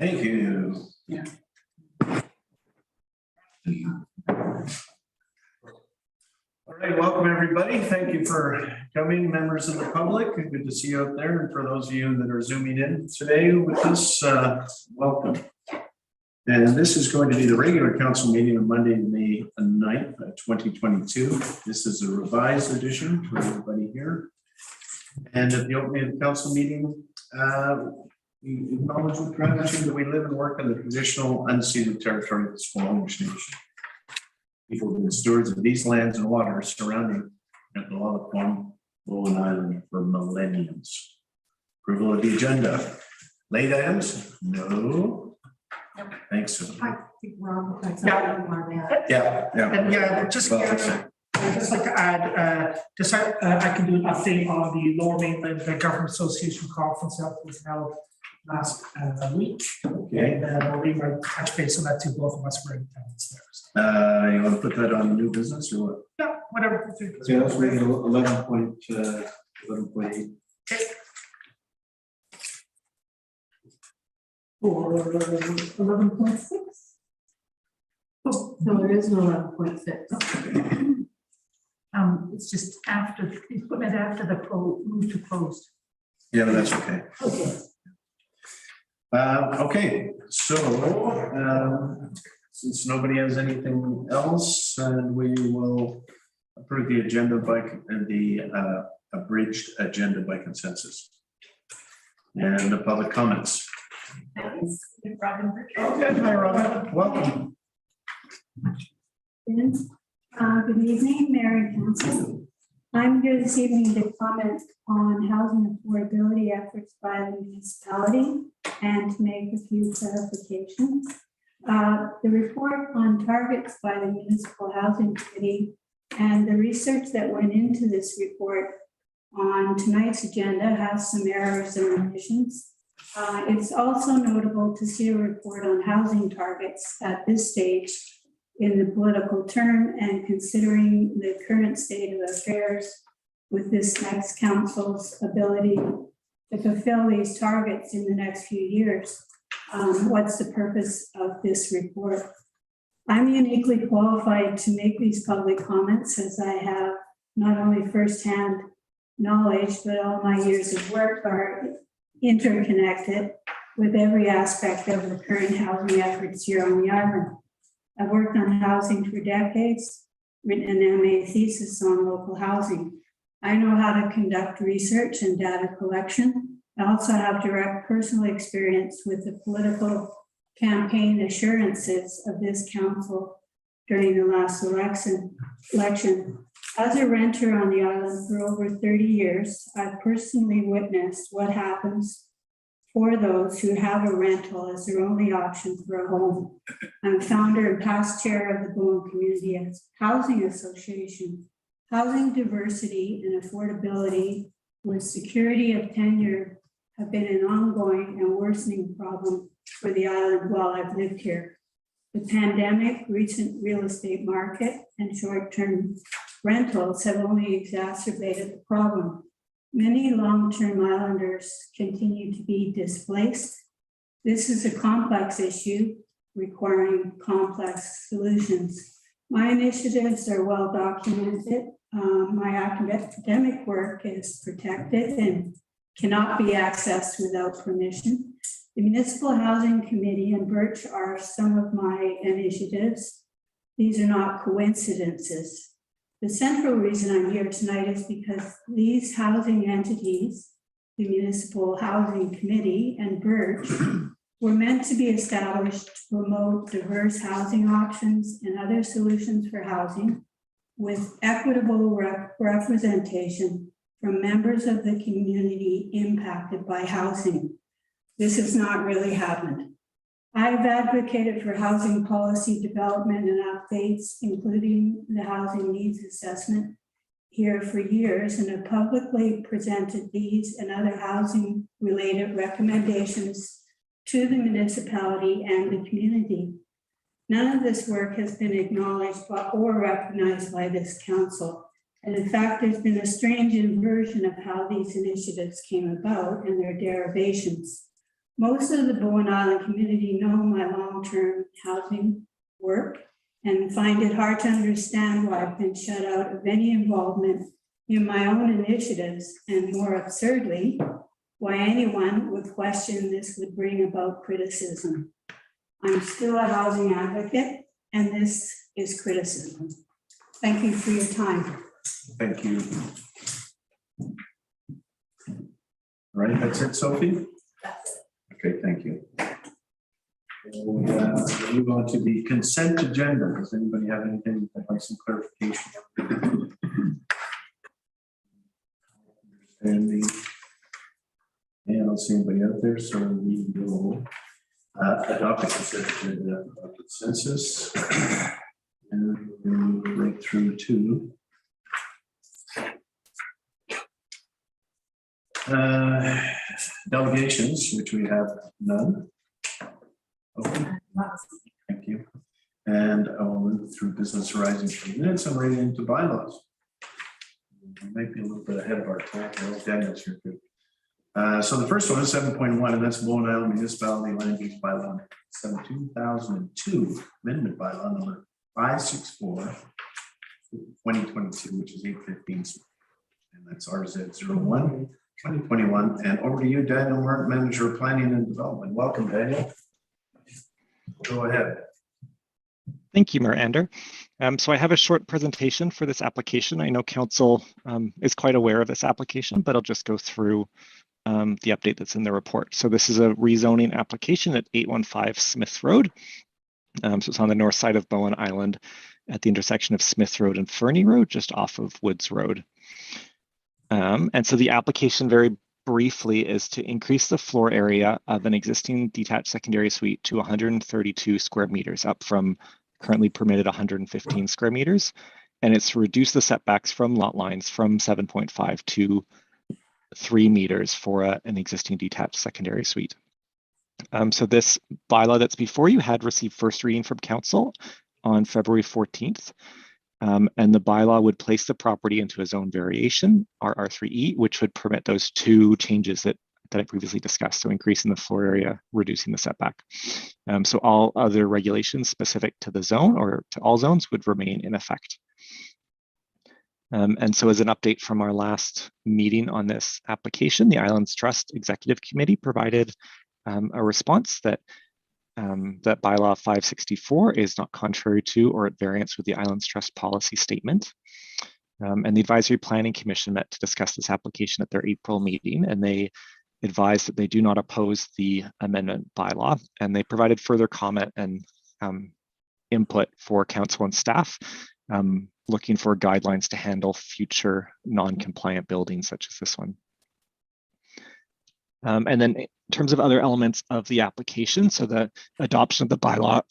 Thank you. Yeah. All right, welcome everybody. Thank you for coming, members of the public. Good to see you out there. And for those of you that are zooming in today with us, welcome. And this is going to be the regular council meeting on Monday, May 9th, 2022. This is a revised edition for everybody here. And at the opening of the council meeting, we acknowledge with gratitude that we live and work in the traditional unceded territory of the Squamish Nation. People have been stewards of these lands and waters surrounding Qualifications Island for millenniums. Approval of the agenda. Late items? No. Thanks. I think Rob. Yeah. Just I'd just like to add, I can do an update on the Lower Mainland Government Association conference that was held last week. Okay. And we'll leave my touch base on that too. Both of us were in attendance there. You want to put that on new business or what? Yeah, whatever. Yeah, let's make it 11.8. Or 11.6. Oh, no, there is no 11.6. It's just after, he's putting it after the move to closed. Yeah, but that's okay. Okay. Okay, so since nobody has anything else, we will approve the agenda by the abridged agenda by consensus. And the public comments. Robin. Okay, hi Robin, welcome. Good evening, Mayor and Council. I'm here this evening to comment on housing affordability efforts by the municipality and to make a few clarifications. The report on targets by the Municipal Housing Committee and the research that went into this report on tonight's agenda has some errors and omissions. It's also notable to see a report on housing targets at this stage in the political term and considering the current state of affairs with this next council's ability to fulfill these targets in the next few years. What's the purpose of this report? I'm uniquely qualified to make these public comments as I have not only firsthand knowledge, but all my years of work are interconnected with every aspect of the current housing efforts here on the island. I've worked on housing for decades, written an MA thesis on local housing. I know how to conduct research and data collection. I also have direct personal experience with the political campaign assurances of this council during the last election. As a renter on the island for over 30 years, I've personally witnessed what happens for those who have a rental as their only option for a home. I'm founder and past chair of the Bowen Community Housing Association. Housing diversity and affordability with security of tenure have been an ongoing and worsening problem for the island while I've lived here. The pandemic, recent real estate market, and short-term rentals have only exacerbated the problem. Many long-term islanders continue to be displaced. This is a complex issue requiring complex solutions. My initiatives are well documented. My academic work is protected and cannot be accessed without permission. The Municipal Housing Committee and Birch are some of my initiatives. These are not coincidences. The central reason I'm here tonight is because these housing entities, the Municipal Housing Committee and Birch, were meant to be established to promote diverse housing options and other solutions for housing with equitable representation from members of the community impacted by housing. This has not really happened. I've advocated for housing policy development and updates, including the housing needs assessment here for years, and have publicly presented these and other housing related recommendations to the municipality and the community. None of this work has been acknowledged or recognized by this council. And in fact, there's been a strange inversion of how these initiatives came about and their derivations. Most of the Bowen Island community know my long-term housing work and find it hard to understand why I've been shut out of any involvement in my own initiatives, and more absurdly, why anyone would question this would bring about criticism. I'm still a housing advocate, and this is criticism. Thank you for your time. Thank you. All right, that's it, Sophie? Okay, thank you. We'll move on to the consent agenda. Does anybody have anything that'd like some clarification? And I don't see anybody out there, so we will adopt the consent agenda of the census. And we'll move right through to delegations, which we have none. Okay. Thank you. And I'll move through business arising from minutes and right into bylaws. We might be a little bit ahead of our time. Daniel's here too. So the first one is 7.1, and that's Bowen Island Municipality Land Use Bylaw 2002 Amendment Bylaw number 564 2022, which is 815, and that's RZ01 2021. And over to you, Daniel Martin, Manager of Planning and Development. Welcome, Daniel. Go ahead. Thank you, Miranda. So I have a short presentation for this application. I know Council is quite aware of this application, but I'll just go through the update that's in the report. So this is a rezoning application at 815 Smith Road. So it's on the north side of Bowen Island at the intersection of Smith Road and Fernie Road, just off of Woods Road. And so the application very briefly is to increase the floor area of an existing detached secondary suite to 132 square meters, up from currently permitted 115 square meters. And it's to reduce the setbacks from lot lines from 7.5 to 3 meters for an existing detached secondary suite. So this bylaw that's before you had received first reading from Council on February 14th. And the bylaw would place the property into a zone variation, RR3E, which would permit those two changes that I previously discussed. So increasing the floor area, reducing the setback. So all other regulations specific to the zone or to all zones would remain in effect. And so as an update from our last meeting on this application, the Islands Trust Executive Committee provided a response that that bylaw 564 is not contrary to or at variance with the Islands Trust policy statement. And the Advisory Planning Commission met to discuss this application at their April meeting, and they advised that they do not oppose the amendment bylaw, and they provided further comment and input for council and staff, looking for guidelines to handle future non-compliant buildings such as this one. And then in terms of other elements of the application, so the adoption of the bylaw,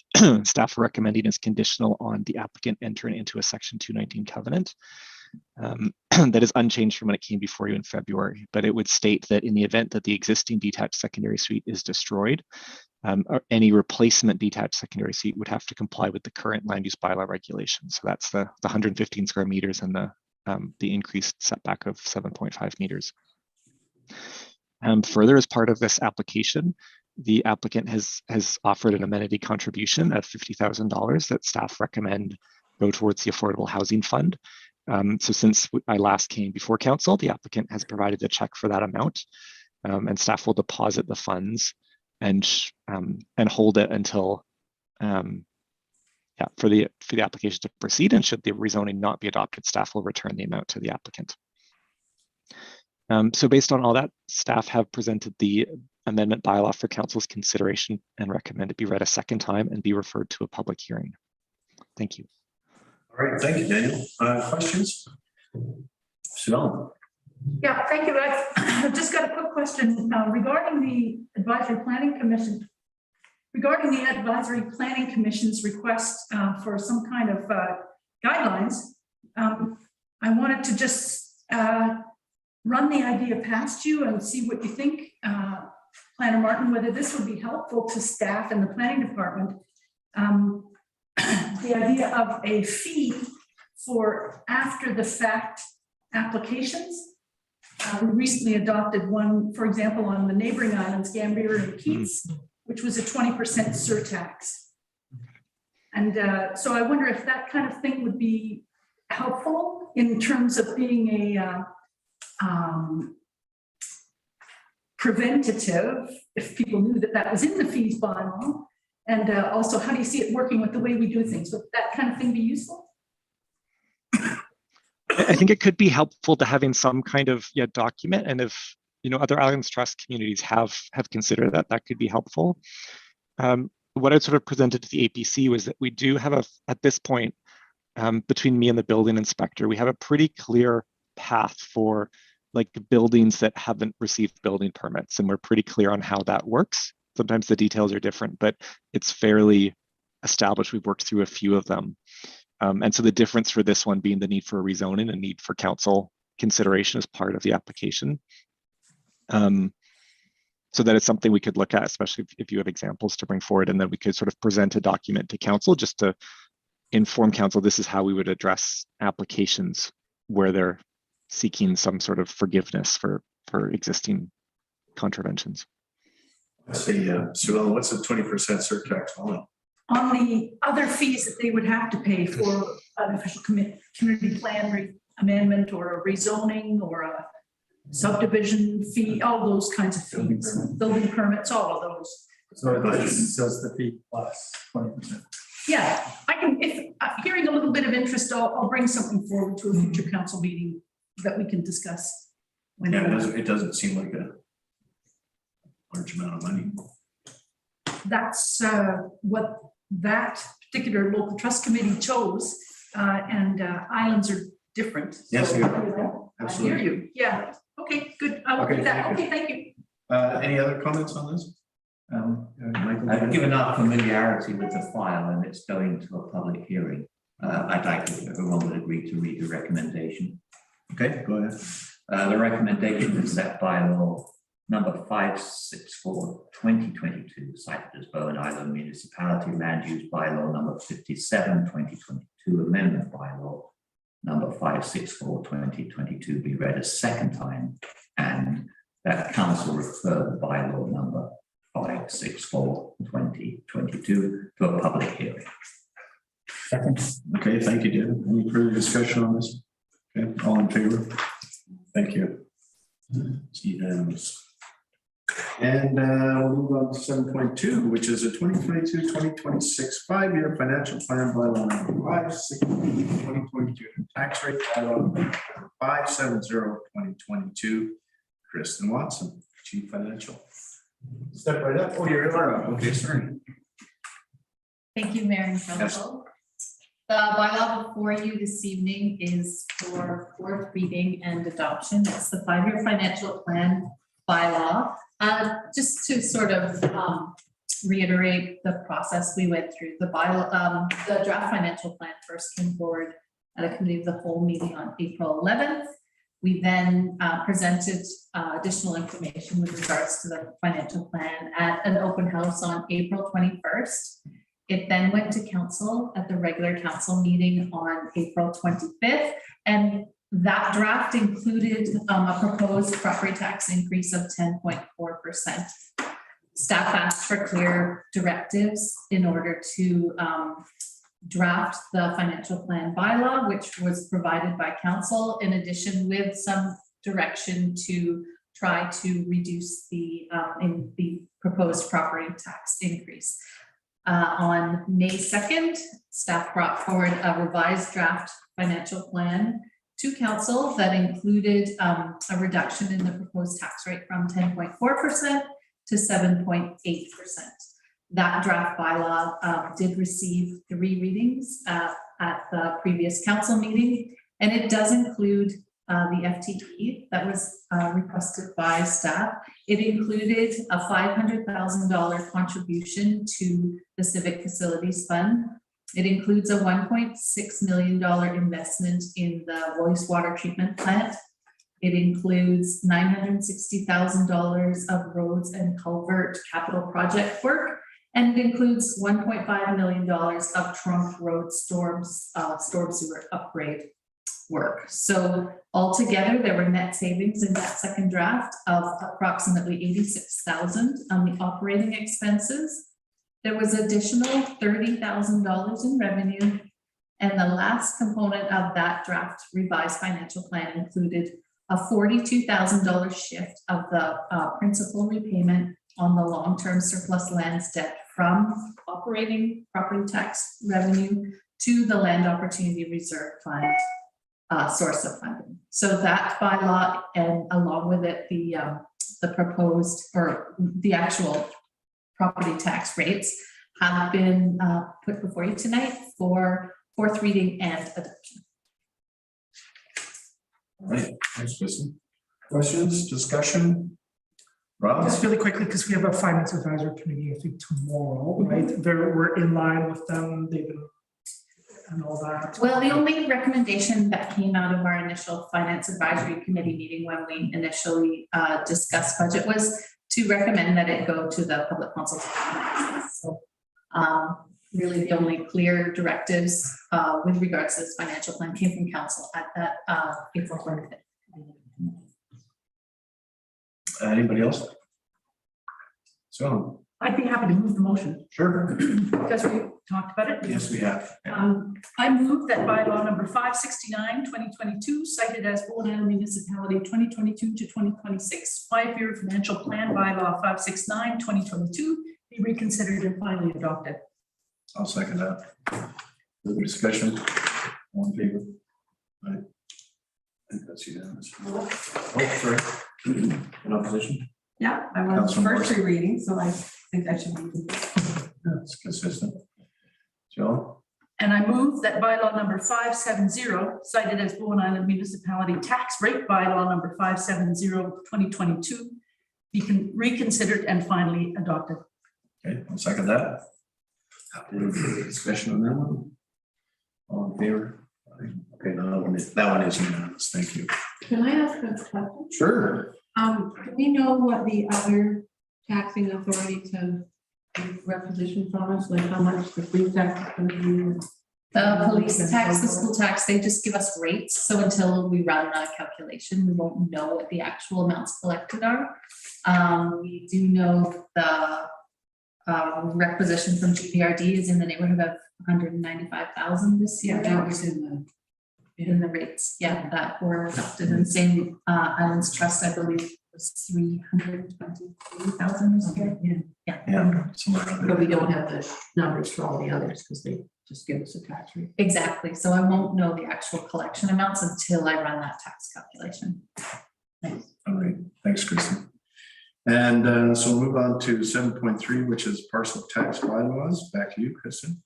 staff are recommending is conditional on the applicant entering into a Section 219 covenant that is unchanged from when it came before you in February. But it would state that in the event that the existing detached secondary suite is destroyed, or any replacement detached secondary suite would have to comply with the current land use bylaw regulations. So that's the 115 square meters and the increased setback of 7.5 meters. Further, as part of this application, the applicant has offered an amenity contribution of $50,000 that staff recommend go towards the Affordable Housing Fund. So since I last came before council, the applicant has provided a check for that amount, and staff will deposit the funds and hold it until for the application to proceed. And should the rezoning not be adopted, staff will return the amount to the applicant. So based on all that, staff have presented the amendment bylaw for council's consideration and recommend it be read a second time and be referred to a public hearing. Thank you. All right, thank you, Daniel. Questions? Chanel. Yeah, thank you. I've just got a quick question regarding the Advisory Planning Commission. Regarding the Advisory Planning Commission's request for some kind of guidelines, I wanted to just run the idea past you and see what you think, Planner Martin, whether this would be helpful to staff in the planning department. The idea of a fee for after the fact applications. We recently adopted one, for example, on the neighboring islands, Gambier and Keats, which was a 20% surtax. And so I wonder if that kind of thing would be helpful in terms of being a preventative, if people knew that that was in the fees bylaw. And also, how do you see it working with the way we do things? Would that kind of thing be useful? I think it could be helpful to having some kind of document, and if other Islands Trust communities have considered that, that could be helpful. What I sort of presented to the APC was that we do have at this point, between me and the building inspector, we have a pretty clear path for like buildings that haven't received building permits, and we're pretty clear on how that works. Sometimes the details are different, but it's fairly established. We've worked through a few of them. And so the difference for this one being the need for a rezoning and need for council consideration as part of the application. So that is something we could look at, especially if you have examples to bring forward, and then we could sort of present a document to council just to inform council this is how we would address applications where they're seeking some sort of forgiveness for existing contraventions. Let's see, Sue Ellen, what's the 20% surtax on? On the other fees that they would have to pay for an official community plan amendment or a rezoning or a subdivision fee, all those kinds of fees, building permits, all of those. So it's the fee plus 20%. Yeah, I can, if hearing a little bit of interest, I'll bring something forward to a future council meeting that we can discuss. Yeah, it doesn't seem like a large amount of money. That's what that particular local trust committee chose, and islands are different. Yes, so, you are. I Absolutely. hear you. Yeah. Okay, good. I will Okay, do that. thank you. Okay, thank you. Any other comments on this? Michael? Given our familiarity with the file and it's going to a public hearing, I'd like if everyone would agree to read the recommendation. Okay, go ahead. The recommendation is that bylaw number 564/2022, cited as Bowen Island Municipality Land Use Bylaw number 57/2022, amendment bylaw number 564/2022 be read a second time, and that council refer the bylaw number 564/2022 to a public hearing. Second. Okay, thank you, David. Any further discussion on this? Okay, all in favor? Thank you. It's unanimous. And we'll move on to 7.2, which is a 2022-2026 5-year financial plan bylaw number 560/2022, tax rate bylaw number 570/2022. Kristen Watson, Chief Financial. Step right up. Oh, you're up. Okay, sorry. Thank you, Mayor and Council. The bylaw before you this evening is for fourth reading and adoption. It's the 5-year financial plan bylaw. Just to sort of reiterate the process we went through, the draft financial plan first came forward at a committee of the whole meeting on April 11th. We then presented additional information with regards to the financial plan at an open house on April 21st. It then went to council at the regular council meeting on April 25th. And that draft included a proposed property tax increase of 10.4%. Staff asked for clear directives in order to draft the financial plan bylaw, which was provided by council, in addition with some direction to try to reduce the proposed property tax increase. On May 2nd, staff brought forward a revised draft financial plan to council that included a reduction in the proposed tax rate from 10.4% to 7.8%. That draft bylaw did receive 3 readings at the previous council meeting, and it does include the FTE that was requested by staff. It included a $500,000 contribution to the Civic Facilities Fund. It includes a $1.6 million investment in the wastewater treatment plant. It includes $960,000 of roads and culvert capital project work. And it includes $1.5 million of trunk road storm sewer upgrade work. So Altogether, there were net savings in that second draft of approximately 86,000 on the operating expenses. There was additional $30,000 in revenue. And the last component of that draft revised financial plan included a $42,000 shift of the principal repayment on the long-term surplus lands debt from operating property tax revenue to the Land Opportunity Reserve Fund source of funding. So that bylaw, and along with it, the proposed or the actual property tax rates have been put before you tonight for fourth reading and adoption. All right, thanks, Kristen. Questions, discussion? Rob? Just really quickly, because we have a finance advisory committee, I think tomorrow, right? We're in line with them, they've been, and all that. Well, the only recommendation that came out of our initial finance advisory committee meeting when we initially discussed budget was to recommend that it go to the public consultation process. So really the only clear directives with regards to this financial plan came from council at that April 25th. Anybody else? So, I'd be happy to move the motion sure. because we talked about it. Yes, we have. I move that bylaw number 569, 2022, cited as Bowen Island Municipality 2022 to 2026 5-year financial plan bylaw 569, 2022 be reconsidered and finally adopted. I'll second that. Further discussion? All in favor? Aye. I think that's unanimous. Oh, sorry. In opposition? Yeah, I want Councilor first Morrison. reading, so I think I should be. That's consistent. Joe? And I move that bylaw number 570, cited as Bowen Island Municipality tax rate bylaw number 570, 2022 be reconsidered and finally adopted. Okay, I'll second that. Any further discussion on that one? All in favor? Aye. Okay, no, that one is unanimous. Thank you. Can I ask a question? Sure. Do we know what the other taxing authorities have requisitioned from us, like how much the free tax is going to be? The police tax, the school tax, they just give us rates. So until we run a calculation, we won't know what the actual amounts collected are. We do know the requisition from GPRD is in the neighborhood of 195,000 this year. That was In the rates, yeah, that were adopted, and same Islands Trust, I believe, was 323,000 this year. Yeah. Somewhere around But there. we don't have the numbers for all the others because they just give us a tax rate. Exactly, so I won't know the actual collection amounts until I run that tax calculation. All right, thanks, Kristen. And so we'll move on to 7.3, which is parcel tax bylaws. Back to you, Kristen.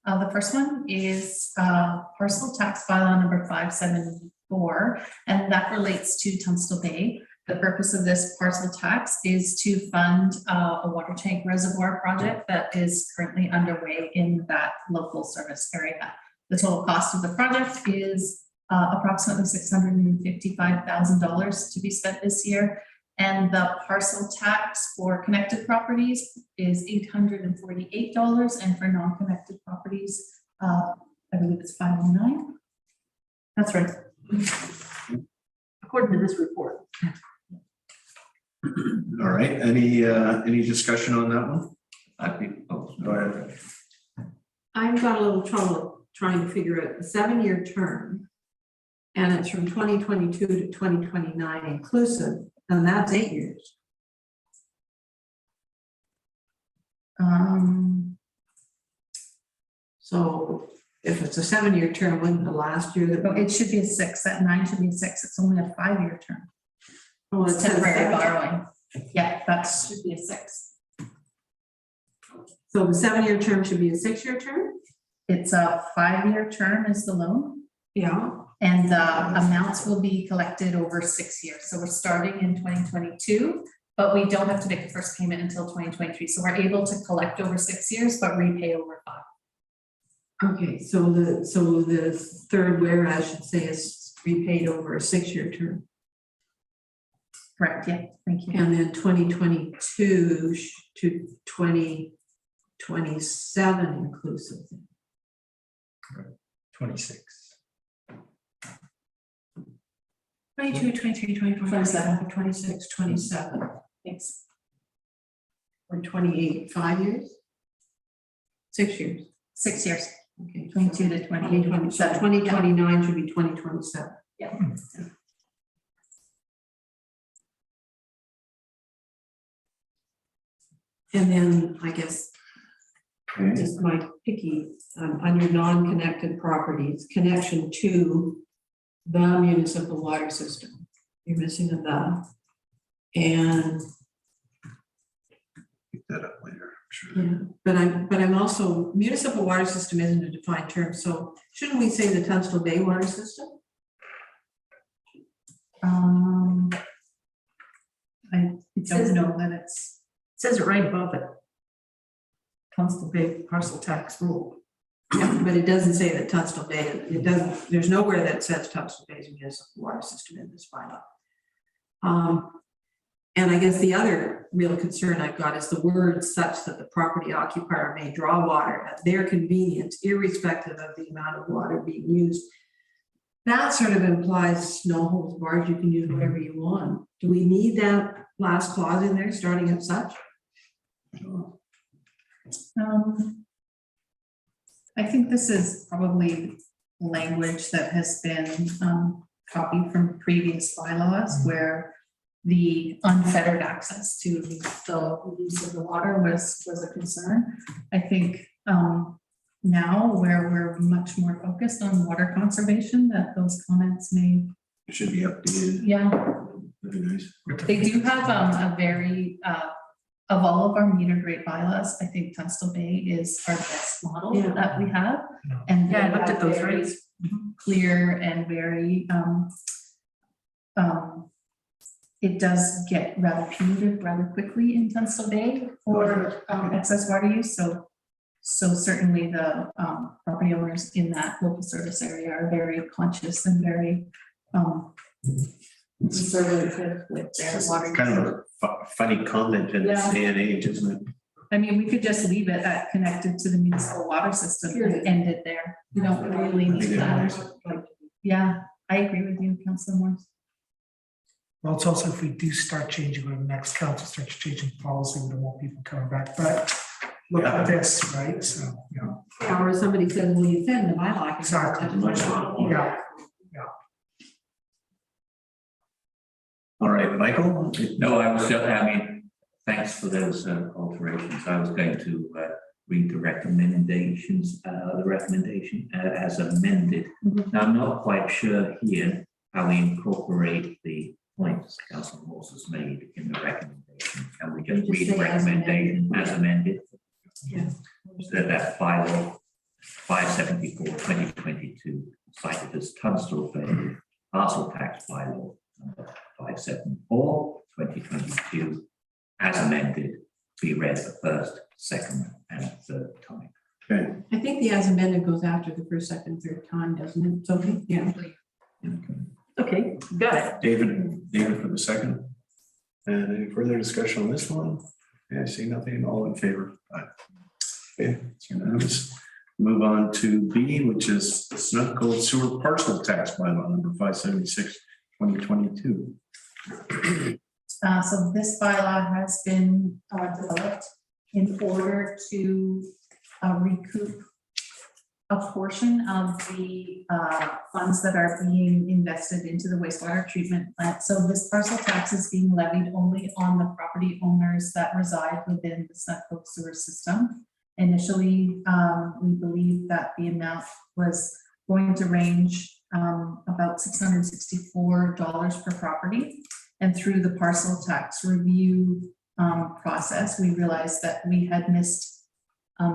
The first one is parcel tax bylaw number 574, and that relates to Tunstall Bay. The purpose of this parcel tax is to fund a water tank reservoir project that is currently underway in that local service area. The total cost of the project is approximately $655,000 to be spent this year. And the parcel tax for connected properties is $848, and for non-connected properties, I believe it's $509. That's right. According to this report. All right, any discussion on that one? Go ahead. I've got a little trouble trying to figure out the 7-year term. And it's from 2022 to 2029 inclusive, and that's 8 years. So if it's a 7-year term, wouldn't the last year that? It should be a 6, that 9 should be a 6, it's only a 5-year term. Oh, It's it says temporary 7. borrowing. Yeah, that should be a 6. So the 7-year term should be a 6-year term? It's a 5-year term is the loan, Yeah. and the amounts will be collected over 6 years. So we're starting in 2022, but we don't have to make the first payment until 2023. So we're able to collect over 6 years, but repay over 5. Okay, so the third whereas should say is repaid over a 6-year term. Correct, yeah, thank you. And then 2022 to 2027 inclusive. 26. 22, 23, 24, 27. 26, 27, Thanks. or 28, 5 years? 6 years. 6 years, Okay. 22 to 2027. 2029 should be 2027. Yeah. And then I guess Okay. just my picky, under non-connected properties, connection to the municipal water system. You're missing a the. And, Pick that up later, sure. yeah, but I'm also, municipal water system isn't a defined term, so shouldn't we say the Tunstall Bay water system? I don't know that it says it right above it. Tunstall Bay parcel tax rule. Yeah, but it doesn't say that Tunstall Bay, it doesn't, there's nowhere that says Tunstall Bay's municipal water system in this bylaw. And I guess the other real concern I've got is the word such that the property occupier may draw water at their convenience, irrespective of the amount of water being used. That sort of implies no holds barred, you can use whatever you want. Do we need that last clause in there, starting at such? I think this is probably language that has been copied from previous bylaws where the unfettered access to the use of the water was a concern. I think now where we're much more focused on water conservation, that those comments may, It should be updated. yeah. Very nice. They do have a very, of all of our meter grade bylaws, I think Tunstall Bay is our best model Yeah. that we have. And Yeah, I they looked at have those very rates. clear and very, it does get rather punitive rather quickly in Tunstall Bay for excess water use. So certainly the property owners in that local service area are very conscious and very conservative with their water use. Kind of a funny comment in this Yeah. day and age, isn't it? I mean, we could just leave it at connected to the municipal water system and end it there. We don't really need that. Yeah, I agree with you, Councilor Morris. Well, it's also if we do start changing, when the next council starts changing policy, we don't want people coming back, but look at this, right? So, Or somebody says, well, you said in the bylaw. Exactly. yeah. All right, Michael? No, I was just, I mean, thanks for those alterations. I was going to read the recommendation as amended. Now, I'm not quite sure here how we incorporate the points Councilor Morse has made in the recommendation. Can we just You just read the say as recommendation amended. as amended? Yeah. So that bylaw 574, 2022, cited as Tunstall Bay Parcel Tax Bylaw number 574, 2022, as amended, be read the first, second, and third time. Okay. I think the as amended goes after the first, second, third time, doesn't it? So, yeah. Okay, got it. David for the second. And any further discussion on this one? Yeah, I see nothing, all in favor? Aye. Okay, it's unanimous. Move on to B, which is the Snook Cove Sewer Parcel Tax Bylaw number 576, 2022. So this bylaw has been developed in order to recoup a portion of the funds that are being invested into the wastewater treatment plant. So this parcel tax is being levied only on the property owners that reside within the Snook Cove sewer system. Initially, we believe that the amount was going to range about $664 per property. And through the parcel tax review process, we realized that we had missed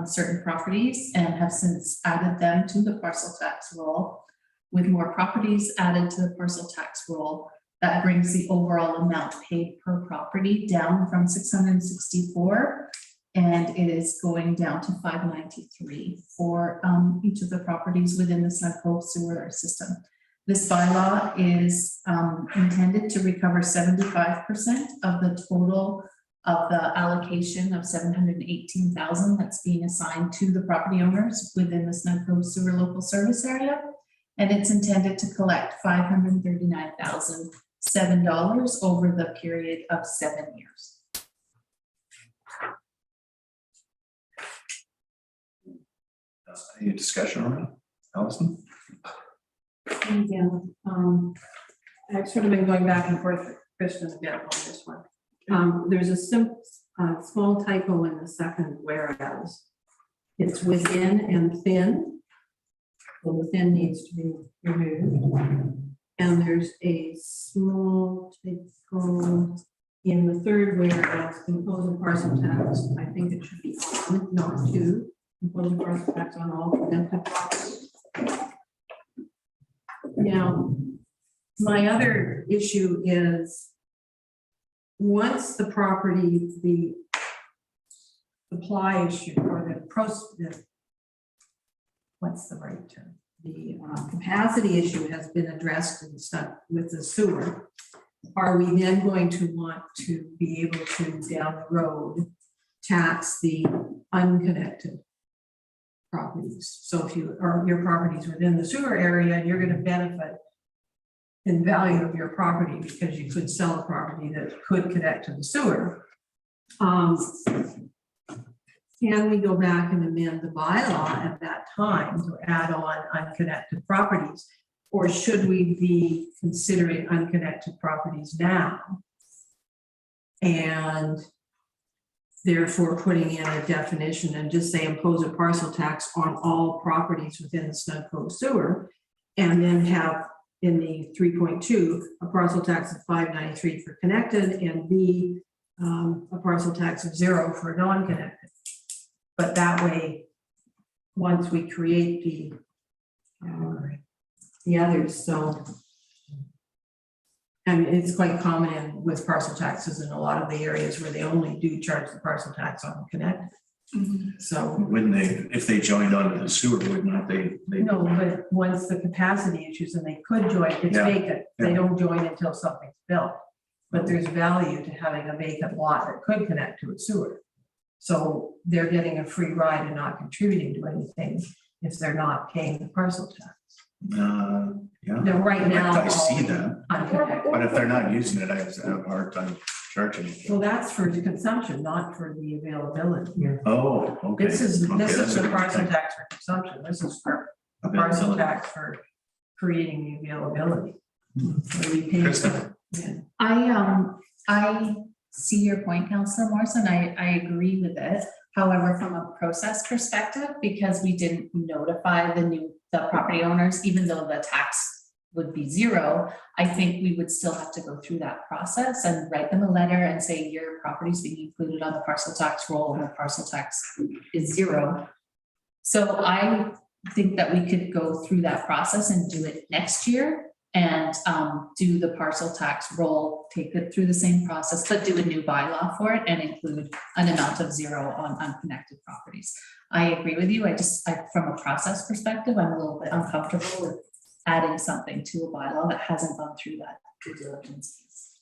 certain properties and have since added them to the parcel tax roll. With more properties added to the parcel tax roll, that brings the overall amount paid per property down from 664, and it is going down to 593 for each of the properties within the Snook Cove sewer system. This bylaw is intended to recover 75% of the total of the allocation of $718,000 that's being assigned to the property owners within the Snook Cove sewer local service area. and it's intended to collect $539,007 over the period of 7 years. Any discussion on that, Allison? Yeah, I've sort of been going back and forth with Kristen a bit on this one. There's a small typo in the second whereas. It's within and thin. The within needs to be removed. And there's a small typo in the third whereas impose a parcel tax. I think it should be on, not to. Impose a parcel tax on all connected properties. Now, my other issue is once the property, the supply issue or the what's the right term? The capacity issue has been addressed and stuff with the sewer. Are we then going to want to be able to down the road tax the unconnected properties? So if you or your properties within the sewer area, you're going to benefit in value of your property because you could sell a property that could connect to the sewer. Can we go back and amend the bylaw at that time to add on unconnected properties? Or should we be considering unconnected properties now? And therefore putting in a definition and just say impose a parcel tax on all properties within the Snug Cove sewer, and then have in the 3.2 a parcel tax of $5.93 for connected and B a parcel tax of $0 for non-connected. But that way, once we create the others, so and it's quite common with parcel taxes in a lot of the areas where they only do charge the parcel tax on connected. So Wouldn't they, if they joined onto the sewer, would not they? no, but once the capacity issues and they could join, it's Yeah. vacant. They Yeah. don't join until something's built. But there's value to having a vacant lot that could connect to a sewer. So they're getting a free ride and not contributing to anything if they're not paying the parcel tax. Yeah. Now, right now. I see that, unconnected. but if they're not using it, I have a hard time charging it. Well, that's for the consumption, not for the availability. Oh, okay. This is Okay, that's the a good parcel thing. tax for consumption. This is for a parcel Availability. tax for creating the availability. So we pay- Kristen? Yeah. I see your point, Councillor Morrison. I agree with it. However, from a process perspective, because we didn't notify the property owners, even though the tax would be $0, I think we would still have to go through that process and write them a letter and say your property is being included on the parcel tax roll and the parcel tax is $0. So I think that we could go through that process and do it next year and do the parcel tax roll, take it through the same process, but do a new bylaw for it and include an amount of $0 on unconnected properties. I agree with you. From a process perspective, I'm a little bit uncomfortable with adding something to a bylaw that hasn't gone through that due diligence piece.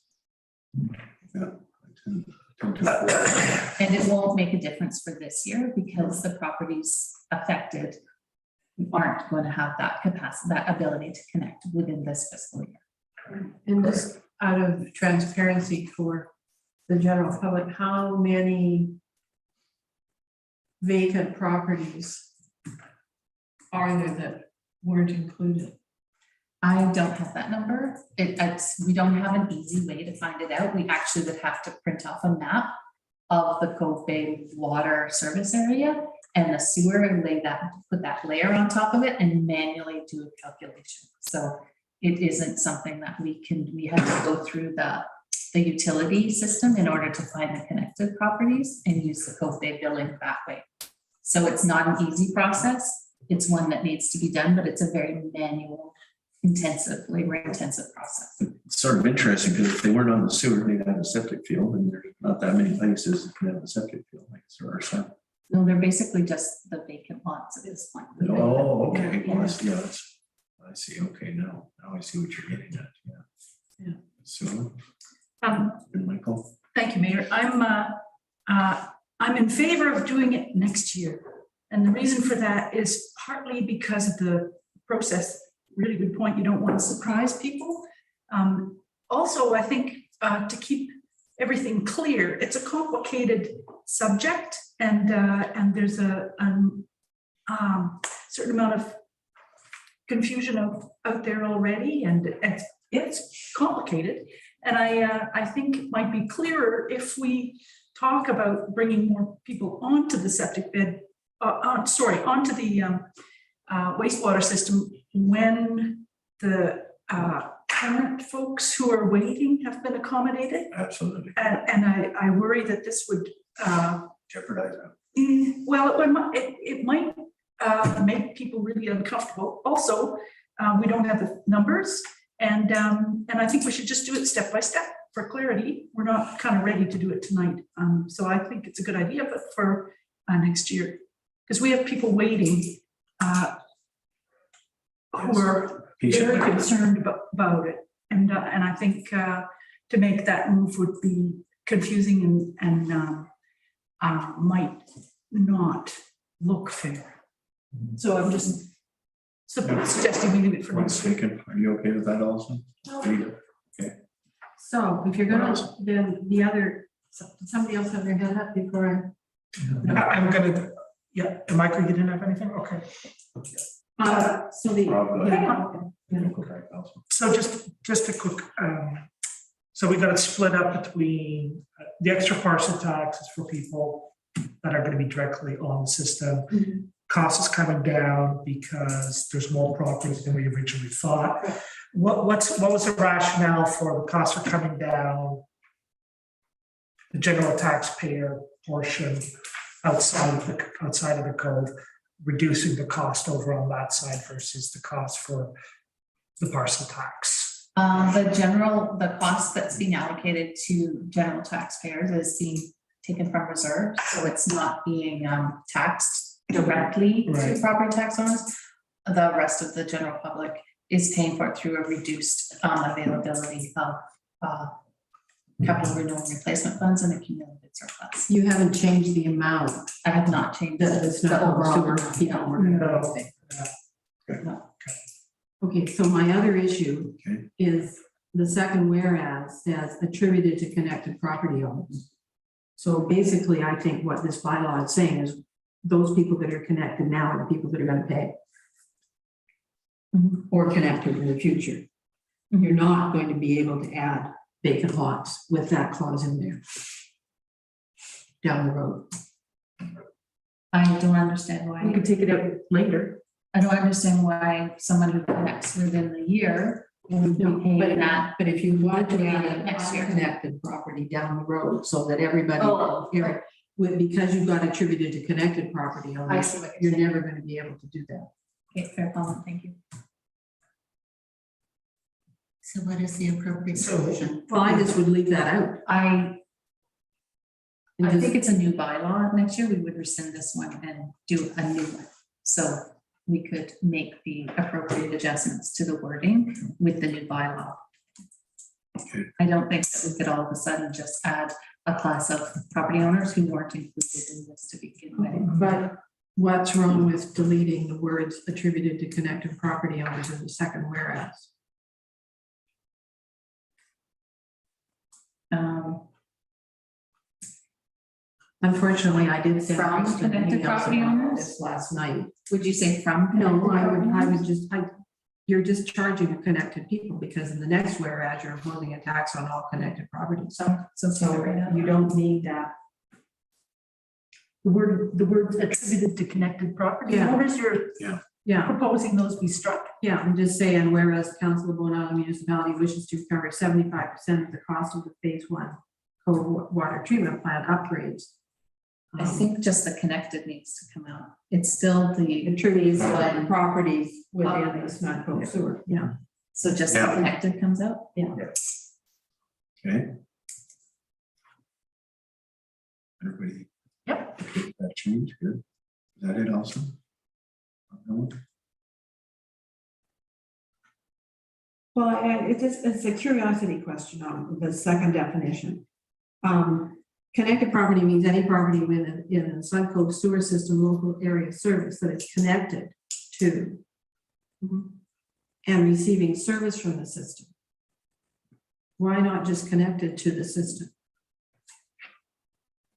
And it won't make a difference for this year because the properties affected aren't going to have that capacity, that ability to connect within this fiscal year. And just out of transparency for the general public, how many vacant properties are there that weren't included? I don't have that number. We don't have an easy way to find it out. We actually would have to print off a map of the Cove Bay water service area and the sewer and put that layer on top of it and manually do a calculation. So it isn't something that we have to go through the utility system in order to find the connected properties and use the Cove Bay billing that way. So it's not an easy process. It's one that needs to be done, but it's a very manual, labor-intensive process. It's sort of interesting because if they weren't on the sewer, they'd have a septic field, and there's not that many places that can have a septic field like there are some. No, they're basically just the vacant lots at this point. Oh, okay. Yeah. Well, I see. Okay, now I see what you're getting at. Yeah. So, Michael. Thank you, Mayor. I'm in favor of doing it next year. And the reason for that is partly because of the process really good point. You don't want to surprise people. Also, I think to keep everything clear, it's a complicated subject, and there's a certain amount of confusion out there already, and it's complicated. And I think it might be clearer if we talk about bringing more people onto the septic bed, onto the wastewater system when the current folks who are waiting have been accommodated. Absolutely. And I worry that this would Jeopardize that. well, it might make people really uncomfortable. Also, we don't have the numbers, and I think we should just do it step by step for clarity. We're not kind of ready to do it tonight, so I think it's a good idea, but for next year, because we have people waiting who are very concerned about it, and I think to make that move would be confusing and might not look fair. So I'm just suggesting we leave it for One next week. second, are you okay with that also? So if you're gonna, then the other, somebody else have their hand up before I'm gonna, yeah, Michael, you didn't have anything? Okay. so the, So just a quick, so we got it split up between the extra parcel taxes for people that are gonna be directly on the system. Cost is coming down because there's more properties than we originally thought. What was the rationale for the costs are coming down? The general taxpayer portion outside of the code, reducing the cost over on that side versus the cost for the parcel tax. The cost that's being allocated to general taxpayers is being taken from reserves, so it's not being taxed directly to property tax owners. The rest of the general public is paying for it through a reduced availability of capital renewal and replacement funds and accumulated surplus. you haven't changed the amount. I have not changed It's not the overall sewer amount. people were gonna pay. No. Okay, so my other issue Okay. is the second whereas says attributed to connected property owners. So basically, I think what this bylaw is saying is those people that are connected now are the people that are gonna pay. Or connected in the future. You're not going to be able to add vacant lots with that clause in there. Down the road. I don't understand why. We could take it out later. I don't understand why someone who connects within the year would be paying that. But if you want to add Next year. connected property down the road so that everybody, Oh, because you've got attributed to connected property I owners, see what you're you're saying. never gonna be able to do that. Okay, fair comment, thank you. So what is the appropriate solution? Well, I just would leave that out. I And think it's a new bylaw. Next year, we would rescind this one and do a new one. So we could make the appropriate adjustments to the wording with the new bylaw. Okay. I don't think that we could all of a sudden just add a class of property owners who weren't included in this to begin with. But what's wrong with deleting the words attributed to connected property owners in the second whereas? Unfortunately, I did send From Kristen an connected email property about owners? this last night. Would you say from? No, connected I property would just, you're just charging the connected people because in the next whereas you're imposing a tax on all connected properties. owners? So So you don't need that. The word attributed to connected property Yeah. owners, you're Yeah, proposing those be struck. yeah, I'm just saying, whereas the Council of Bowen Island Municipality wishes to cover 75% of the cost of the phase one cold water treatment plant upgrades. I think just the connected needs to come out. It's still the, Attributes of properties within the Snug sewer, yeah. so just the Yeah. connected comes out? Okay. Everybody. Yep. That change, good. Is that it also? No? Well, it's a curiosity question on the second definition. Connected property means any property within a Suncoast sewer system local area service that is connected to and receiving service from the system. Why not just connected to the system?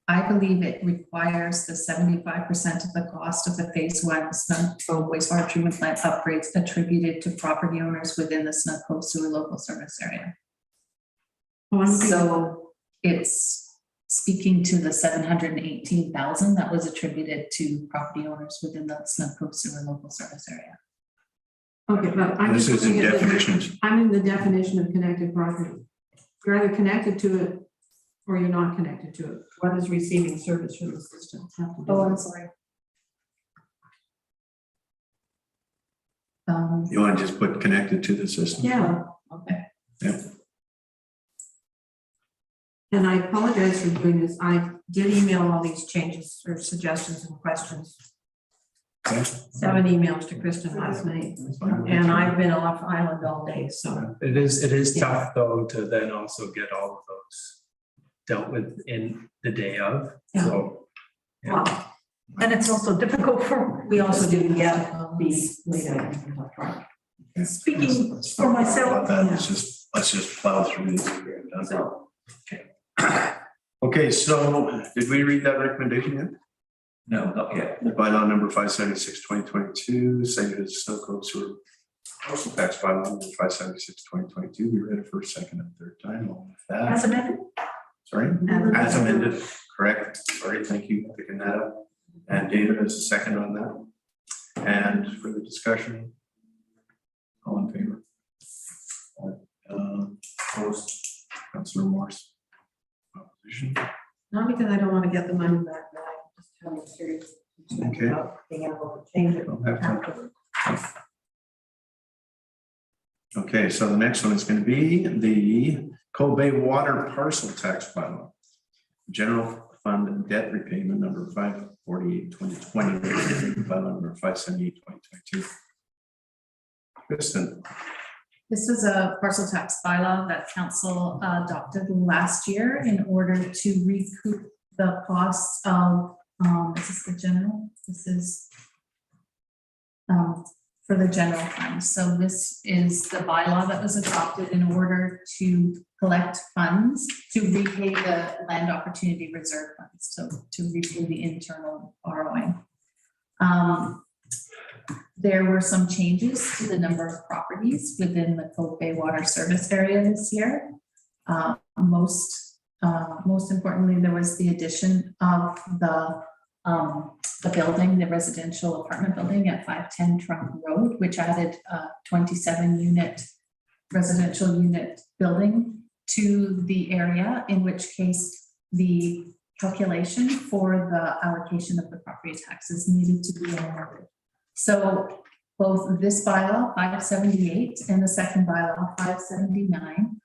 I believe it requires the 75% of the cost of the phase one Snug Cove wastewater treatment plant upgrades attributed to property owners within the Snug Cove sewer local service area. So it's speaking to the 718,000 that was attributed to property owners within the Snug Cove sewer local service area. Okay, but I'm This just is in looking at the- definitions. I'm in the definition of connected property. You're either connected to it or you're not connected to it. What does receiving service from the system have to do? Oh, I'm with it? sorry. You want to just put connected to the system? Yeah, Okay. and I apologize for doing this. I did email all these changes or suggestions and questions. Okay. 7 emails to Kristen last night, and I've been off island all day, so. It is Yeah. tough though to then also get all of those dealt with in the day of, so. yeah. Well, And it's also difficult for, we also didn't get the later part. speaking for myself, Let's just plow through this. and get it done. So, Okay, so did we read that recommendation yet? No, not yet. The bylaw number 576/2022, saying it's Snug Cove sewer parcel tax bylaw number 576/2022. We read it first, second, and third time. All with that. as amended, Sorry, as amended, correct. Sorry, thank you for picking that up. And David has a second on that. And for the discussion, all in favor? Opposed? Councillor Morse. Opposition. not because I don't want to get the money back, but I just have a serious concern Okay. about being able to change it Don't have to. afterwards. Okay, so the next one is going to be the Cove Bay Water Parcel Tax Bylaw. General Fund Debt Repayment number 548/2020, bylaw number 578/2022. Kristen. This is a parcel tax bylaw that council adopted last year in order to recoup the costs of, is this the general? This is for the general fund. So this is the bylaw that was adopted in order to collect funds to repay the land opportunity reserve funds, so to repay the internal borrowing. There were some changes to the number of properties within the Cove Bay Water Service area this year. Most importantly, there was the addition of the building, the residential apartment building at 510 Trunk Road, which added a 27 unit residential unit building to the area, in which case the calculation for the allocation of the property taxes needed to be amended. So both this bylaw 578 and the second bylaw 579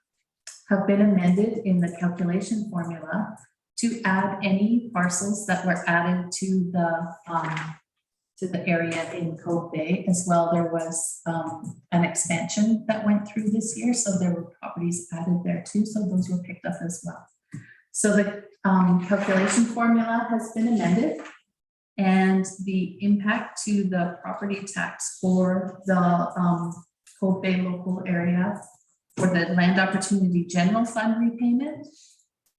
have been amended in the calculation formula to add any parcels that were added to the area in Cove Bay as well. There was an expansion that went through this year, so there were properties added there too, so those were picked up as well. So the calculation formula has been amended, and the impact to the property tax for the Cove Bay local area for the land opportunity general fund repayment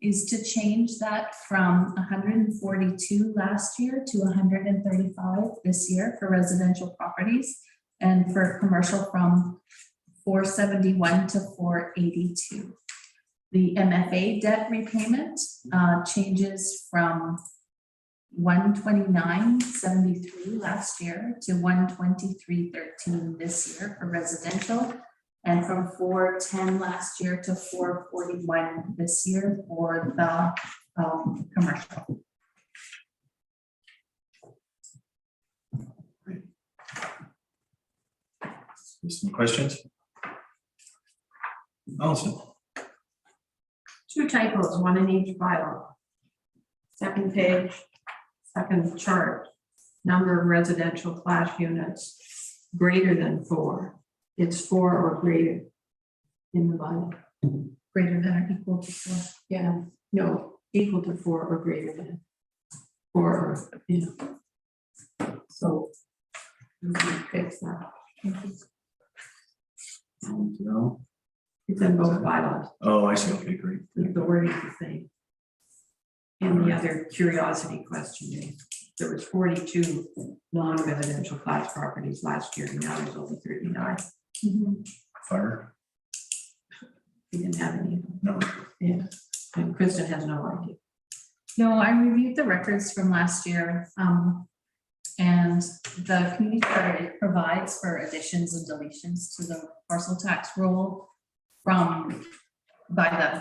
is to change that from 142 last year to 135 this year for residential properties, and for commercial from 471 to 482. The MFA debt repayment changes from 129.73 last year to 123.13 this year for residential, and from 410 last year to 441 this year for the commercial. Some questions? Allison. 2 typos, one in each bylaw. Second page, second chart, number of residential class units greater than 4. It's 4 or greater in the bylaw. Greater than or equal to 4. Yeah, no, equal to 4 or greater than 4, or, you know. So we can fix that. No. It's in both bylaws. Oh, I see. Okay, great. The wording is the same. And the other curiosity question is, there was 42 non-residential class properties last year, and now there's only 39. Fire? We didn't have any. No. Yeah, and Kristen has no idea. No, I reviewed the records from last year. And the community charter, it provides for additions and deletions to the parcel tax roll by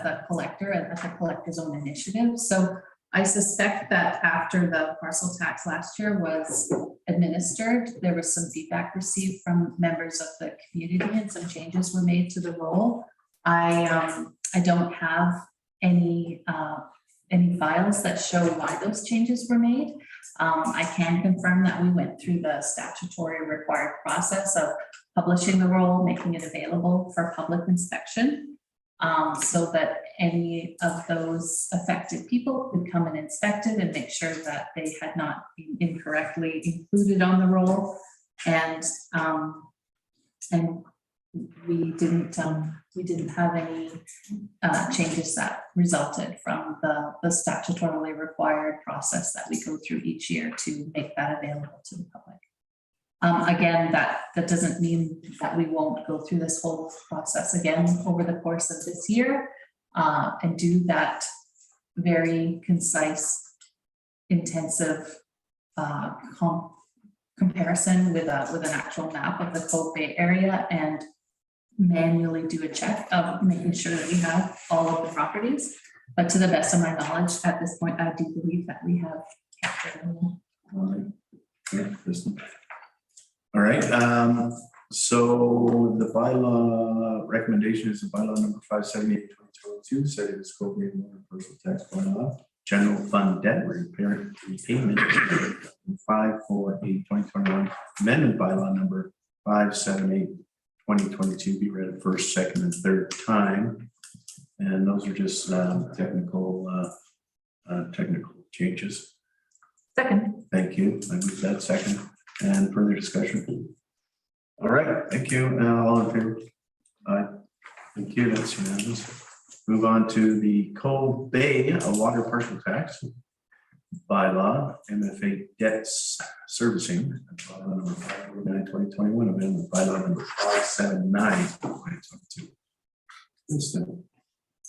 the collector and at the collector's own initiative. So I suspect that after the parcel tax last year was administered, there was some feedback received from members of the community and some changes were made to the roll. I don't have any files that show why those changes were made. I can confirm that we went through the statutory required process of publishing the roll, making it available for public inspection, so that any of those affected people could come and inspect it and make sure that they had not been incorrectly included on the roll. And we didn't have any changes that resulted from the statutorily required process that we go through each year to make that available to the public. Again, that doesn't mean that we won't go through this whole process again over the course of this year and do that very concise, intensive comparison with an actual map of the Cove Bay area and manually do a check of making sure that we have all of the properties. But to the best of my knowledge, at this point, I do believe that we have captured them. All right. Yeah, Kristen. All right, so the bylaw recommendation is the bylaw number 578/2022, setting the scope of the personal tax bylaw, general fund debt repayment 548/2021, amendment bylaw number 578/2022 be read first, second, and third time. And those are just technical changes. Second. Thank you. I move that second. And further discussion? All right, thank you. All in favor? Aye. Thank you. That's unanimous. Move on to the Cove Bay water partial tax bylaw, MFA debts servicing. Bylaw number 549/2021, amendment bylaw number 579/2022. Kristen.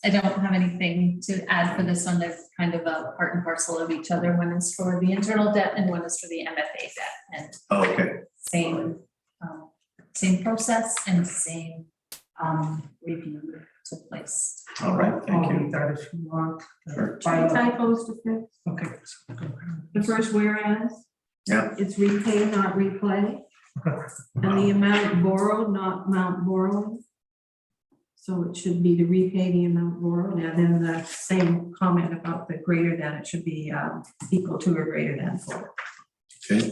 I don't have anything to add for this one. They're kind of a part and parcel of each other. One is for the internal debt and one is for the MFA debt. And Okay. Same process and same review took place. All right, thank I'll you. read that if you want. Sure. Two typos to fix. Okay. So go ahead. The first whereas. Yeah. It's repay, not replay. And the amount borrowed, not amount borrowing. So it should be to repay the amount borrowed, and then the same comment about the greater than, it should be equal to or greater than 4. Okay.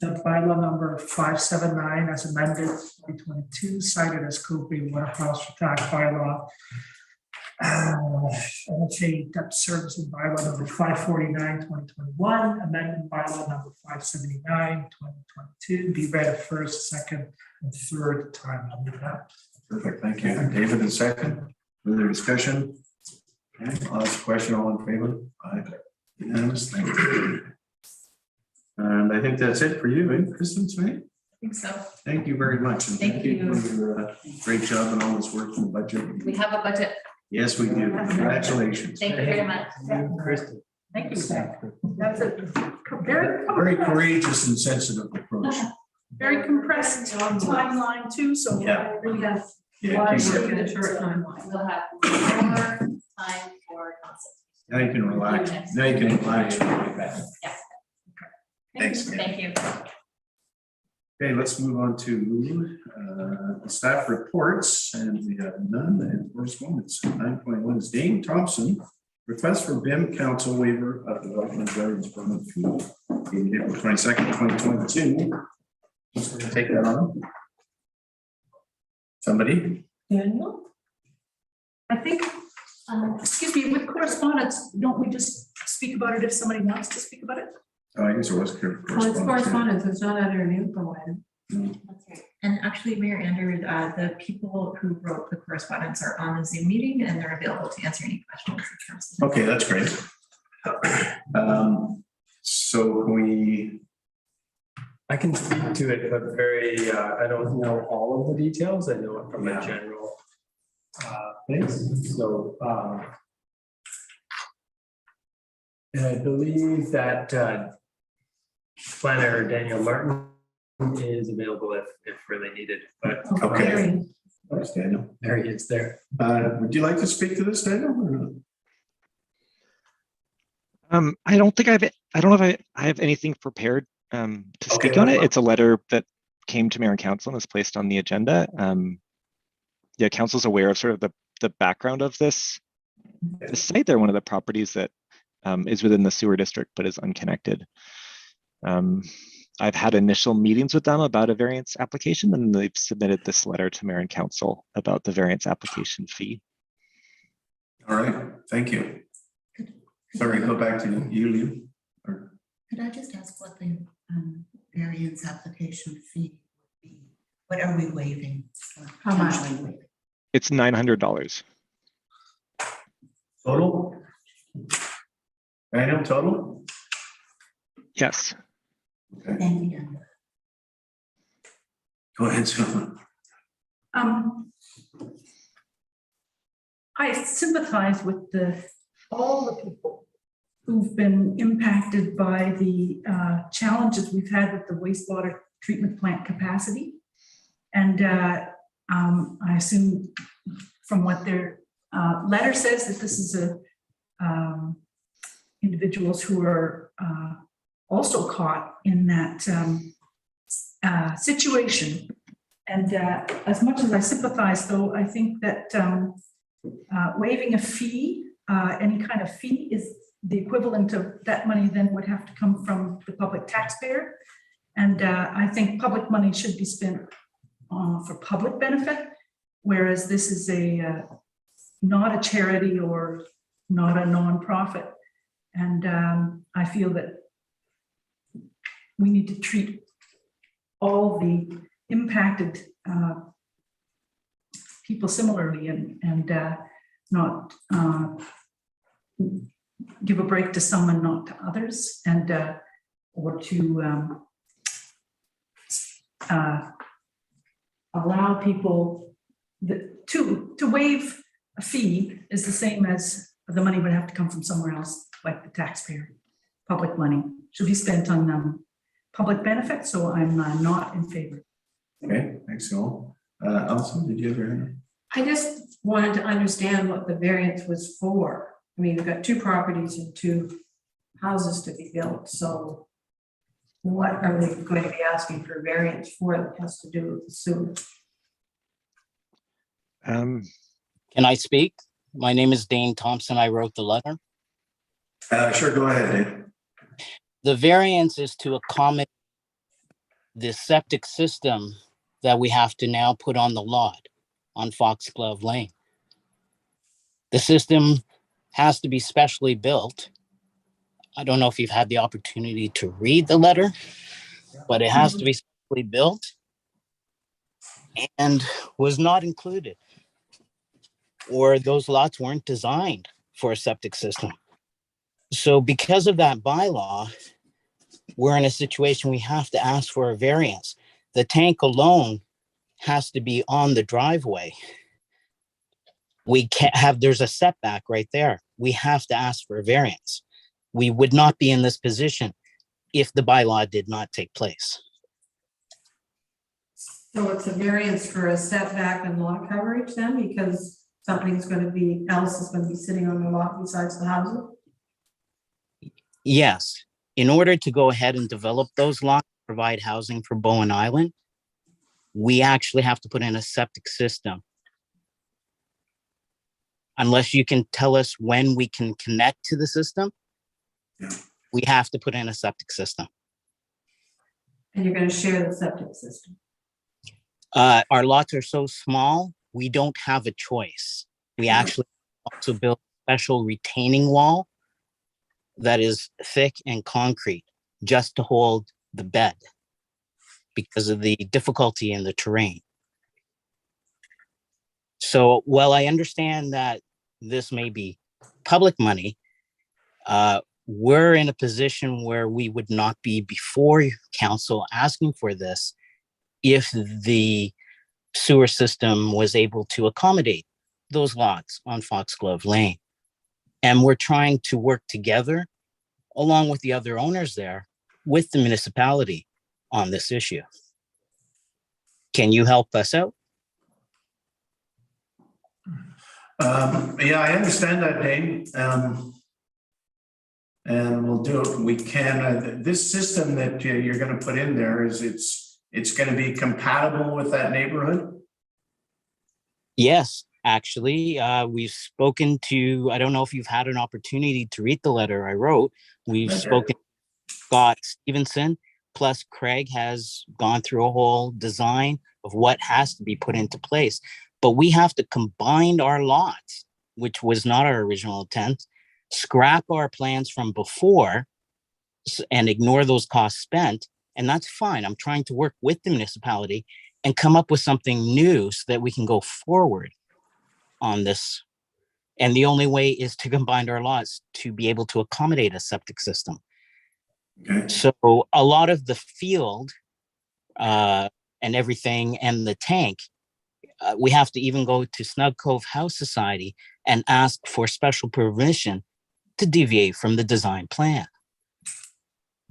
The bylaw number 579 as amended 2022, cited as Cove Bay water partial tax bylaw. MFA debt servicing bylaw number 549/2021, amendment bylaw number 579/2022, be read first, second, and third time. I'll do that. Perfect, thank you. David, a second. Further discussion? Okay, I'll ask a question. All in favor? Aye. Unanimous, thank you. And I think that's it for you, Kristen, tonight. I think so. Thank you very much. And Thank you. for your great job and all this work in the budget. We have a budget. Yes, we do. Congratulations. Thank you very much. Kristen. Thank you. That's a very Very courageous and sensitive approach. very compressed timeline too, so Yeah. we have. Yeah, Why keep should working. we- In a short timeline. We'll have more time for consultation. Now you can relax. Now you can relax. Thanks. Thank you. Okay, let's move on to staff reports, and we have none, and correspondence. 9.1 is Dane Thompson, request for BIM council waiver of development variance permit fee dated April 22nd, 2022. Who's going to take that on? Somebody? Daniel? I think, excuse me, with correspondence, don't we just speak about it if somebody wants to speak about it? Oh, I guess it was Well, it's correspondence. correspondence, it's not under an info item. That's right. And actually, Mayor Andrew, the people who wrote the correspondence are on the Zoom meeting and they're available to answer any questions in terms of. Okay, that's great. So can we, I can speak to it, but very, I don't know all of the details. I know it from a general place. So, and I believe that planner Daniel Martin is available if really needed, but. okay. Thanks, Daniel. There he is there. Would you like to speak to this, Daniel? Or not? I don't know if I have anything prepared to speak on it. It's a letter that came to mayor and council and is placed on the agenda. Yeah, council's aware of sort of the background of this site. They're one of the properties that is within the sewer district but is unconnected. I've had initial meetings with them about a variance application, and they've submitted this letter to mayor and council about the variance application fee. All right, thank you. Sorry, go back to you, Liu. Or- Could I just ask what the variance application fee would be? What are we waiving? How much? It's $900. Total? Daniel, total? Yes. Okay, Thank you. go ahead, Susan. I sympathize with all the people who've been impacted by the challenges we've had with the wastewater treatment plant capacity. And I assume from what their letter says that this is individuals who are also caught in that situation. And as much as I sympathize, though, I think that waiving a fee, any kind of fee, is the equivalent of that money then would have to come from the public taxpayer. And I think public money should be spent for public benefit, whereas this is not a charity or not a nonprofit. And I feel that we need to treat all the impacted people similarly and not give a break to some and not to others, and or to allow people to waive a fee is the same as the money would have to come from somewhere else, like the taxpayer. Public money should be spent on public benefit, so I'm not in favor. Okay, thanks, Joel. Alison, did you have your hand? I just wanted to understand what the variance was for. I mean, we've got 2 properties and 2 houses to be built, so what are we going to be asking for variance for that has to do with the sewer? Um, Can I speak? My name is Dane Thompson. I wrote the letter. Sure, go ahead, Dave. The variance is to accommodate the septic system that we have to now put on the lot on Foxglove Lane. The system has to be specially built. I don't know if you've had the opportunity to read the letter, but it has to be specially built and was not included, or those lots weren't designed for a septic system. So because of that bylaw, we're in a situation we have to ask for a variance. The tank alone has to be on the driveway. We can't have, there's a setback right there. We have to ask for a variance. We would not be in this position if the bylaw did not take place. So it's a variance for a setback and lot coverage then, because something's going to be, else is going to be sitting on the lot besides the house? Yes, in order to go ahead and develop those lots, provide housing for Bowen Island, we actually have to put in a septic system. Unless you can tell us when we can connect to the system, we have to put in a septic system. And you're going to share the septic system? Our lots are so small, we don't have a choice. We actually also built a special retaining wall that is thick and concrete just to hold the bed. because of the difficulty in the terrain. So while I understand that this may be public money, we're in a position where we would not be before council asking for this if the sewer system was able to accommodate those lots on Foxglove Lane. And we're trying to work together along with the other owners there with the municipality on this issue. Can you help us out? Yeah, I understand that, Dane. And we'll do it. We can. This system that you're going to put in there it's going to be compatible with that neighborhood. Yes, actually, we've spoken to. I don't know if you've had an opportunity to read the letter I wrote. We've spoken to Scott Stevenson. Plus, Craig has gone through a whole design of what has to be put into place. But we have to combine our lots, which was not our original intent, scrap our plans from before and ignore those costs spent. And that's fine. I'm trying to work with the municipality and come up with something new so that we can go forward on this. And the only way is to combine our lots to be able to accommodate a septic system. Okay. So a lot of the field and everything and the tank, we have to even go to Snug Cove House Society and ask for special permission to deviate from the design plan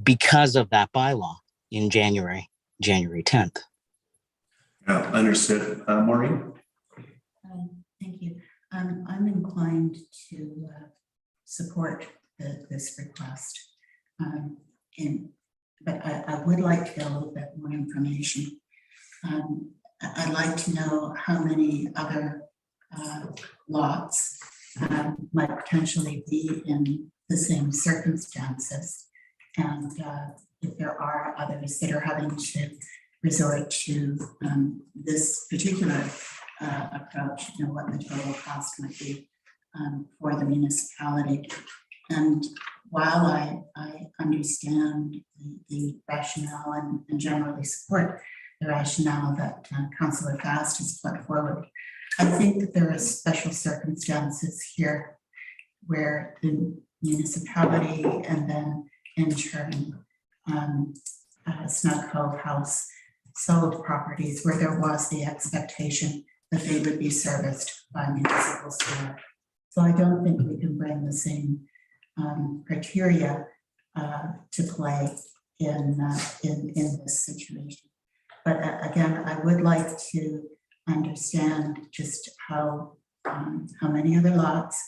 because of that bylaw in January 10th. Yeah, understood. Maureen? Thank you. I'm inclined to support this request. But I would like to get a little bit more information. I'd like to know how many other lots might potentially be in the same circumstances. And if there are others that are having to resort to this particular approach, what the total cost might be for the municipality. And while I understand the rationale and generally support the rationale that Councillor Fast has put forward, I think that there are special circumstances here where the municipality and then in turn Snug Cove House sold properties where there was the expectation that they would be serviced by municipal sewer. So I don't think we can bring the same criteria to play in this situation. But again, I would like to understand just how many other lots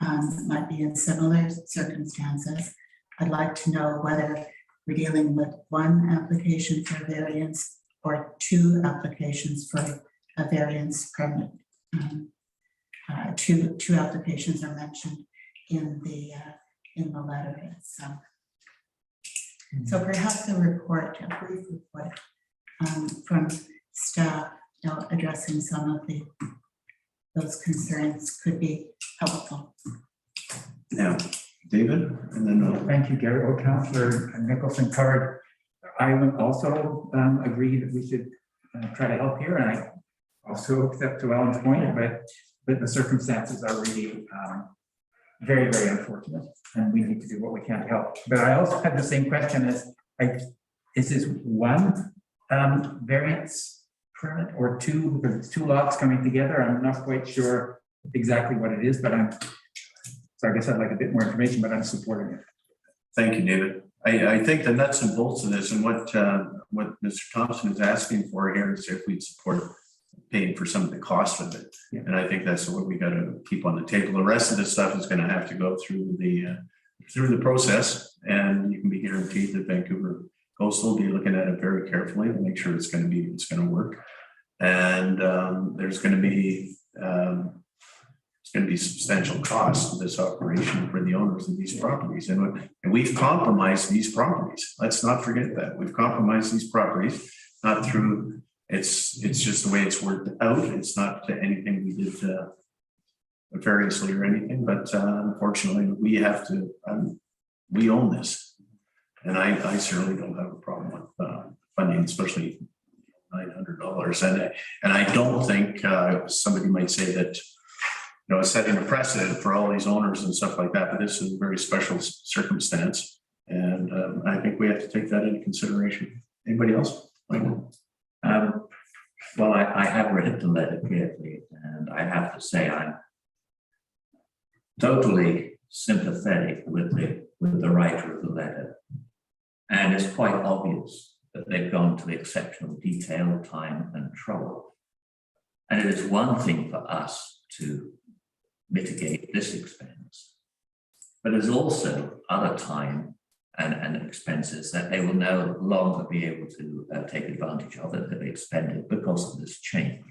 might be in similar circumstances. I'd like to know whether we're dealing with one application for variance or two applications for a variance permit. Two applications are mentioned in the letter itself. So perhaps a brief report from staff, addressing some of those concerns could be helpful. Yeah, David, and then thank you, Gary. Well, Councillor Nicholson covered. I would also agree that we should try to help here, and I also accept to Ellen's point, but the circumstances are really very, very unfortunate, and we need to do what we can to help. But I also had the same question as, is this one variance permit or two, because it's two lots coming together? I'm not quite sure exactly what it is, but so I guess I'd like a bit more information, but I'm supporting it. thank you, David. I think the nuts and bolts of this and what Mr. Thompson is asking for here is if we'd support paying for some of the cost of it. Yeah. And I think that's what we got to keep on the table. The rest of this stuff is going to have to go through the process, and you can be guaranteed that Vancouver Coastal will be looking at it very carefully to make sure it's going to work. And there's going to be substantial cost to this operation for the owners of these properties, and we've compromised these properties. Let's not forget that we've compromised these properties, not through. It's just the way it's worked out. It's not anything we did nefariously or anything, but unfortunately we have to. We own this, and I certainly don't have a problem funding, especially $900. And I don't think somebody might say that, setting a precedent for all these owners and stuff like that, but this is a very special circumstance. And I think we have to take that into consideration. Anybody else? Well, I have read the letter carefully, and I have to say I'm totally sympathetic with the writer of the letter. And it's quite obvious that they've gone to exceptional detail, time, and trouble. And it is one thing for us to mitigate this expense, but there's also other time and expenses that they will no longer be able to take advantage of that they've expended because of this change.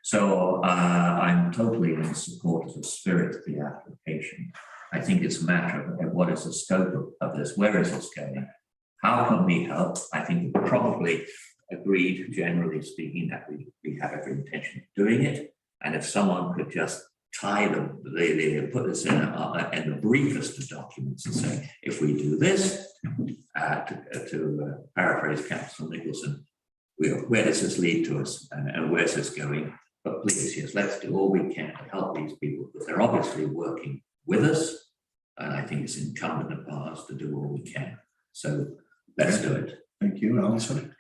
So I'm totally in support of the spirit of the application. I think it's a matter of what is the scope of this, where is this going, how can we help? I think we probably agreed, generally speaking, that we have every intention of doing it, and if someone could just tie them, they put this in the briefest of documents and say, if we do this, to paraphrase Councillor Nicholson, where does this lead to us and where's this going? But please, yes, let's do all we can to help these people, because they're obviously working with us, and I think it's incumbent upon us to do all we can. So let's do it. Thank you, Alison.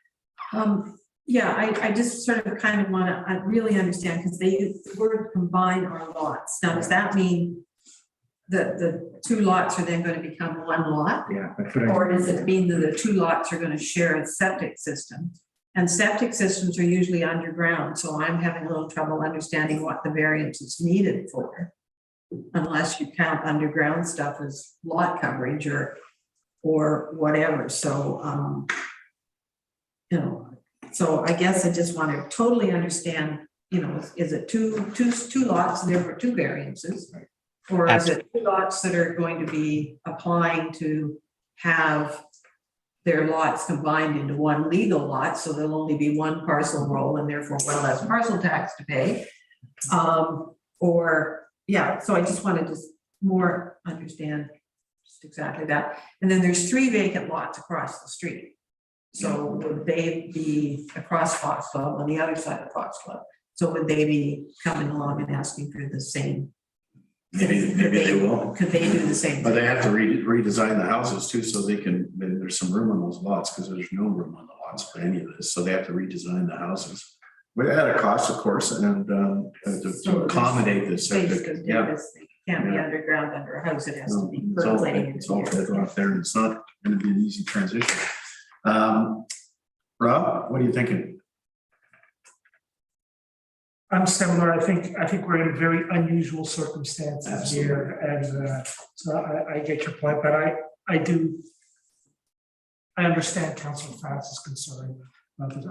Yeah, I just sort of kind of want to really understand, because they use the word combine our lots. Now, does that mean that the two lots are then going to become one lot? Yeah. That's what Or does it mean that the two lots are going to share a septic system? And septic systems are usually underground, so I'm having a little trouble understanding what the variance is needed for, unless you count underground stuff as lot coverage or whatever. So, so I guess I just want to totally understand, is it two lots and therefore two variances? Or is it two lots that are going to be applying to have their lots combined into one legal lot, so there'll only be one parcel roll and therefore one less parcel tax to pay? So I just wanted to more understand just exactly that. And then there's 3 vacant lots across the street. So would they be across Fox Club on the other side of Fox Club? So would they be coming along and asking for the same? Maybe they will. Could they do the same? But they have to redesign the houses too, so they can, there's some room on those lots, because there's no room on the lots for any of this. So they have to redesign the houses. But at a cost, of course, and to accommodate this. Yeah. It can't be underground under a house. It has to be percolating. It's all bedrock there, and it's not going to be an easy transition. Rob, what are you thinking? I'm similar. I think we're in very unusual circumstances here, and so I get your point, but I understand Councillor Francis' concern.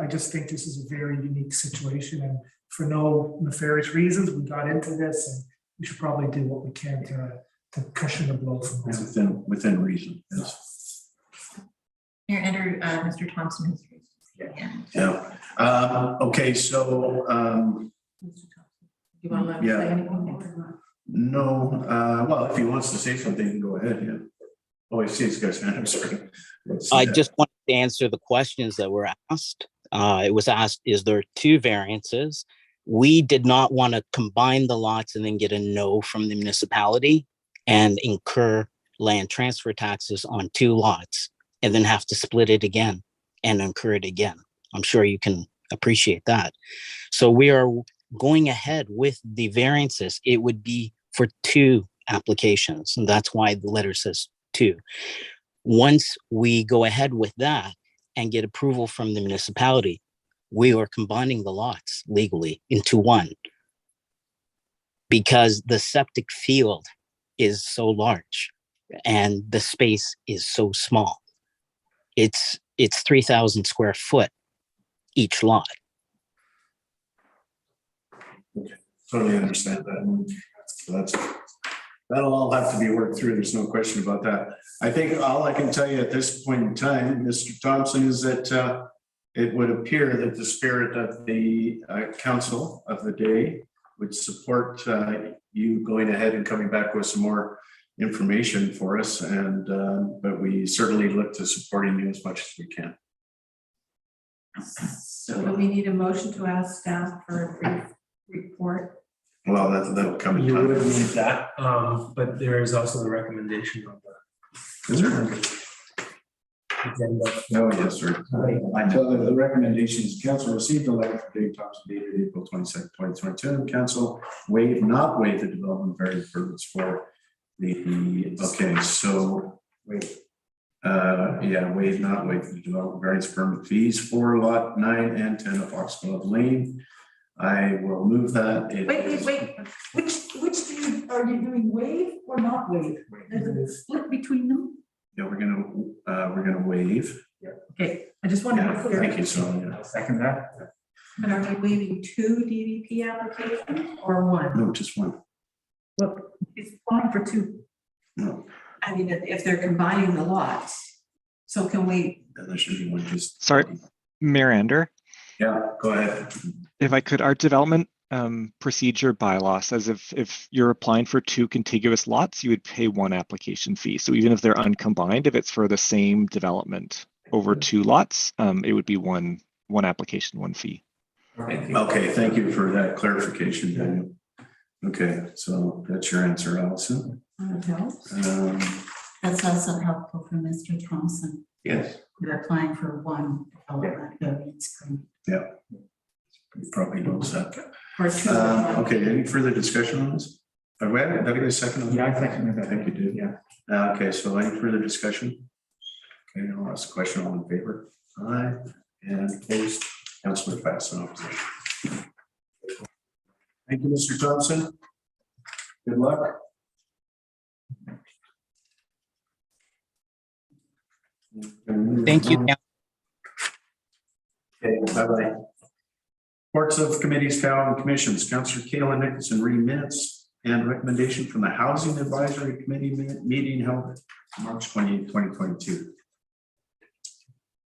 I just think this is a very unique situation, and for no nefarious reasons, we got into this, and we should probably do what we can to cushion the blow from this. Within reason. Yes. Mayor Andrew, Mr. Thompson has raised his hand. Yeah. Okay. So. You want to let me say anything more? No. Well, if he wants to say something, go ahead. Yeah. Oh, I see this guy's hand. I'm sorry. I just wanted to answer the questions that were asked. It was asked, is there 2 variances? We did not want to combine the lots and then get a no from the municipality and incur land transfer taxes on 2 lots and then have to split it again and incur it again. I'm sure you can appreciate that. So we are going ahead with the variances. It would be for 2 applications, and that's why the letter says 2. Once we go ahead with that and get approval from the municipality, we are combining the lots legally into one, because the septic field is so large and the space is so small. It's 3,000 square foot each lot. Totally understand that. So that'll all have to be worked through. There's no question about that. I think all I can tell you at this point in time, Mr. Thompson, is that it would appear that the spirit of the council of the day would support you going ahead and coming back with some more information for us. And but we certainly look to supporting you as much as we can. So do we need a motion to ask staff for a brief report? Well, that'll come in You time. would need that, but there is also the recommendation on the Is there? agenda. Oh, yes, sir. So the recommendation is council received a letter from Dave Thompson dated April 22nd, 2022, and council not waive the development variance permits for the, okay, so waive not waive the development variance permit fees for lot 9 and 10 of Fox Glove Lane. I will move that. Wait, which are you doing, waive or not waive? There's a split between them? Yeah, we're gonna waive. Okay, I just wanted to be clear. Thank you, Sonia. I'll second that. And are we waiving 2 DVP applications or 1? No, just one. Well, it's fine for 2. No, I mean, if they're combining the lots, so can we, then there should be one just. Sorry, Mayor Ander, Yeah, go ahead. if I could, our development procedure bylaw says if you're applying for 2 contiguous lots, you would pay 1 application fee. So even if they're uncombined, if it's for the same development over 2 lots, it would be one application, 1 fee. Okay, thank you for that clarification, Daniel. Okay, so that's your answer, Allison. That's also helpful for Mr. Thompson. Yes. You're applying for 1 development variance permit. Yeah. You probably knows that. or 2? Okay, any further discussion on this? Did I get a second on that? Yeah, I second that. Thank you, dude. Yeah. Okay, so any further discussion? Okay, I'll ask a question. All in favor? Aye. And opposed? Councilor Fast in opposition. Thank you, Mr. Thompson. Good luck. Thank you. Okay, bye-bye. Reports of committees, and commissions. Councillor Kayla Nicholson, read minutes and recommendation from the Housing Advisory Committee meeting held March 28, 2022.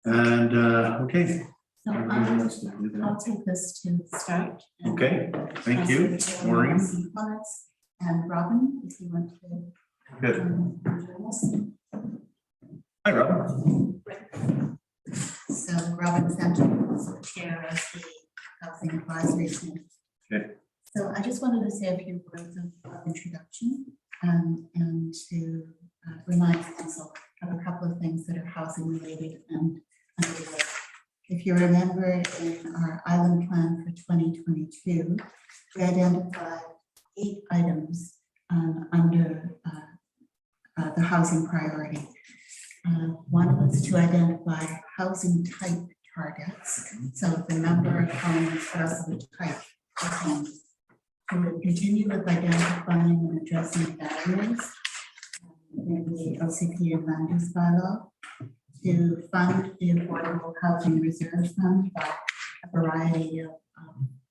And okay. So I'll take this to start. Okay, thank you, Maureen. Some comments. And Robin, if you want to. Good. Join us. Hi, Rob. So Robin Santos, Chair of the Housing Advisory Committee. Okay. So I just wanted to say a few words of introduction and to remind council of a couple of things that are housing related and underway. If you remember in our island plan for 2022, we identified 8 items under the housing priority. One was to identify housing type targets. So the number of homes versus the type of homes. We will continue with identifying and addressing barriers in the OCP and land use bylaw, to fund the Affordable Housing Reserve Fund by a variety of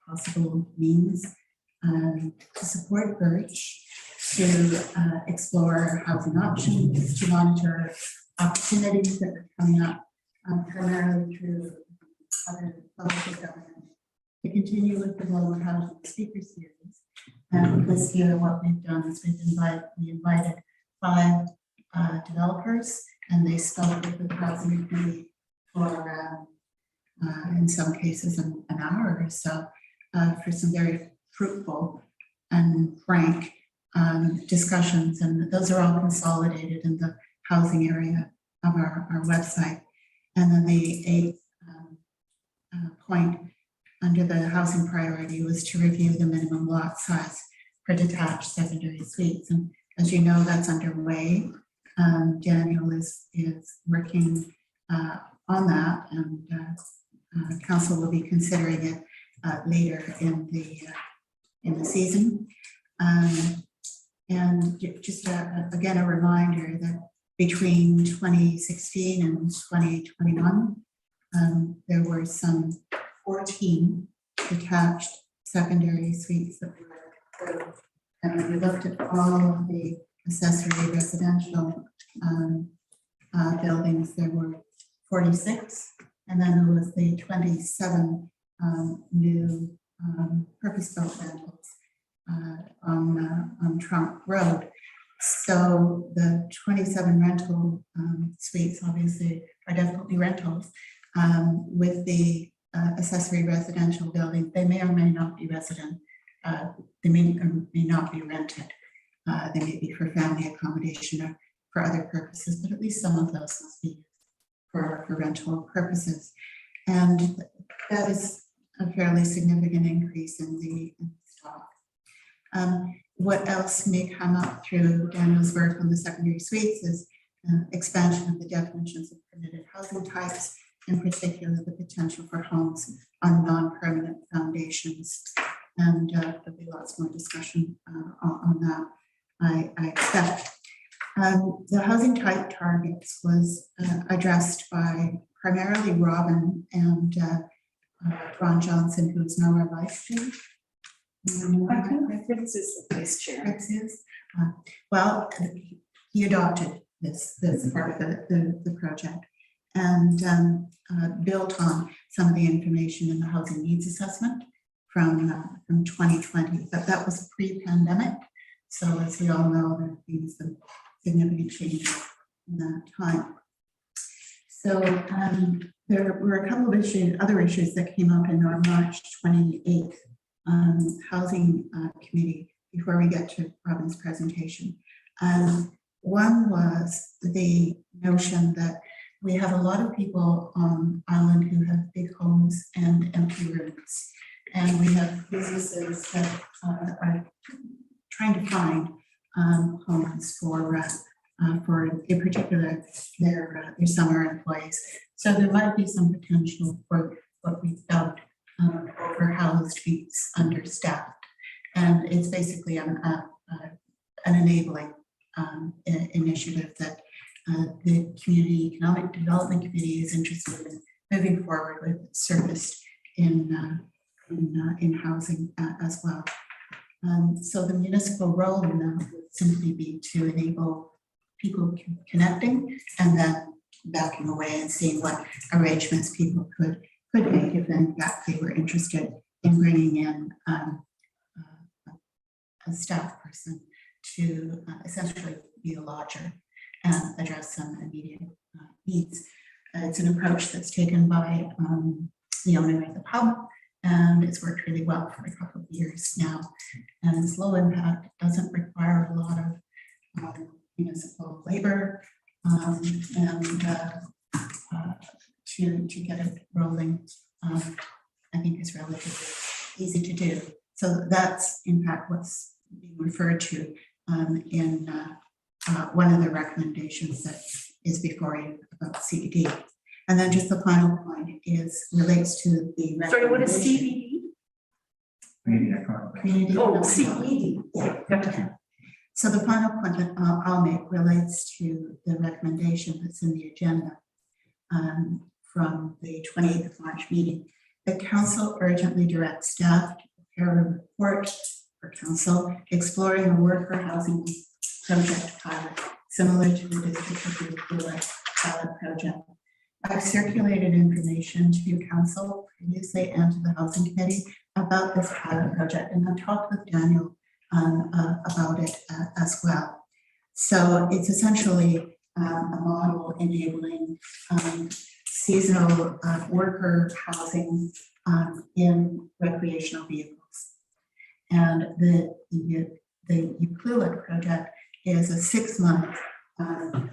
possible means, to support Birch, to explore housing options, to monitor opportunities that are coming up, primarily through other local government, to continue with the Global Housing Speaker Series. And this year, what we've done is we invited 5 developers, and they spoke with the housing committee for, in some cases, an hour or so, for some very fruitful and frank discussions. And those are all consolidated in the housing area of our website. And then the 8th point under the housing priority was to review the minimum lot size for detached secondary suites. And as you know, that's underway. Daniel is working on that, and council will be considering it later in the season. And just again, a reminder that between 2016 and 2021, there were some 14 detached secondary suites that we were, and we looked at all of the accessory residential buildings. There were 46, and then there was the 27 new purpose-built rentals on Trunk Road. So the 27 rental suites obviously are definitely rentals, with the accessory residential building, they may or may not be resident. They may or may not be rented. They may be for family accommodation or for other purposes, but at least some of those must be for rental purposes. And that is a fairly significant increase in the stock. What else may come up through Daniel's work on the secondary suites is expansion of the definitions of permitted housing types, in particular the potential for homes on non-permanent foundations. And there'll be lots more discussion on that, I expect. The housing type targets was addressed by primarily Robin and Ron Johnson, who is now our vice chair. I think Fritz is the vice chair. Fritz is. Well, he adopted this part of the project and built on some of the information in the housing needs assessment from 2020, but that was pre-pandemic. So as we all know, there have been some significant changes in that time. So there were a couple of other issues that came up in our March 28th housing committee before we get to Robin's presentation. One was the notion that we have a lot of people on island who have big homes and empty rooms. And we have businesses that are trying to find homes for in particular their summer employees. So there might be some potential for what we felt overhoused meets understaffed. And it's basically an enabling initiative that the Community Economic Development Committee is interested in moving forward with, serviced in housing as well. So the municipal role in that would simply be to enable people connecting and then backing away and seeing what arrangements people could make if in fact they were interested in bringing in a staff person to essentially be a lodger and address some immediate needs. It's an approach that's taken by the owner of the pub, and it's worked really well for a couple of years now. And it's low impact, doesn't require a lot of municipal labor, and to get it rolling, I think is relatively easy to do. So that's in fact what's being referred to in one of the recommendations that is before you about CBD. And then just the final point relates to the Sorry, what is CBD? Community Oh, CBD. Gotcha. So the final point that I'll make relates to the recommendation that's in the agenda from the 28th of March meeting. The council urgently directs staff to prepare a report for council exploring a worker housing project pilot similar to the District of Euclid pilot project. I've circulated information to council previously and to the housing committee about this pilot project, and I've talked with Daniel about it as well. So it's essentially a model enabling seasonal worker housing in recreational vehicles. And the Euclid project is a 6-month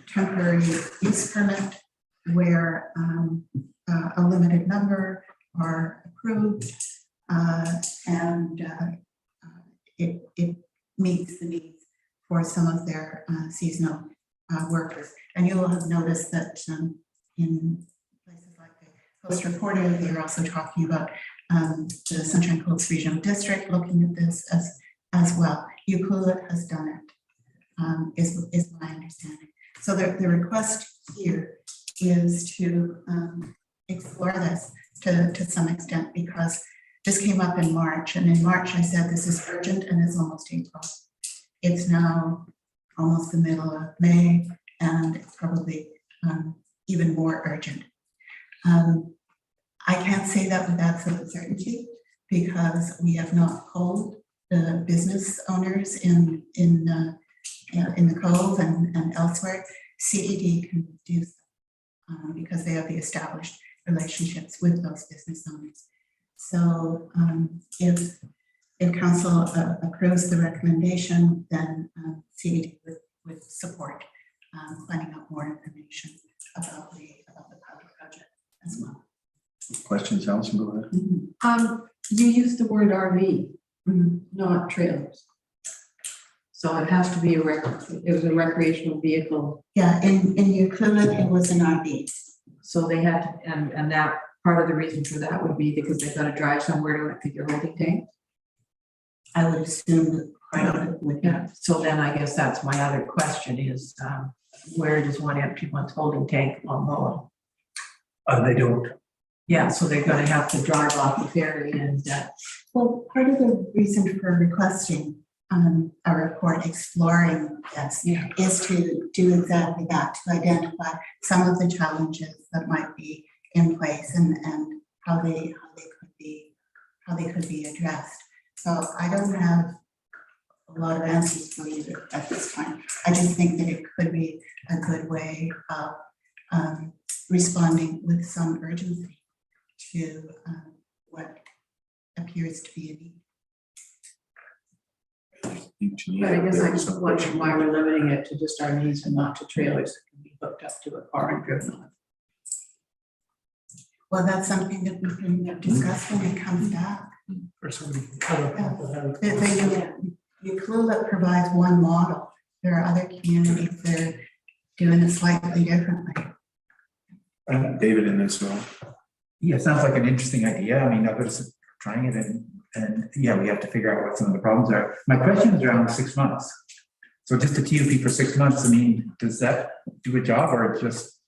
temporary use permit where a limited number are approved and it meets the needs for some of their seasonal workers. And you will have noticed that in places like the Coast Reporter, they're also talking about the Sunshine Coast Regional District looking at this as well. Euclid has done it, is my understanding. So the request here is to explore this to some extent, because this came up in March, and in March I said this is urgent, and it's almost April. It's now almost the middle of May, and it's probably even more urgent. I can't say that with absolute certainty because we have not polled the business owners in the Cove and elsewhere. CED can do so because they have the established relationships with those business owners. So if council approves the recommendation, then CBD would support finding out more information about the pilot project as well. Questions, Allison, go ahead. You used the word RV, not trailers. So it has to be it was a recreational vehicle. Yeah, in Euclid, it was an RV. So they had to, and that part of the reason for that would be because they've got to drive somewhere to empty your holding tank. I would assume that part of it would be. Yeah. So then I guess that's my other question is, where does one empty one's holding tank on Moa? They don't. Yeah, so they're going to have to drive off the ferry and. Well, part of the reason for requesting a report exploring this is to do exactly that, to identify some of the challenges that might be in place and how they could be addressed. So I don't have a lot of answers for you at this time. I just think that it could be a good way of responding with some urgency to what appears to be a need. But I guess I just wonder why we're limiting it to just RVs and not to trailers that can be hooked up to a car and driven on. Well, that's something that we can discuss when it comes back. Or somebody. Other people Euclid provides one model. There are other communities that are doing it slightly differently. David in this one. Yeah, it sounds like an interesting idea. I mean, others are trying it and yeah, we have to figure out what some of the problems are. My question is around 6 months. So just a TUP for 6 months, I mean, does that do a job or just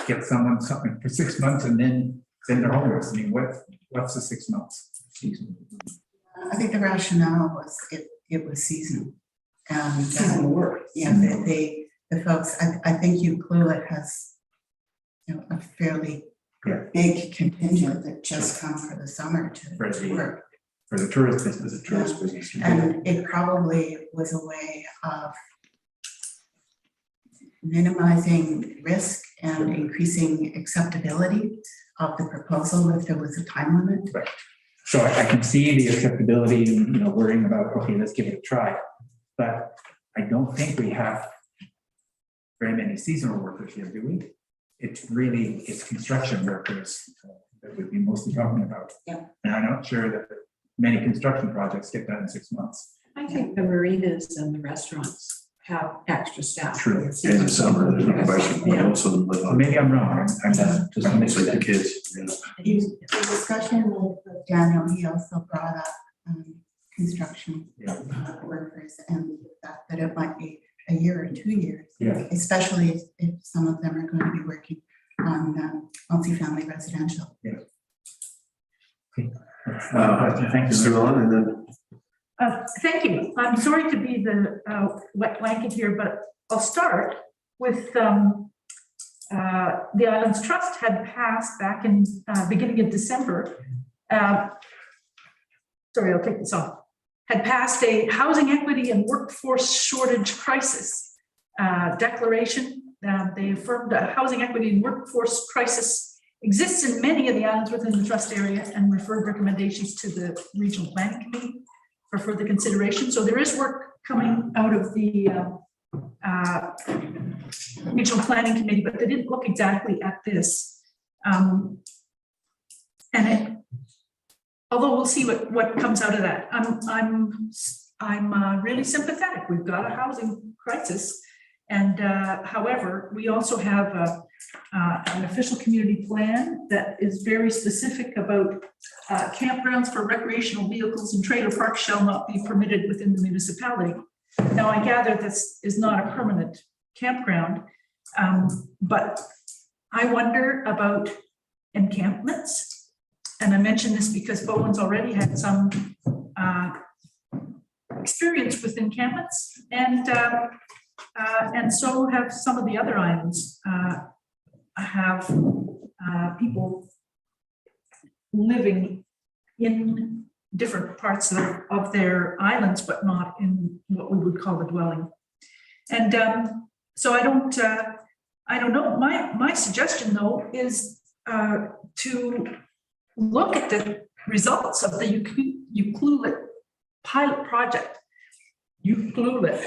get someone something for 6 months and then send their homeless? I mean, what's the 6 months season? I think the rationale was it was seasonal. And Seasonal work. yeah, the folks, I think Euclid has a fairly big contingent that just come for the summer to work. For the tourist business. The tourist business. And it probably was a way of minimizing risk and increasing acceptability of the proposal if there was a time limit. Right. So I can see the acceptability and worrying about, okay, let's give it a try. But I don't think we have very many seasonal workers here, do we? It's construction workers that we'd be mostly talking about. Yeah. And I'm not sure that many construction projects get done in 6 months. I think the marinas and the restaurants have extra staff. True. In the summer, there's no question. We also live So on. maybe I'm wrong. I'm just It's like the kids. Yeah. The discussion with Daniel, he also brought up construction workers and the fact that it might be a year or 2 years, especially if some of them are going to be working on multifamily residential. Yeah. Okay. Thank you, Mr. Millen, and then. Thank you. I'm sorry to be the wet blanket here, but I'll start with the Islands Trust had passed back in beginning of December. Sorry, I'll take this off. Had passed a housing equity and workforce shortage crisis declaration. They affirmed a housing equity and workforce crisis exists in many of the islands within the trust area and referred recommendations to the Regional Planning Committee for further consideration. So there is work coming out of the Regional Planning Committee, but they didn't look exactly at this. Although we'll see what comes out of that. I'm really sympathetic. We've got a housing crisis. And however, we also have an official community plan that is very specific about campgrounds for recreational vehicles and trailer parks shall not be permitted within the municipality. Now, I gather this is not a permanent campground, but I wonder about encampments. And I mention this because Bowen's already had some experience with encampments, and so have some of the other islands have people living in different parts of their islands, but not in what we would call a dwelling. And so I don't know. My suggestion though is to look at the results of the Euclid pilot project. Euclid.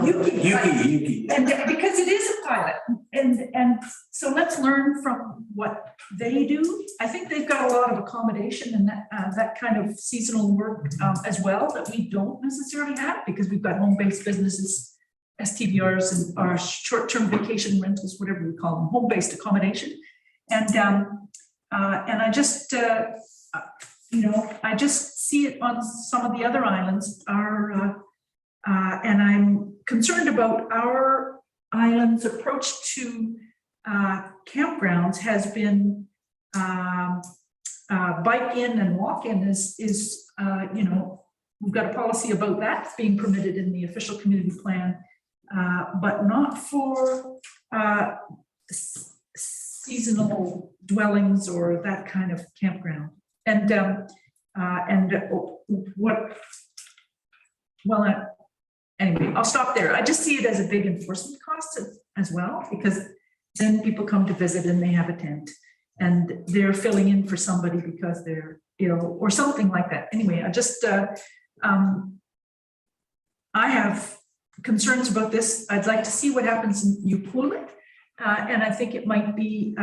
Yuki. And because it is a pilot, and so let's learn from what they do. I think they've got a lot of accommodation and that kind of seasonal work as well that we don't necessarily have, because we've got home-based businesses, STVRs, and our short-term vacation rentals, whatever we call them, home-based accommodation. And I just I just see it on some of the other islands and I'm concerned about our island's approach to campgrounds has been bike in and walk in is we've got a policy about that being permitted in the official community plan, but not for seasonal dwellings or that kind of campground. Anyway, I'll stop there. I just see it as a big enforcement cost as well, because then people come to visit and they have a tent and they're filling in for somebody because they're ill or something like that. Anyway, I have concerns about this. I'd like to see what happens in Euclid, and I think it might be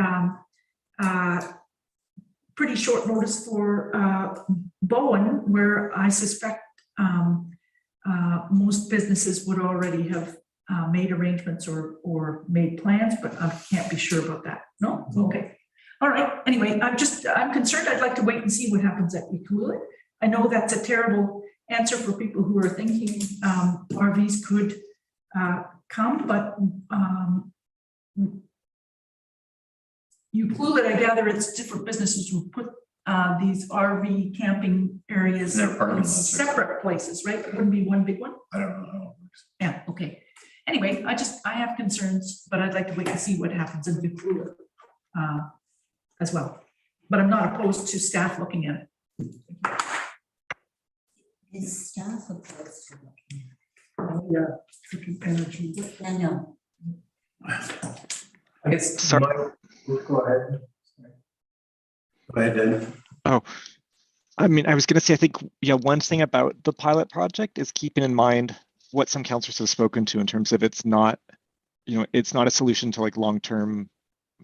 pretty short notice for Bowen, where I suspect most businesses would already have made arrangements or made plans, but I can't be sure about that. No? Okay. All right. Anyway, I'm concerned. I'd like to wait and see what happens at Euclid. I know that's a terrible answer for people who are thinking RVs could come, but Euclid, I gather it's different businesses who put these RV camping areas in separate places, right? It wouldn't be one big one? I don't know how it works. Yeah, okay. Anyway, I have concerns, but I'd like to wait and see what happens in Euclid as well. But I'm not opposed to staff looking at it. Is staff opposed to looking at Yeah, energy. it? I know. I guess. Sorry. Go ahead. Go ahead, Dan. Oh, I mean, I was going to say, I think, one thing about the pilot project is keeping in mind what some councillors have spoken to in terms of it's not a solution to like long-term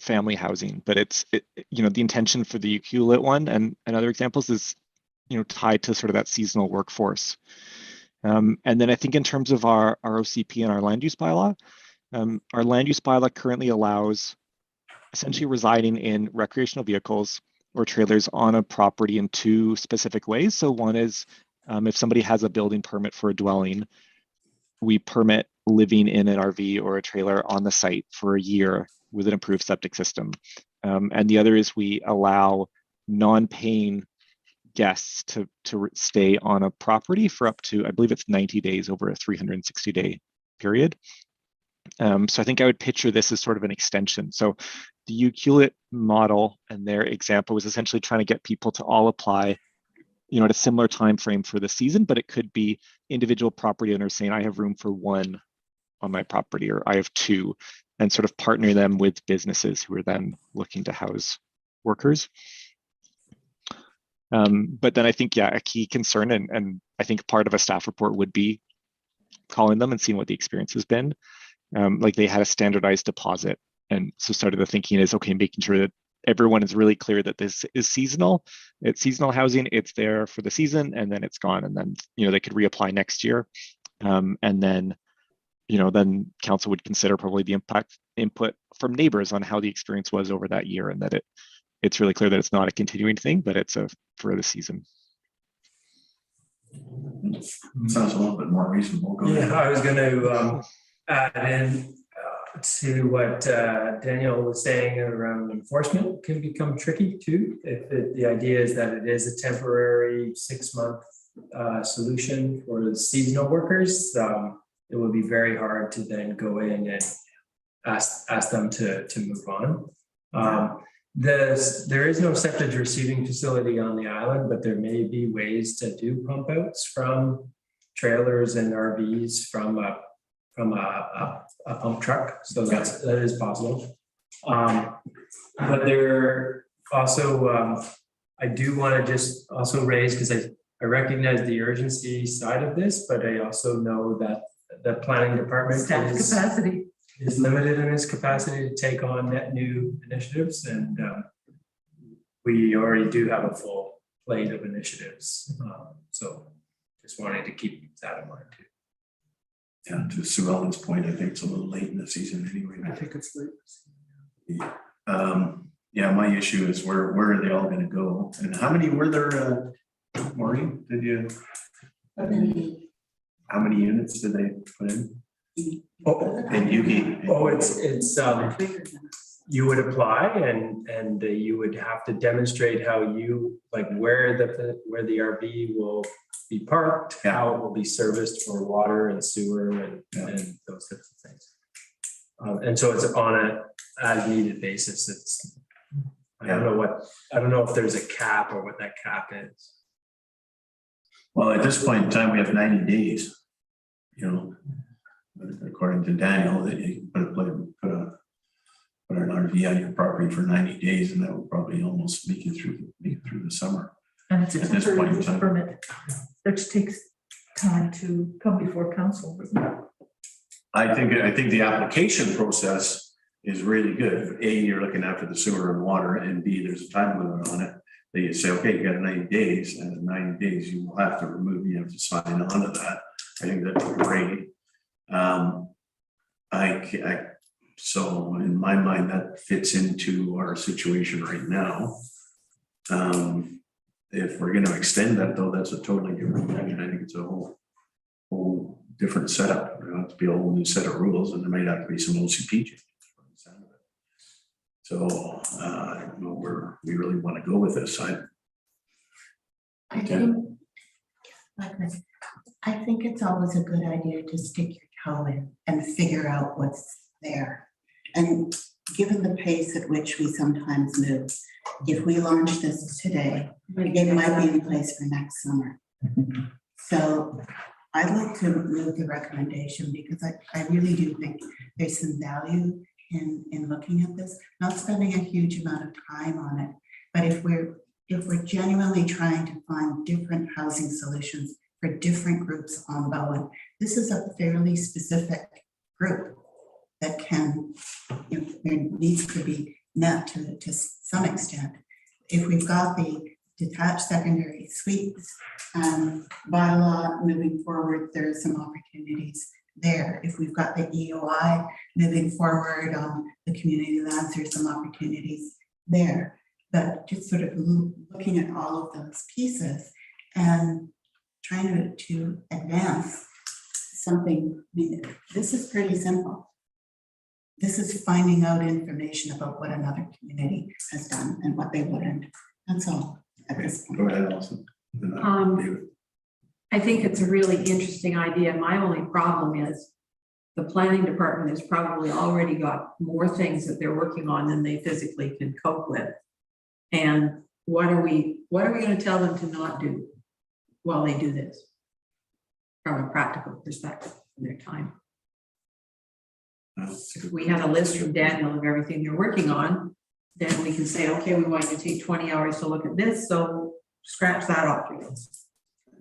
family housing, but the intention for the Euclid one and other examples is, tied to sort of that seasonal workforce. And then I think in terms of our OCP and our land use bylaw, our land use bylaw currently allows essentially residing in recreational vehicles or trailers on a property in two specific ways. So one is if somebody has a building permit for a dwelling, we permit living in an RV or a trailer on the site for a year with an approved septic system. And the other is we allow non-paying guests to stay on a property for up to, I believe it's 90 days over a 360-day period. So I think I would picture this as sort of an extension. So the Euclid model and their example was essentially trying to get people to all apply, at a similar time frame for the season, but it could be individual property owners saying, I have room for one on my property, or I have two, and sort of partner them with businesses who are then looking to house workers. But then I think, a key concern, and I think part of a staff report would be calling them and seeing what the experience has been. Like they had a standardized deposit. And so started the thinking is, okay, making sure that everyone is really clear that this is seasonal. It's seasonal housing. It's there for the season and then it's gone. And then, they could reapply next year. And then, then council would consider probably the input from neighbors on how the experience was over that year, and that it's really clear that it's not a continuing thing, but it's for the season. Sounds a little bit more reasonable. Go ahead. I was going to add in to what Daniel was saying around enforcement can become tricky too. If the idea is that it is a temporary 6-month solution for the seasonal workers, it will be very hard to then go in and ask them to move on. There is no septic receiving facility on the island, but there may be ways to do pump outs from trailers and RVs from a pump truck. So that is possible. But there also, I do want to just also raise, because I recognize the urgency side of this, but I also know that the planning department Staff capacity. is limited in its capacity to take on net new initiatives, and we already do have a full plate of initiatives. So just wanted to keep that in mind too. Yeah, to Sue Ellen's point, I think it's a little late in the season anyway. I think it's late. Yeah, my issue is where are they all gonna go? And how many were there, Maureen, how many units did they put in? And It's you would apply and you would have to demonstrate how you, like where the RV will be parked, how it will be serviced for water and sewer and those types of things. And so it's on a as needed basis. It's, I don't know if there's a cap or what that cap is. Well, at this point in time, we have 90 days, you know, according to Daniel, that you put an RV on your property for 90 days, and that will probably almost make it through the summer. And it's a At this point temporary in time. permit, which takes time to come before council. I think the application process is really good. A, you're looking after the sewer and water, and B, there's a time limit on it. That you say, okay, you got 90 days, and in 90 days, you will have to sign on to that. I think that's great. So in my mind, that fits into our situation right now. If we're going to extend that, though, that's a totally different thing. I think it's a whole different setup. There have to be a whole new set of rules, and there might have to be some OCP changes. So we really want to go with this. I think it's always a good idea to stick your toe in and figure out what's there. And given the pace at which we sometimes move, if we launch this today, it might be in place for next summer. So I'd like to move the recommendation because I really do think there's some value in looking at this, not spending a huge amount of time on it. But if we're genuinely trying to find different housing solutions for different groups on Bowen, this is a fairly specific group that can, their needs could be met to some extent. If we've got the detached secondary suites bylaw moving forward, there are some opportunities there. If we've got the EOI moving forward on the community lands, there's some opportunities there. But just sort of looking at all of those pieces and trying to advance something. I mean, this is pretty simple. This is finding out information about what another community has done and what they learned. That's all at this point. Go ahead, Allison. I think it's a really interesting idea. My only problem is the planning department has probably already got more things that they're working on than they physically can cope with. And what are we going to tell them to not do while they do this from a practical perspective in their time? If we had a list from Daniel of everything they're working on, then we can say, okay, we want you to take 20 hours to look at this, so scratch that off your list.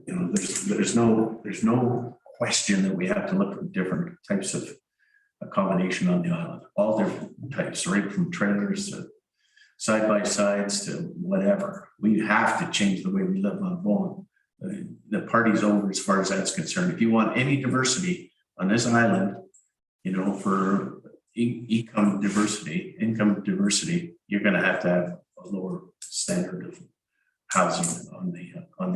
You know, there's no question that we have to look at different types of accommodation on the island, all different types, right from trailers to side by sides to whatever. We have to change the way we live on Bowen. The party's over as far as that's concerned. If you want any diversity on this island, you know, for income diversity, you're going to have a lower standard of housing on the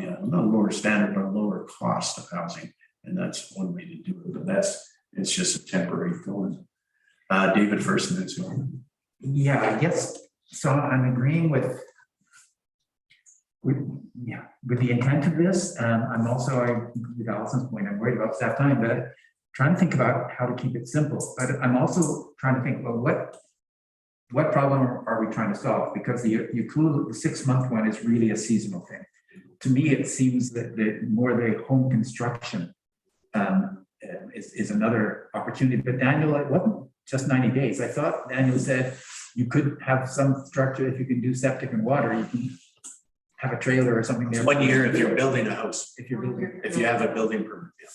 island. Not a lower standard, but a lower cost of housing, and that's one way to do it. But it's just a temporary fill-in. David first, and then Sue. Yeah, I guess so. I'm agreeing with the intent of this. I'm also, with Allison's point, I'm worried about staff time, but trying to think about how to keep it simple. But I'm also trying to think, well, what problem are we trying to solve? Because the Euclid, the 6-month one is really a seasonal thing. To me, it seems that the home construction is another opportunity. But Daniel, it wasn't just 90 days. I thought Daniel said you could have some structure, if you can do septic and water, you can have a trailer or something there. 1 year if you're building a house, If you're building, if you have a building permit. Yeah.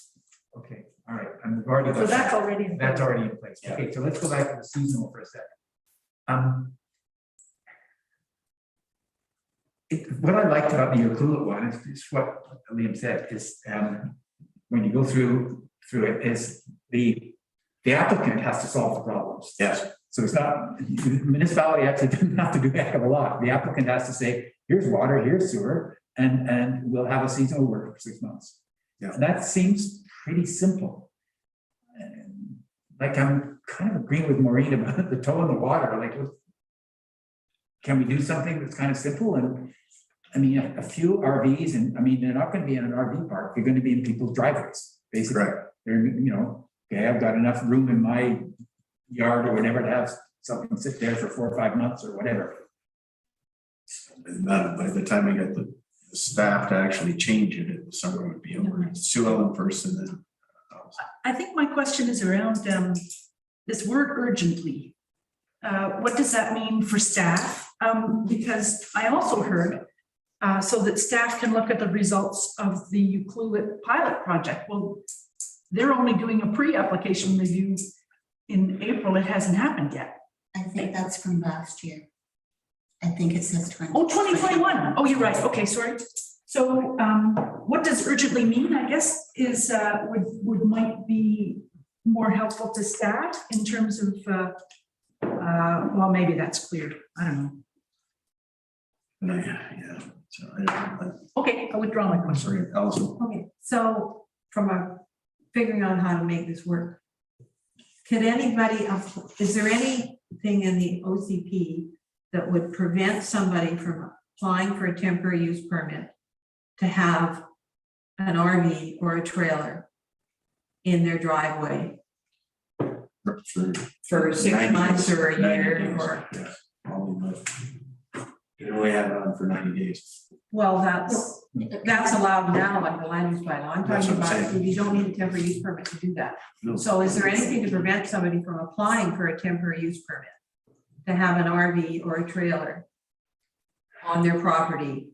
okay, all right, and we've already. So got that's that. already. in That's place. already in place. Okay, so let's go back to the seasonal for a second. What I liked about the Euclid one is what Liam said, is when you go through it, is the applicant has to solve the problems. Yes. So it's not, the municipality actually doesn't have to do a heck of a lot. The applicant has to say, here's water, here's sewer, and we'll have a seasonal worker for 6 months. Yeah. And that seems pretty simple. And, like, I'm kind of agreeing with Maureen about the toe in the water, like, can we do something that's kind of simple? And I mean, a few RVs, and I mean, they're not going to be in an RV park, they're going to be in people's driveways, basically. Right. They're, you know, okay, I've got enough room in my yard or whatever to have something sit there for 4 or 5 months or whatever. And then by the time I get the staff to actually change it, the summer would be over. Sue Ellen first and then. I think my question is around this word urgently. What does that mean for staff? Because I also heard so that staff can look at the results of the Euclid pilot project. Well, they're only doing a pre-application review in April. It hasn't happened yet. I think that's from last year. I think it says 20. Oh, 2021. Oh, you're right. Okay, sorry. So what does urgently mean, I guess, is might be more helpful to staff in terms of, well, maybe that's clear. I don't know. Yeah. So I Okay, I withdraw my I'm question. sorry, Allison. Okay, so from figuring out how to make this work, could anybody, is there anything in the OCP that would prevent somebody from applying for a temporary use permit to have an RV or a trailer in their driveway for 6 90 months or a 90 year days, or? yes, only you only have it on for 90 days. Well, that's allowed now under the land use bylaw. I'm That's talking what I'm about, saying. you don't need a temporary use permit to do that. No. So is there anything to prevent somebody from applying for a temporary use permit to have an RV or a trailer on their property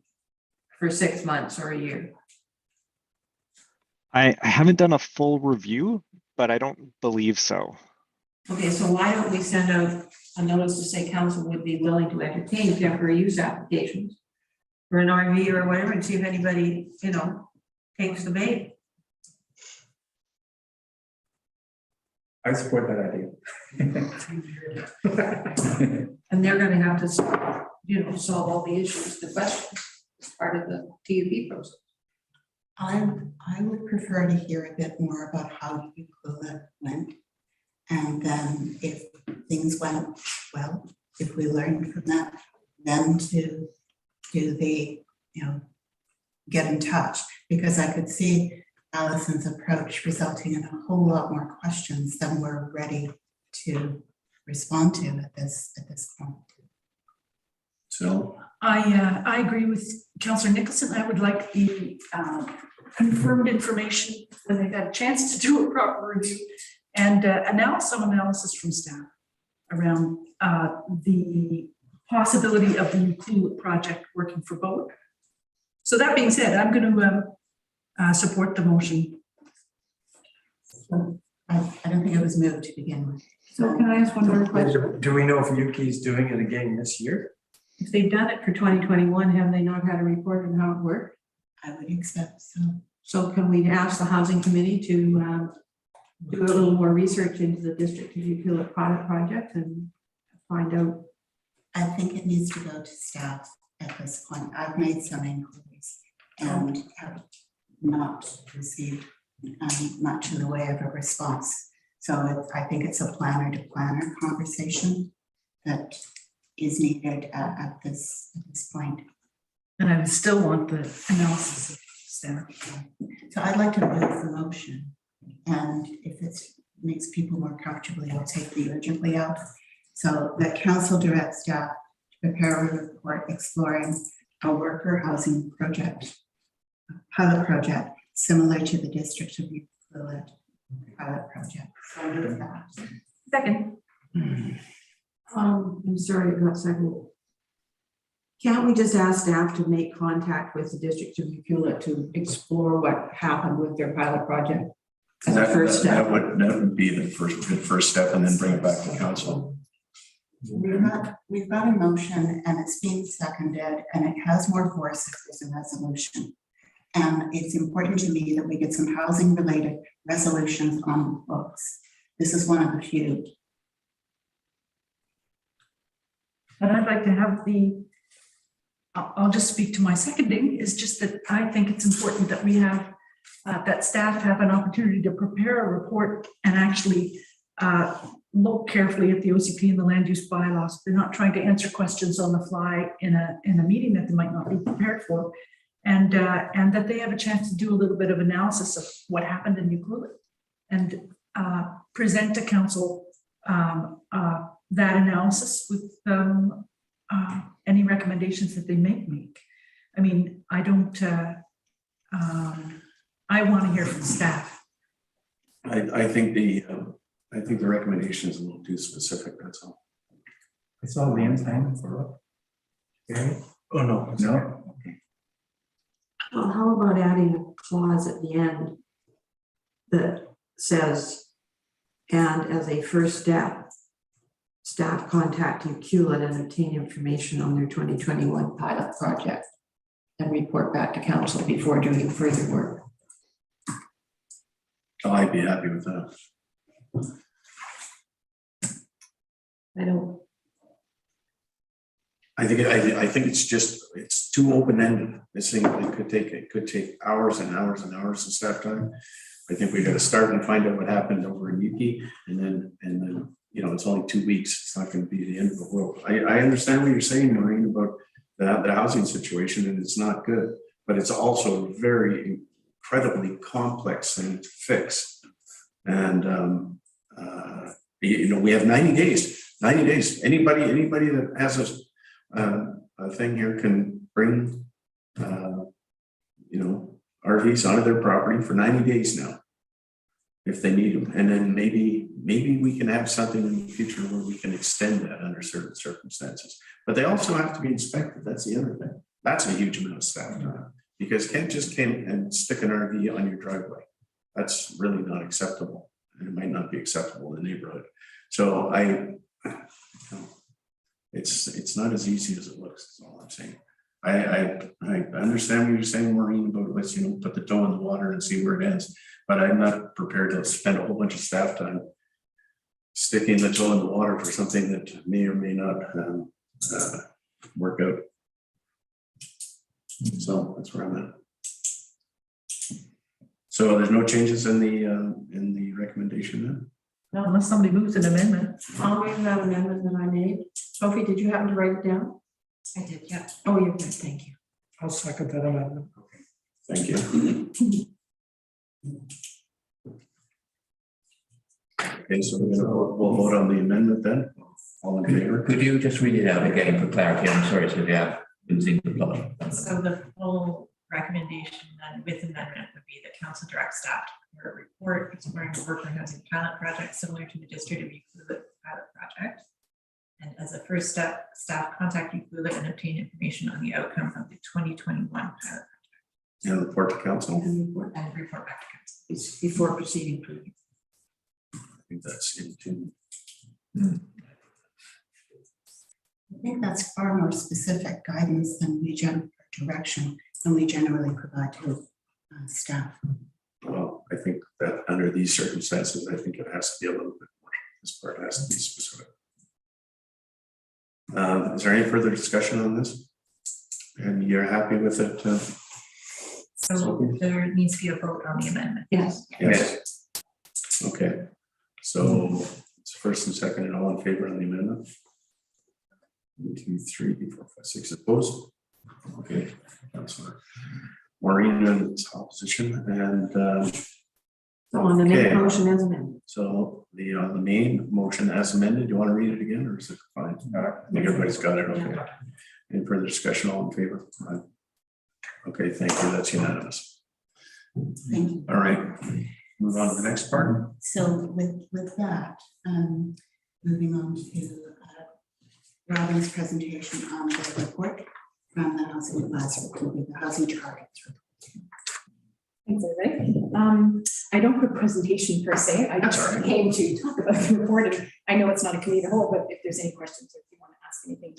for 6 months or a year? I haven't done a full review, but I don't believe so. Okay, so why don't we send out a notice to say council would be willing to entertain temporary use applications for an RV or whatever, and see if anybody, takes the bait. I support that idea. And they're gonna have to, solve all the issues, the questions, as part of the TUP process. I would prefer to hear a bit more about how Euclid went. And then if things went well, if we learned from that, then to do the, get in touch. Because I could see Allison's approach resulting in a whole lot more questions than we're ready to respond to at this point. So I agree with Councillor Nicholson. I would like the confirmed information when they've had a chance to do a proper review and some analysis from staff around the possibility of the Euclid project working for both. So that being said, I'm going to support the motion. So I don't think it was moved to begin with. So can I ask one more question? Do we know if Yuki's doing it again this year? If they've done it for 2021, have they not had a report on how it worked? I would expect so. So can we ask the housing committee to do a little more research into the district of Euclid pilot project and find out? I think it needs to go to staff at this point. I've made some inquiries and have not received much in the way of a response. So I think it's a planner to planner conversation that is needed at this point. And I would still want the analysis of staff. So I'd like to move the motion. And if it makes people more comfortable, I'll take the urgently out. So that council directs staff to prepare a report exploring a worker housing project, a pilot project, similar to the District of Euclid pilot project. So I move that. Second. I'm sorry, I got second. Can't we just ask staff to make contact with the district of Euclid to explore what happened with their pilot project? As a first step. That would be the first step, and then bring it back to council. We've got a motion and it's being seconded and it has more force if there's a resolution. And it's important to me that we get some housing related resolutions on the books. This is one of the few. And I'd like to have I'll just speak to my seconding, is just that I think it's important that we have, that staff have an opportunity to prepare a report and actually look carefully at the OCP and the land use bylaws. They're not trying to answer questions on the fly in a meeting that they might not be prepared for. And that they have a chance to do a little bit of analysis of what happened in Euclid and present to council that analysis with any recommendations that they may make. I mean, I don't, I want to hear from staff. I think the recommendation is a little too specific, that's all. I saw Liam's hand for it. Okay. Oh, no. No. Well, how about adding a clause at the end that says, and as a first step, staff contact Euclid and obtain information on their 2021 pilot project and report back to council before doing further work. Oh, I'd be happy with that. I think it's too open-ended. This thing, it could take hours and hours and hours of staff time. I think we got to start and find out what happened over in Yuki, and then it's only 2 weeks. It's not going to be the end of the world. I understand what you're saying, Maureen, about the housing situation, and it's not good, but it's also a very incredibly complex thing to fix. And we have 90 days. 90 days. Anybody that has a thing here can bring RVs onto their property for 90 days now, if they need them. And then maybe we can have something in the future where we can extend that under certain circumstances. But they also have to be inspected. That's the other thing. That's a huge amount of staff time, because Kent just came and stick an RV on your driveway. That's really not acceptable, and it might not be acceptable in the neighborhood. So it's not as easy as it looks. That's all I'm saying. I understand what you're saying, Maureen, about let's put the toe in the water and see where it ends. But I'm not prepared to spend a whole bunch of staff time sticking the toe in the water for something that may or may not work out. So that's where I'm at. So there's no changes in the recommendation then? No, unless somebody moves an amendment. I'll move that amendment that I made. Sophie, did you happen to write it down? I did, yeah. Oh, you're good, thank you. I'll second that amendment. Thank you. Okay, so we'll vote on the amendment then. All in favor? Could you just read it out again for clarity? I'm sorry to be losing the plot. So the full recommendation then with amendment would be that council direct staff to prepare a report exploring the worker housing pilot project similar to the district of Euclid pilot project. And as a first step, staff contact Euclid and obtain information on the outcome of the 2021 pilot project. And report to council. And report back to council. It's before proceeding further. I think that's into. I think that's far more specific guidance than direction than we generally provide to staff. Well, I think that under these circumstances, I think it has to be a little bit more. This part has to be specific. Is there any further discussion on this? And you're happy with it? So there needs to be a vote on the amendment. Yes. Yes. Okay. So it's first and second and all in favor on the amendment. 1, 2, 3, 4, 5, 6 opposed. Okay. Councilor Maureen in opposition and So on the main okay. motion as amended. So the main motion as amended, do you want to read it again or is it fine? I think everybody's got it. Okay. Any further discussion? All in favor? Okay, thank you. That's unanimous. Thank you. All right, move on to the next part. So with that, moving on to Robin's presentation on the report from the Housing Advisory Committee, the Housing Targets Report. Thanks, everybody. I don't have a presentation per se. I just came to talk about the report, and I know it's not a committee of the whole, but if there's any questions or if you want to ask anything.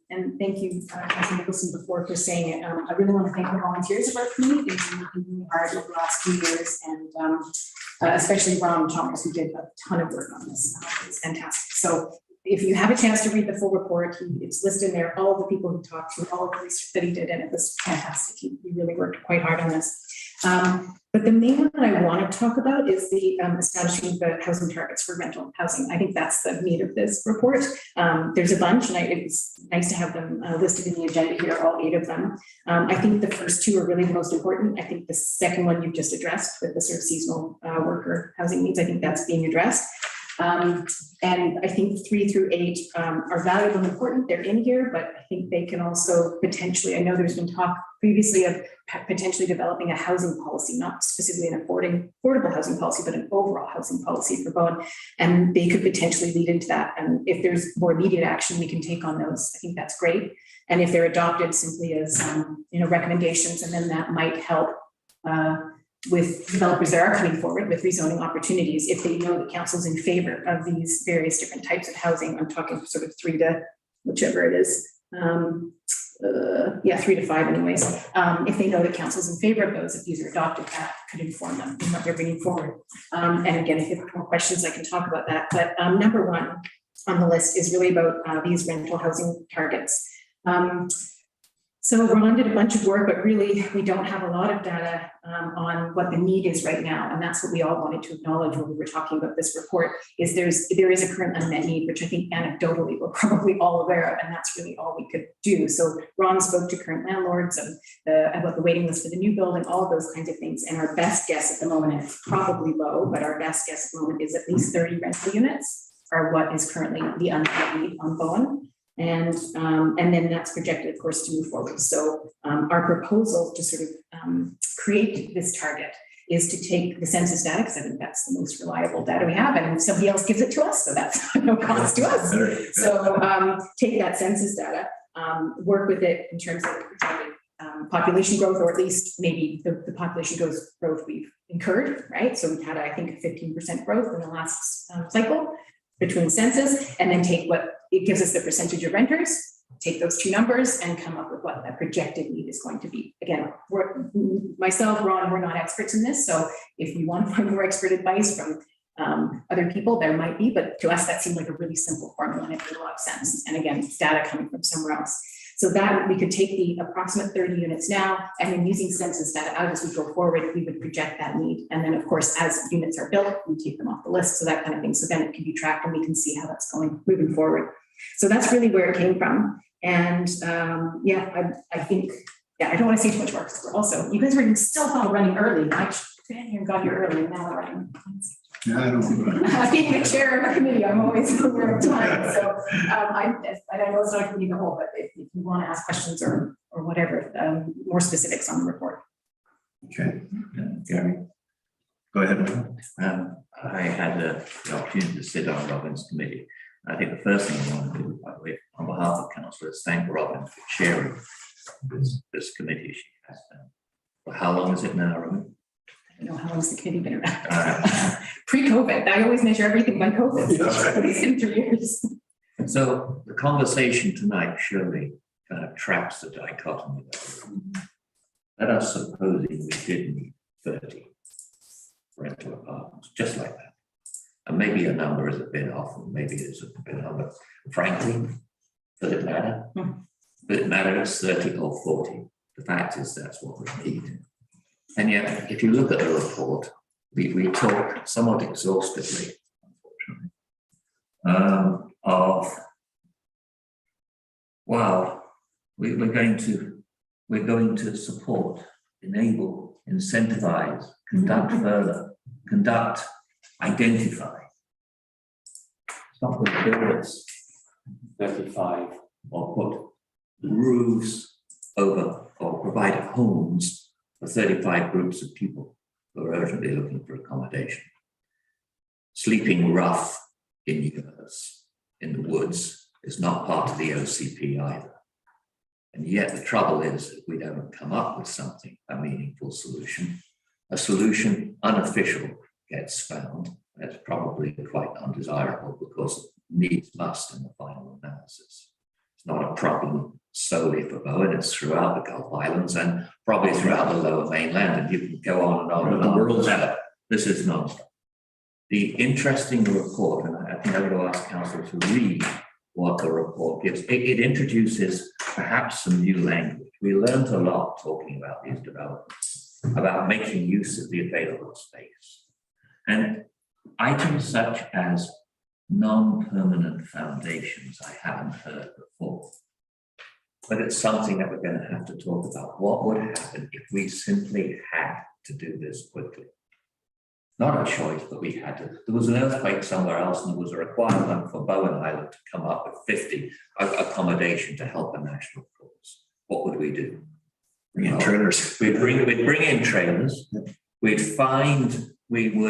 And thank you, Councilor Nicholson, before for saying it. I really want to thank the volunteers of our committee. They've been working really hard over the last 2 years, and especially Ron and Thomas, who did a ton of work on this. It's fantastic. So if you have a chance to read the full report, it's listed in there, all of the people who talked to, all of the research that he did, and it was fantastic. He really worked quite hard on this. But the main one that I want to talk about is the establishing the housing targets for rental housing. I think that's the meat of this report. There's a bunch, and it's nice to have them listed in the agenda here, all 8 of them. I think the first 2 are really the most important. I think the second one you've just addressed with the sort of seasonal worker housing needs, I think that's being addressed. And I think 3 through 8 are valuable and important. They're in here, but I think they can also potentially, I know there's been talk previously of potentially developing a housing policy, not specifically an affordable housing policy, but an overall housing policy for Bowen. And they could potentially lead into that. And if there's more immediate action we can take on those, I think that's great. And if they're adopted simply as recommendations, and then that might help with developers that are coming forward with rezoning opportunities, if they know that council's in favor of these various different types of housing. I'm talking sort of 3 to whichever it is. 3 to 5 anyways. If they know that council's in favor of those, if these are adopted, that could inform them in what they're bringing forward. And again, if you have more questions, I can talk about that. But number 1 on the list is really about these rental housing targets. So Ron did a bunch of work, but really we don't have a lot of data on what the need is right now. And that's what we all wanted to acknowledge when we were talking about this report, is there is a current unmet need, which I think anecdotally we're probably all aware of, and that's really all we could do. So Ron spoke to current landlords and about the waiting list for the new building, all of those kinds of things. And our best guess at the moment, is probably low, but our best guess at the moment is at least 30 rental units are what is currently the unmet need on Bowen. And then that's projected, of course, to move forward. So our proposal to sort of create this target is to take the census data, because I think that's the most reliable data we have, and somebody else gives it to us, so that's no cost to us. So take that census data, work with it in terms of population growth, or at least maybe the population growth we've incurred, right? So we've had, I think, 15% growth in the last cycle between census, and then take what it gives us the percentage of renters, take those 2 numbers and come up with what that projected need is going to be. Again, myself, Ron, we're not experts in this. So if you want to find more expert advice from other people, there might be, but to us, that seemed like a really simple formula and it made a lot of sense. And again, it's data coming from somewhere else. So that we could take the approximate 30 units now, and then using census data out as we go forward, we would project that need. And then of course, as units are built, we take them off the list, so that kind of thing. So then it can be tracked and we can see how that's going moving forward. So that's really where it came from. And I think, I don't want to say too much more, because also, you guys were still all running early. I ran here and got here early, and now we're running. Yeah, I don't think Being the chair of a committee, I'm always aware of time. So I know it's not a committee in the whole, but if you want to ask questions or whatever, more specifics on the report. Okay, Gary, go ahead. I had the opportunity to sit on Robin's committee. I think the first thing I want to do, by the way, on behalf of council, is thank Robin for chairing this committee she has done. Well, how long is it now, Robin? I don't know how long has the committee been around. Pre-COVID, I always measure everything by COVID. So it's been 3 years. So the conversation tonight surely kind of traps the dichotomy. Let us supposing we did need 30 rental apartments, just like that. And maybe a number is a bit off, and maybe it's a bit on, but frankly, does it matter? Does it matter if it's 30 or 40? The fact is that's what we need. And yet, if you look at the report, we talk somewhat exhaustively, unfortunately, of, well, we're going to support, enable, incentivize, conduct further, conduct, identify. It's not going to build us 35 or put roofs over or provide homes for 35 groups of people who are urgently looking for accommodation. Sleeping rough in the woods is not part of the OCP either. And yet the trouble is, if we don't come up with something, a meaningful solution, a solution unofficial gets found. That's probably quite undesirable because it needs must in the final analysis. It's not a problem solely for Bowen, it's throughout the Gulf Islands and probably throughout the lower mainland, and you can go on and on and on. We're all there. This is non-stop. The interesting report, and I think I'm going to ask Council to read what the report gives. It introduces perhaps some new language. We learned a lot talking about these developments, about making use of the available space. And items such as non-permanent foundations, I haven't heard before. But it's something that we're going to have to talk about. What would happen if we simply had to do this quickly? Not a choice, but we had to. There was an earthquake somewhere else, and there was a requirement for Bowen Island to come up with 50 accommodation to help a national cause. What would we do? Bring in trailers. We'd bring in trailers. We would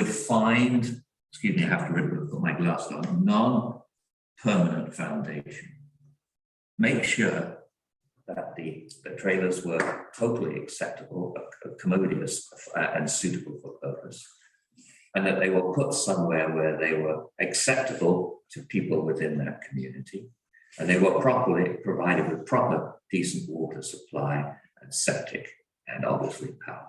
find, excuse me, I have to put my glasses on, non-permanent foundation. Make sure that the trailers were totally acceptable, commodious, and suitable for purpose, and that they were put somewhere where they were acceptable to people within that community, and they were properly provided with proper, decent water supply and septic, and obviously power.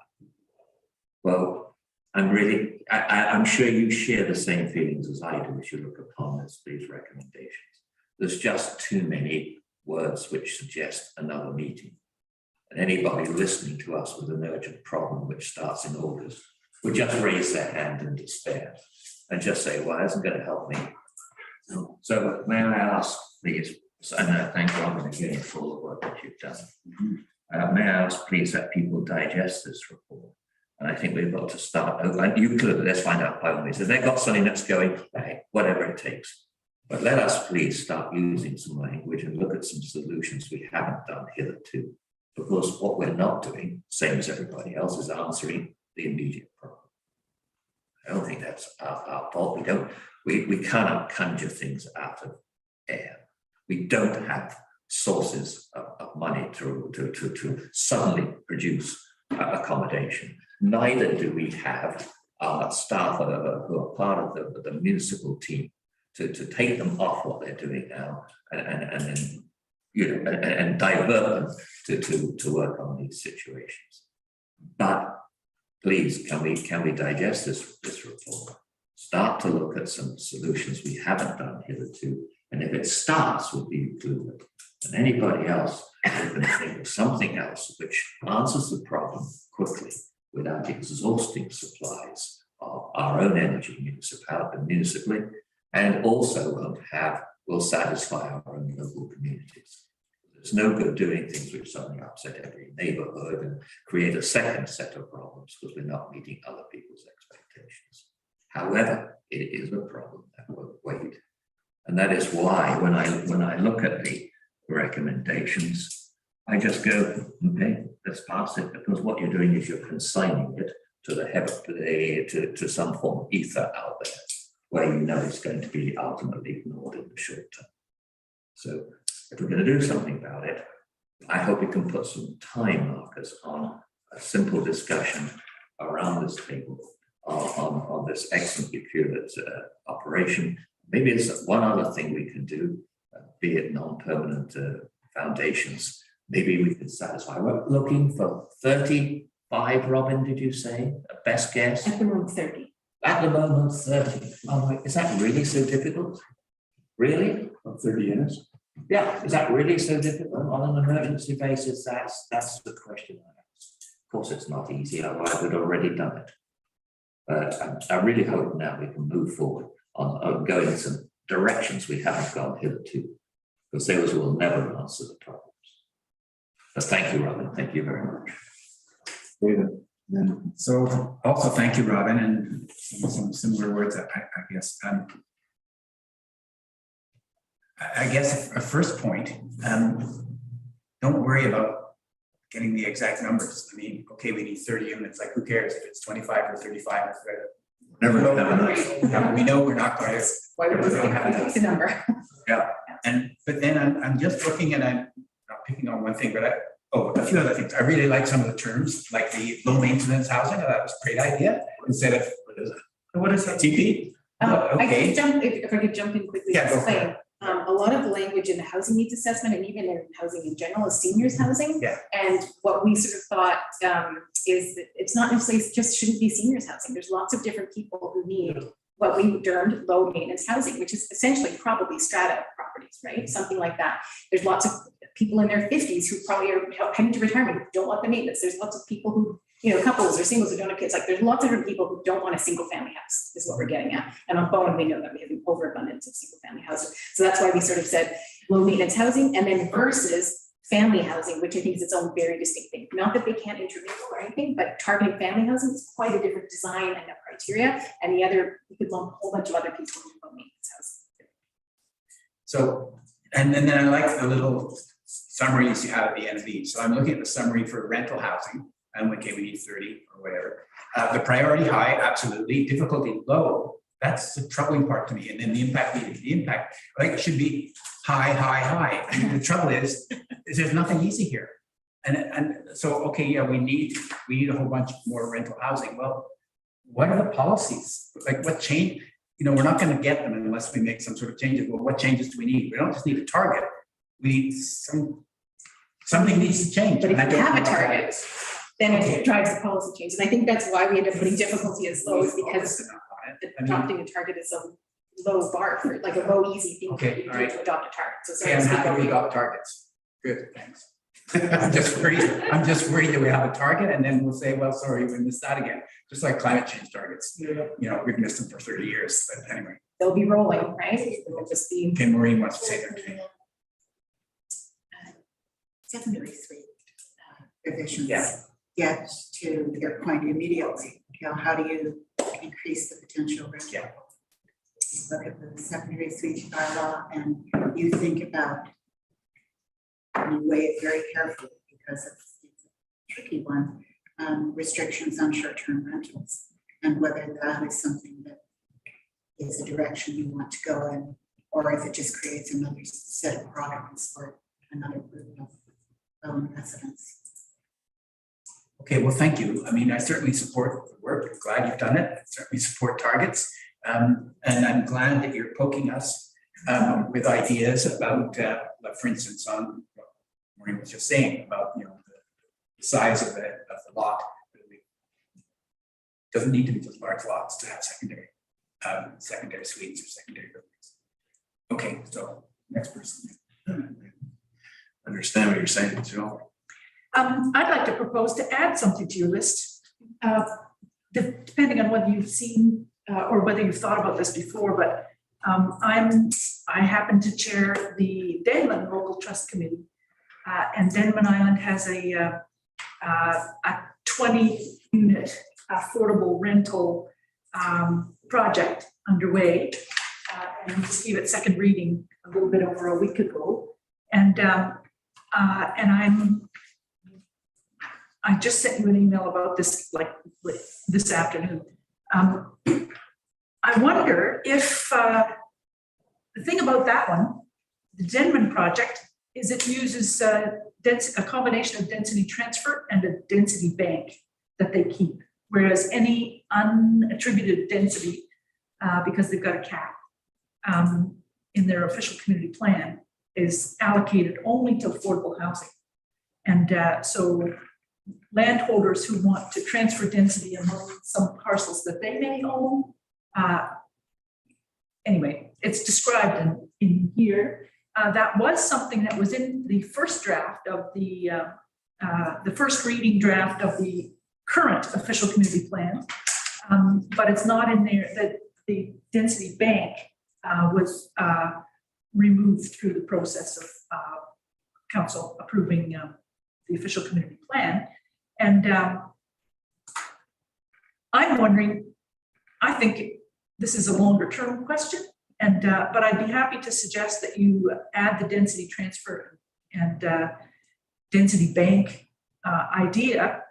Well, I'm sure you share the same feelings as I do as you look upon these recommendations. There's just too many words which suggest another meeting. And anybody listening to us with an urgent problem which starts in August would just raise their hand in despair and just say, well, it isn't going to help me. So may I ask, please, and I thank Robin again for all the work that you've done. May I ask, please, that people digest this report? And I think we've got to start, Euclid, let's find out by all means. If they've got something that's going, hey, whatever it takes. But let us please start using some language and look at some solutions we haven't done hitherto. Because what we're not doing, same as everybody else, is answering the immediate problem. I don't think that's our fault. We cannot conjure things out of air. We don't have sources of money to suddenly produce accommodation. Neither do we have staff who are part of the municipal team to take them off what they're doing now and divert them to work on these situations. But please, can we digest this report? Start to look at some solutions we haven't done hitherto, and if it starts with the Euclid and anybody else who can think of something else which answers the problem quickly without exhausting supplies of our own energy municipally, and also will satisfy our own local communities. It's no good doing things which suddenly upset every neighborhood and create a second set of problems because we're not meeting other people's expectations. However, it is a problem that will wait. And that is why when I look at the recommendations, I just go, okay, let's pass it, because what you're doing is you're consigning it to to some form of ether out there, where you know it's going to be ultimately ignored in the short term. So if we're going to do something about it, I hope we can put some time markers on a simple discussion around this table on this excellent Euclid operation. Maybe there's one other thing we can do, be it non-permanent foundations. Maybe we could satisfy. We're looking for 35, Robin, did you say? A best guess? At the moment, 30. At the moment, 30. Oh, wait, is that really so difficult? Really? 30 units? Yeah, is that really so difficult on an emergency basis? That's the question I ask. Of course, it's not easy, otherwise we'd already done it. But I really hope now we can move forward on going in some directions we haven't gone hitherto, because those will never answer the problems. But thank you, Robin. Thank you very much. David. So also thank you, Robin, and some similar words, I guess. I guess a first point, don't worry about getting the exact numbers. I mean, okay, we need 30 units, like who cares if it's 25 or 35 or Never have enough. we know we're not going to. Why would we have the number? Yeah. but then I'm just looking and I'm not picking on one thing, but a few other things. I really like some of the terms, like the low maintenance housing. That was a great idea. Instead of, What is that? TP? I Okay. could jump, if I could jump in quickly. Yeah, to go for explain. A lot of the language in the housing needs assessment and even in housing in general is seniors housing. Yeah. And what we sort of thought is that it's not necessarily just shouldn't be seniors housing. There's lots of different people who need what we termed low maintenance housing, which is essentially probably strata properties, right? Something like that. There's lots of people in their 50s who probably are heading to retirement, who don't want the maintenance. There's lots of people who, couples or singles who don't have kids. Like there's lots of different people who don't want a single family house is what we're getting at. And on Bowen, we know that we have an overabundance of single family houses. So that's why we sort of said low maintenance housing and then versus family housing, which I think is its own very distinct thing. Not that they can't intermingle or anything, but targeting family housing is quite a different design and a criteria. And the other, you could lump a whole bunch of other people into low maintenance housing. So, and then I like the little summaries you have at the end of these. So I'm looking at the summary for rental housing. And okay, we need 30 or whatever. The priority high, absolutely. Difficulty low, that's the troubling part to me. And then the impact, like it should be high, high, high. And the trouble is there's nothing easy here. And so, okay, yeah, we need a whole bunch more rental housing. Well, what are the policies? Like what change? We're not going to get them unless we make some sort of changes. Well, what changes do we need? We don't just need a target. We need something needs to change. But if you have a target, then it drives the policy change. And I think that's why we end up putting difficulty as low, is because adopting a target is a low bar for like a low, easy thing to do to adopt a target. So okay, I'm happy we adopt targets. Good, thanks. I'm just worried that we have a target and then we'll say, well, sorry, we missed that again. Just like climate change targets. We've missed them for 30 years, but anyway. They'll be rolling, right? They'll just be. Okay, Maureen wants to say that too. Secondary suite revisions get to your point immediately. How do you increase the potential risk? Yeah. Look at the secondary suite bylaw and you think about, you weigh it very carefully because it's a tricky one, restrictions on short-term rentals and whether that is something that is a direction you want to go in, or if it just creates another set of products for another group of residents. Okay, well, thank you. I mean, I certainly support the work. I'm glad you've done it. I certainly support targets. And I'm glad that you're poking us with ideas about, like for instance, on what Maureen was just saying about, the size of the lot. It doesn't need to be just large lots to have secondary suites or secondary buildings. Okay, so next person. Understand what you're saying, Joe. I'd like to propose to add something to your list, depending on whether you've seen or whether you've thought about this before, but I happen to chair the Denman Local Trust Committee, and Denman Island has a 20-unit affordable rental project underway, and we just gave it second reading a little bit over a week ago, and I just sent you an email about this this afternoon. I wonder if the thing about that one, the Denman project, is it uses a combination of density transfer and a density bank that they keep, whereas any unattributed density, because they've got a cap in their official community plan, is allocated only to affordable housing. And so landholders who want to transfer density among some parcels that they may own, anyway, it's described in here. That was something that was in the first draft of the first reading draft of the current official community plan, but it's not in there. That the density bank was removed through the process of council approving the official community plan. And I'm wondering, I think this is a longer term question, and but I'd be happy to suggest that you add the density transfer and density bank idea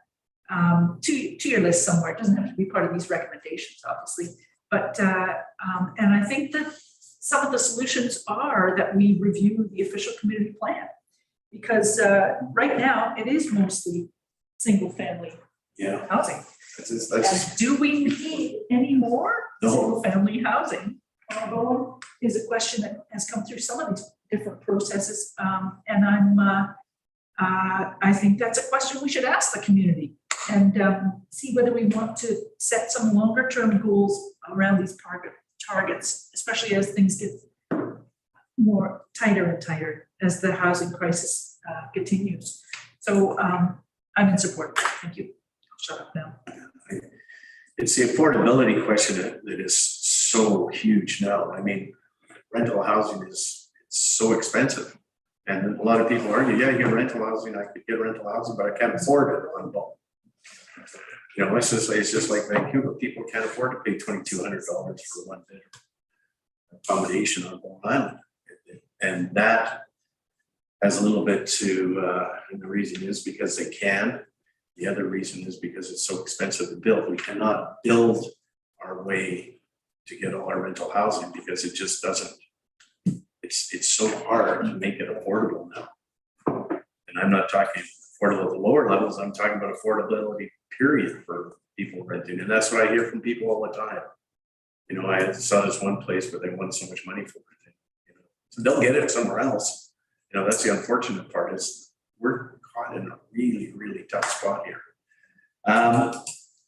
to your list somewhere. It doesn't have to be part of these recommendations, obviously, but and I think that some of the solutions are that we review the official community plan. Because right now, it is mostly single-family Yeah. housing. That's And do we need any more No. single-family housing? Although is a question that has come through some of these different processes. And I think that's a question we should ask the community and see whether we want to set some longer-term goals around these targets, especially as things get more tighter and tighter as the housing crisis continues. So I'm in support. Thank you. I'll shut up now. It's the affordability question that is so huge now. I mean, rental housing is so expensive. And a lot of people argue, yeah, you get rental housing, I could get rental housing, but I can't afford it on bulk. You know, it's just like Vancouver, people can't afford to pay $2,200 for one bedroom accommodation on Long Island. And that has a little bit to, and the reason is because they can. The other reason is because it's so expensive to build. We cannot build our way to get all our rental housing because it just doesn't, it's so hard to make it affordable now. And I'm not talking affordable at the lower levels, I'm talking about affordability period for people renting. And that's what I hear from people all the time. You know, I saw this one place where they won so much money for it. You know, so they'll get it somewhere else. You know, that's the unfortunate part is we're caught in a really, really tough spot here.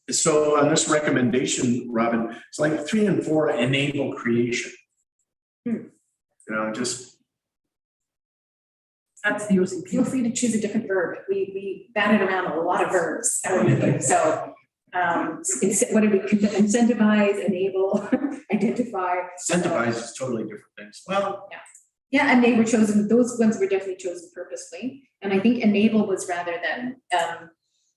So on this recommendation, Robin, it's like 3 and 4 enable creation. You know, just. That's the OCP. Feel free to choose a different verb. We batted around a lot of verbs. So what did we incentivize, enable, identify? Incentivize is totally different things. Well, Yeah, and they were chosen, those ones were definitely chosen purposely. And I think enable was rather than,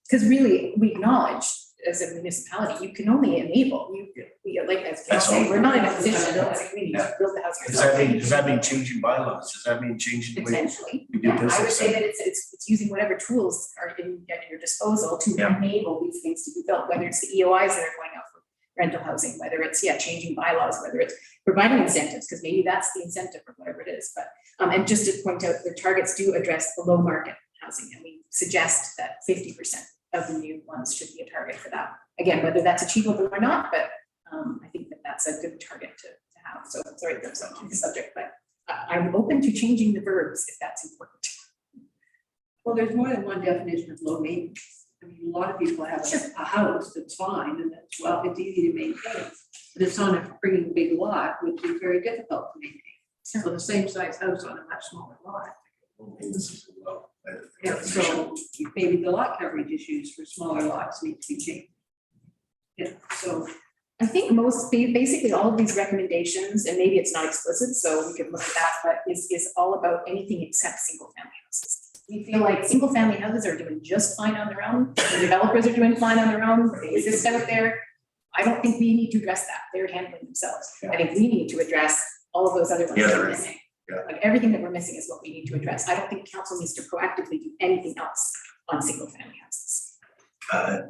because really we acknowledge as a municipality, you can only enable. We like as Cal say, we're not in a position as a community to build the house yourself. does that mean changing bylaws? Does that mean changing the way Potentially. we do Yeah, business? I would say that it's using whatever tools are at your disposal to enable these things to be built, whether it's the EOIs that are going out for rental housing, whether it's changing bylaws, whether it's providing incentives, because maybe that's the incentive or whatever it is. But and just to point out, the targets do address below market housing, and we suggest that 50% of the new ones should be a target for that. Again, whether that's achievable or not, but I think that that's a good target to have. So sorry, that's off the subject, but I'm open to changing the verbs if that's important. Well, there's more than one definition of low maintenance. I mean, a lot of people have a house that's fine and that's, well, it's easy to maintain, but it's on a freaking big lot, which is very difficult to maintain. So the same size house on a much smaller lot. Yeah, so maybe the lot coverage issues for smaller lots need to be changed. Yeah, so I think basically all of these recommendations, and maybe it's not explicit, so we could look at that, but is all about anything except single family houses. We feel like single family houses are doing just fine on their own. The developers are doing fine on their own. They exist out there. I don't think we need to address that. They're handling themselves. I think we need to address all of those other ones that are missing. Like everything that we're missing is what we need to address. I don't think council needs to proactively do anything else on single family houses.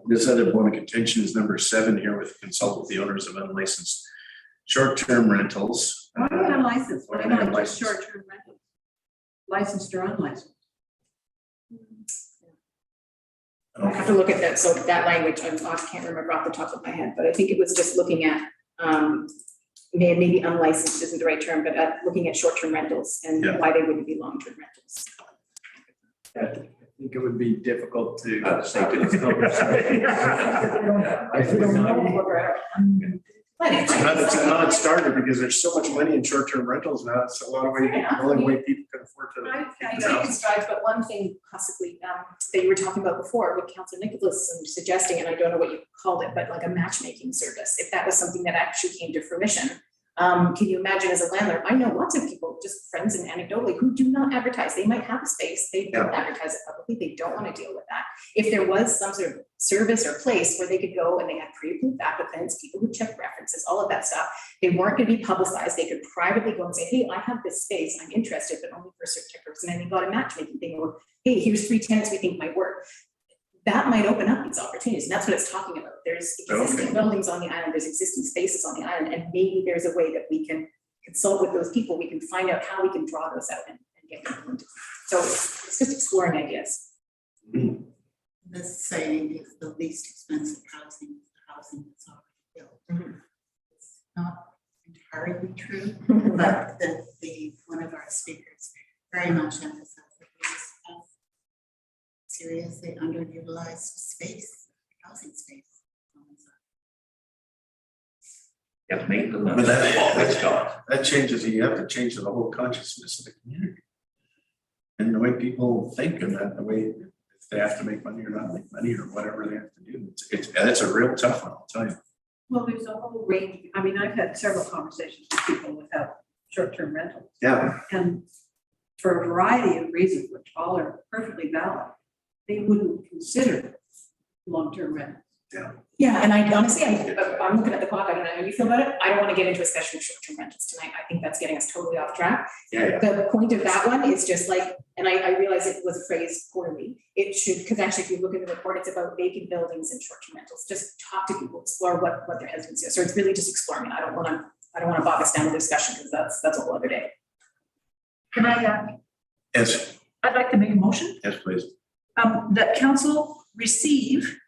This other point of contention is number 7 here with consult with the owners of unlicensed short-term rentals. why not unlicensed? Why not just unlicensed. short-term rentals? Licensed or unlicensed? I have to look at that. So that language, I can't remember off the top of my head, but I think it was just looking at maybe unlicensed isn't the right term, but looking at short-term rentals and why they wouldn't be long-term rentals. I think it would be difficult to. But It's a non-starter because there's so much money in short-term rentals now. It's a lot of ways, the only way people can afford to. I take his strides, but one thing possibly that you were talking about before with Councilor Nicholas suggesting, and I don't know what you called it, but like a matchmaking service, if that was something that actually came to fruition. Can you imagine as a landlord? I know lots of people, just friends and anecdotally, who do not advertise. They might have a space, they don't advertise it publicly, they don't want to deal with that. If there was some sort of service or place where they could go and they had pre-approved applicants, people who check references, all of that stuff, they weren't going to be publicized. They could privately go and say, hey, I have this space, I'm interested, but only for a certain person. And they got a matchmaking thing, or hey, here's 3 tenants we think might work. That might open up these opportunities. And that's what it's talking about. There's existing buildings on the island, there's existing spaces on the island, and maybe there's a way that we can consult with those people, we can find out how we can draw those out and get them implemented. So it's just exploring ideas. This saying is the least expensive housing, is the housing that's already built. It's not entirely true, but one of our speakers very much emphasized that this has seriously underutilized space, housing space. You have to make them. But that changes, you have to change the whole consciousness of the community. And the way people think and that, the way if they have to make money or not make money or whatever they have to do, it's a real tough one, I'll tell you. Well, there's a whole range. I mean, I've had several conversations with people without short-term rentals. Yeah. And for a variety of reasons, which all are perfectly valid, they wouldn't consider long-term rentals. Yeah. Yeah, and I honestly, I'm looking at the clock, I don't know how you feel about it, I don't want to get into a discussion of short-term rentals tonight, I think that's getting us totally off track. Yeah. The point of that one is just like, and I realize it was phrased poorly, it should, because actually if you look at the report, it's about vacant buildings and short-term rentals, just talk to people, explore what their hesitancy is, so it's really just exploring it, I don't want to bog us down with discussion, because that's a whole other day. Can I, Yes. I'd like to make a motion, Yes, please. that council receive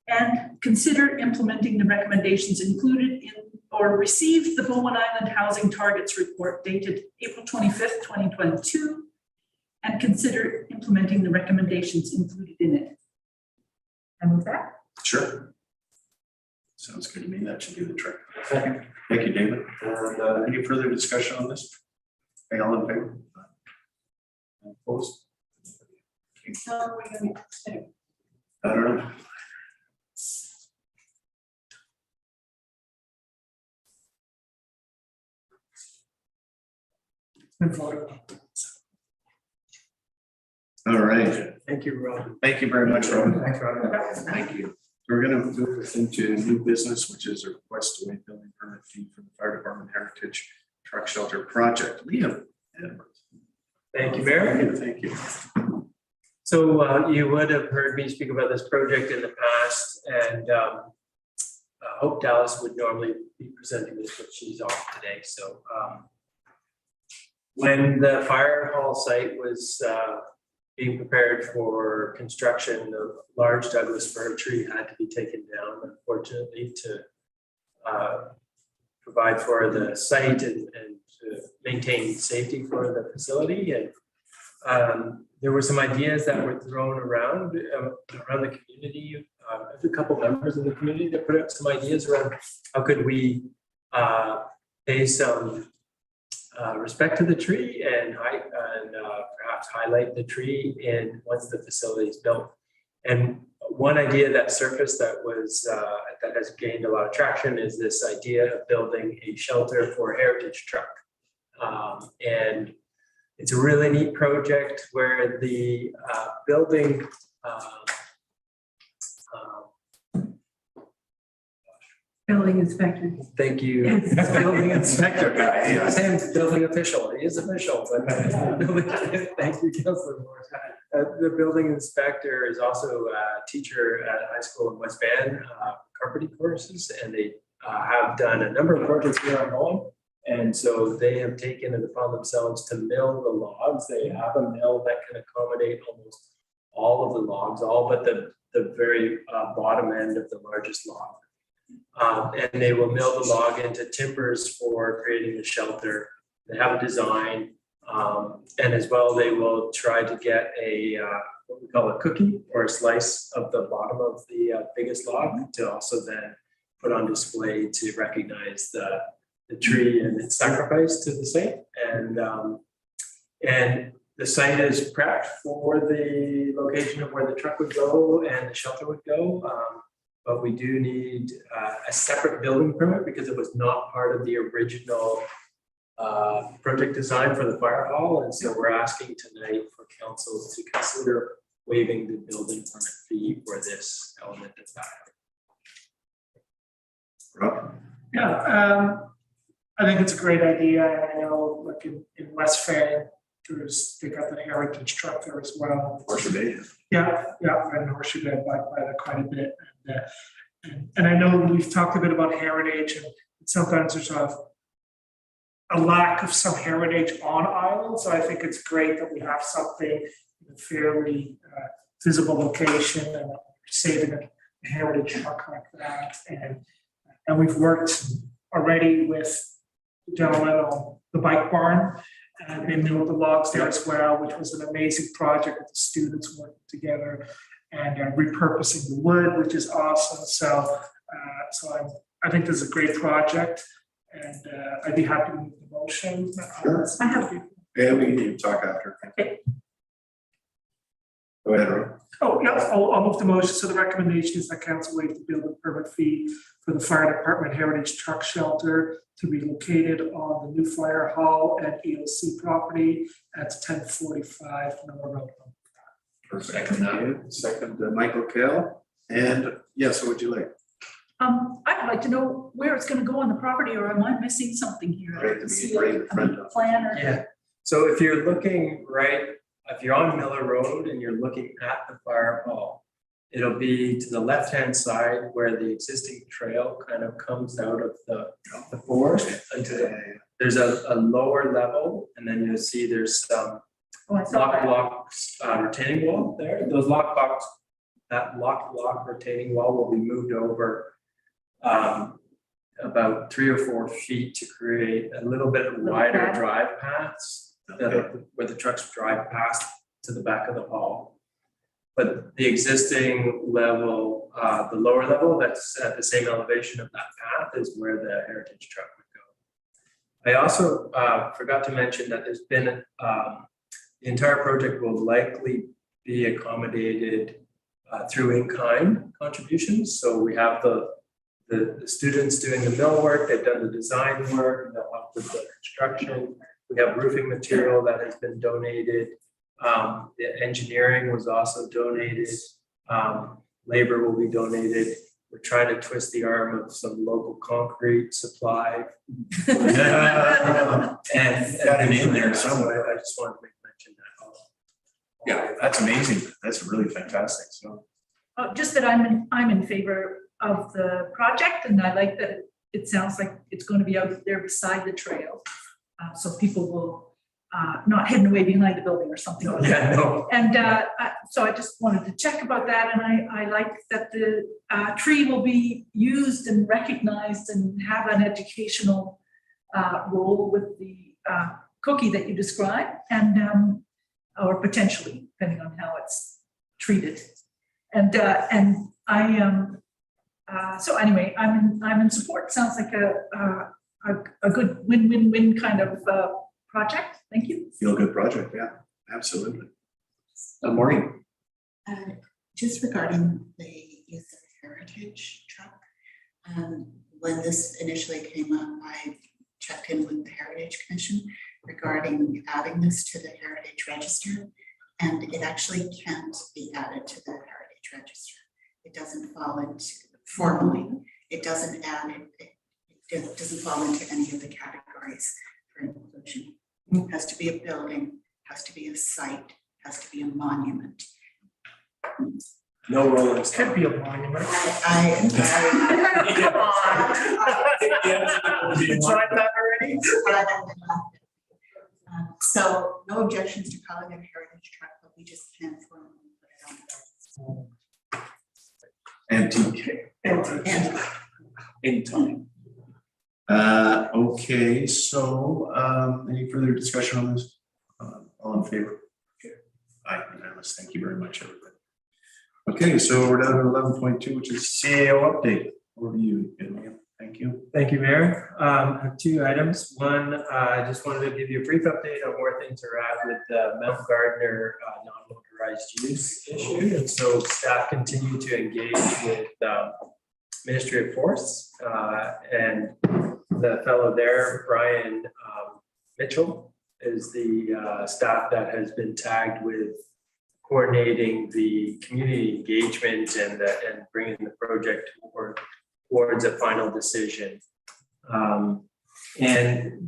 and consider implementing the recommendations included in, or receive the Bowen Island Housing Targets Report dated April 25th, 2022, and consider implementing the recommendations included in it. And with that, Sure. Sounds good to me. That should do the trick. Thank you, David. And any further discussion on this? Okay, all in favor? Opposed? How are we going to consider? I don't know. All right. Thank you, Rob. Thank you very much, Robin. Thanks, Rob. Thank you. We're going to move this into new business, which is a request to waive building permit fee for the Fire Department Heritage Truck Shelter Project. Liam Edwards. Thank you, Mayor. Thank you. So you would have heard me speak about this project in the past, and Hope Dallas would normally be presenting this, but she's off today. So when the fire hall site was being prepared for construction, the large Douglas fir tree had to be taken down, unfortunately, to provide for the site and to maintain safety for the facility. And there were some ideas that were thrown around the community. There's a couple members of the community that put out some ideas around how could we pay some respect to the tree and perhaps highlight the tree in once the facility is built. And one idea that surfaced that was that has gained a lot of traction is this idea of building a shelter for a heritage truck. And it's a really neat project where the building Building inspector. thank you. Building inspector guy. Yeah, Sam's building official. He is official, but thank you, Councilor Moore. The building inspector is also a teacher at high school in West Van, carpeting courses, and they have done a number of projects here on Bowen. And so they have taken it upon themselves to mill the logs. They have a mill that can accommodate almost all of the logs, all but the very bottom end of the largest log. And they will mill the log into timbers for creating the shelter. They have a design, and as well, they will try to get a what we call a cookie or a slice of the bottom of the biggest log to also then put on display to recognize the tree and its sacrifice to the saint. And the site is prepped for the location of where the truck would go and the shelter would go. But we do need a separate building permit because it was not part of the original project design for the fire hall. And so we're asking tonight for council to consider waiving the building permit fee for this element of that. Rob? Yeah, I think it's a great idea. I know, like in West Van, they got the heritage truck there as well. Horseshoe Bay. Yeah, and Horseshoe Bay by that quite a bit. And I know we've talked a bit about heritage, and sometimes there's a a lack of some heritage on island. So I think it's great that we have something in a fairly visible location and saving a heritage truck like that. And we've worked already with the gentleman on the bike barn. And they built the logs there as well, which was an amazing project with the students working together and repurposing the wood, which is awesome. So I think this is a great project, and I'd be happy to move the motion. Sure. I have. Yeah, we can talk after. Okay. Go ahead, Roy. Oh, yeah, I'll move the motion. So the recommendation is that council waive the building permit fee for the fire department heritage truck shelter to be located on the new fire hall at EOC property at 1045 Miller Road. Second, Michael Kell. And yes, what would you like? I'd like to know where it's gonna go on the property, or am I missing something here? Right to be right in front of. Plan or? Yeah, so if you're looking if you're on Miller Road and you're looking at the fire hall, it'll be to the left-hand side where the existing trail kind of comes out of the forest. There's a lower level, and then you'll see there's some lock retaining wall there. Those that lock retaining wall will be moved over about 3 or 4 feet to create a little bit of wider drive paths where the trucks drive past to the back of the hall. But the existing level, the lower level that's at the same elevation of that path is where the heritage truck would go. I also forgot to mention that there's been, the entire project will likely be accommodated through in-kind contributions. So we have the students doing the mill work, they've done the design work, and they'll help with the construction. We have roofing material that has been donated. The engineering was also donated. Labor will be donated. We're trying to twist the arm of some local concrete supply. and got it in there somewhere. I just wanted to mention that. Yeah, that's amazing. That's really fantastic. So Just that I'm in favor of the project, and I like that it sounds like it's going to be out there beside the trail. So people will not hidden away behind the building or something like that. Yeah, no. And so I just wanted to check about that, and I like that the tree will be used and recognized and have an educational role with the cookie that you described, and or potentially, depending on how it's treated. And I am so anyway, I'm in support. Sounds like a good win-win-win kind of project. Thank you. feel good project. Yeah, absolutely. Maureen. Just regarding the use of heritage truck, when this initially came up, I checked in with the Heritage Commission regarding adding this to the Heritage Register, and it actually can't be added to the Heritage Register. It doesn't fall into, formally, it doesn't add, it doesn't fall into any of the categories for inclusion. It has to be a building, has to be a site, has to be a monument. No rolling Could be a monument. Come on. You tried that already? So no objections to calling it a heritage truck, but we just can't formally put it on. Antique. In time. Okay, so any further discussion on this? All in favor? Aye, unanimous. Thank you very much, everybody. Okay, so we're down to 11.2, which is CAO update. Over to you, Daniel. Thank you. Thank you, Mayor. I have 2 items. One, I just wanted to give you a brief update on where things are at with the Mount Gardner non-motorized use issue. And so staff continue to engage with Ministry of Forests and the fellow there, Brian Mitchell, is the staff that has been tagged with coordinating the community engagement and bringing the project towards a final decision. And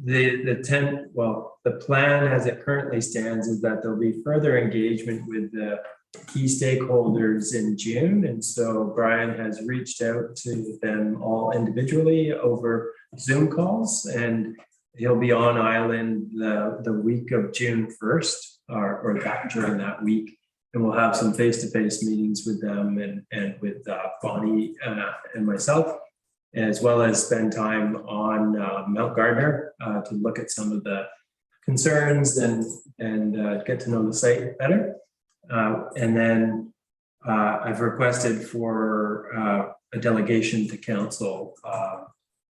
the plan as it currently stands is that there'll be further engagement with the key stakeholders in June. And so Brian has reached out to them all individually over Zoom calls, and He'll be on island the week of June 1st or that during that week. And we'll have some face-to-face meetings with them and with Bonnie and myself, as well as spend time on Mount Gardner to look at some of the concerns and get to know the site better. And then I've requested for a delegation to council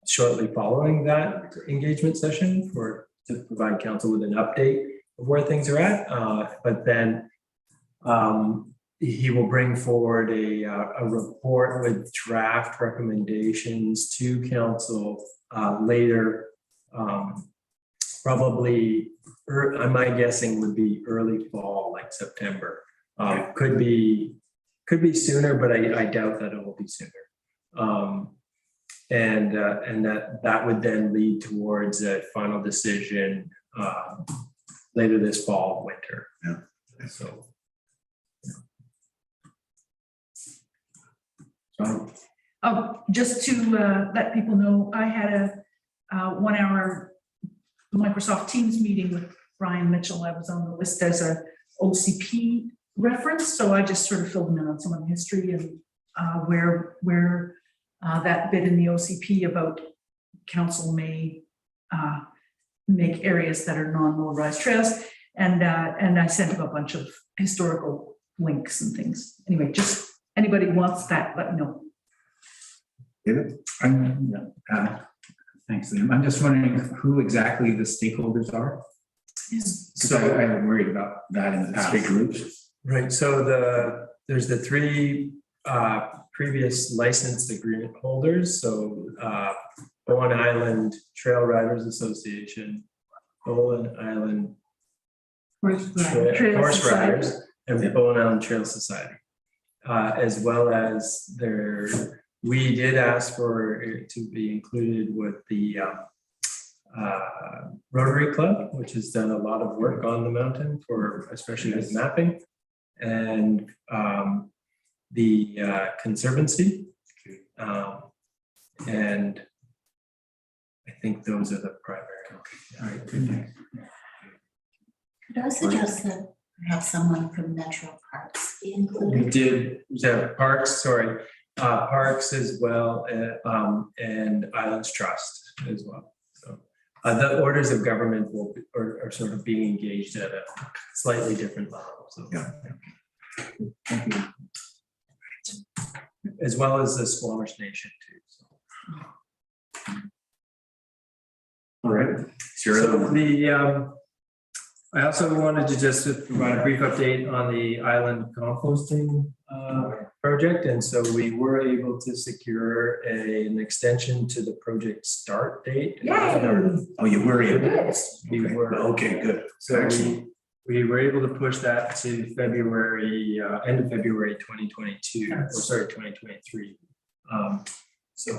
shortly following that engagement session to provide council with an update of where things are at. But then he will bring forward a report with draft recommendations to council later, probably, my guessing would be early fall, like September. Could be sooner, but I doubt that it will be sooner. And that would then lead towards a final decision later this fall, winter. Yeah. So. Just to let people know, I had a 1 hour Microsoft Teams meeting with Brian Mitchell. I was on the list as a OCP reference, so I just sort of filled him in on some of the history and where that bit in the OCP about council may make areas that are non-motorized trails, and I sent him a bunch of historical links and things. Anyway, just anybody wants that, let me know. David? Thanks, Liam. I'm just wondering who exactly the stakeholders are. So I'm worried about that in the past. Big groups. Right, so there's the three previous licensed agreement holders. So Bowen Island Trail Riders Association, Bowen Island Horse Riders, and Bowen Island Trail Society, as well as we did ask for it to be included with the Rotary Club, which has done a lot of work on the mountain for especially with mapping, and the Conservancy, and I think those are the primary. All right, good. Could I suggest that perhaps someone from Metro Parks be included? We did, Parks as well, and Islands Trust as well. So the orders of government are sort of being engaged at a slightly different level. So Yeah. thank you. As well as the Squamish Nation too. So. All right. So I also wanted to just provide a brief update on the island composting project. And so we were able to secure an extension to the project start date. Oh, you were able. We were. Okay, good. So we were able to push that to February, end of February 2022, or sorry, 2023. So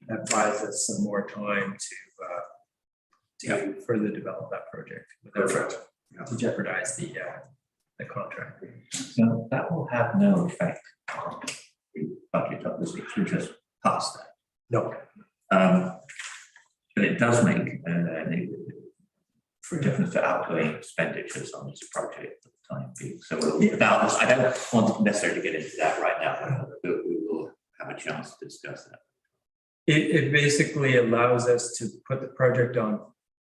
that buys us some more time to further develop that project without to jeopardize the contract. So that will have no effect on the budget, obviously, if you just pass that. No. But it does make for difference to outgoing expenditures on this project for the time being. So without this, I don't want necessarily to get into that right now, but we will have a chance to discuss that. It basically allows us to put the project on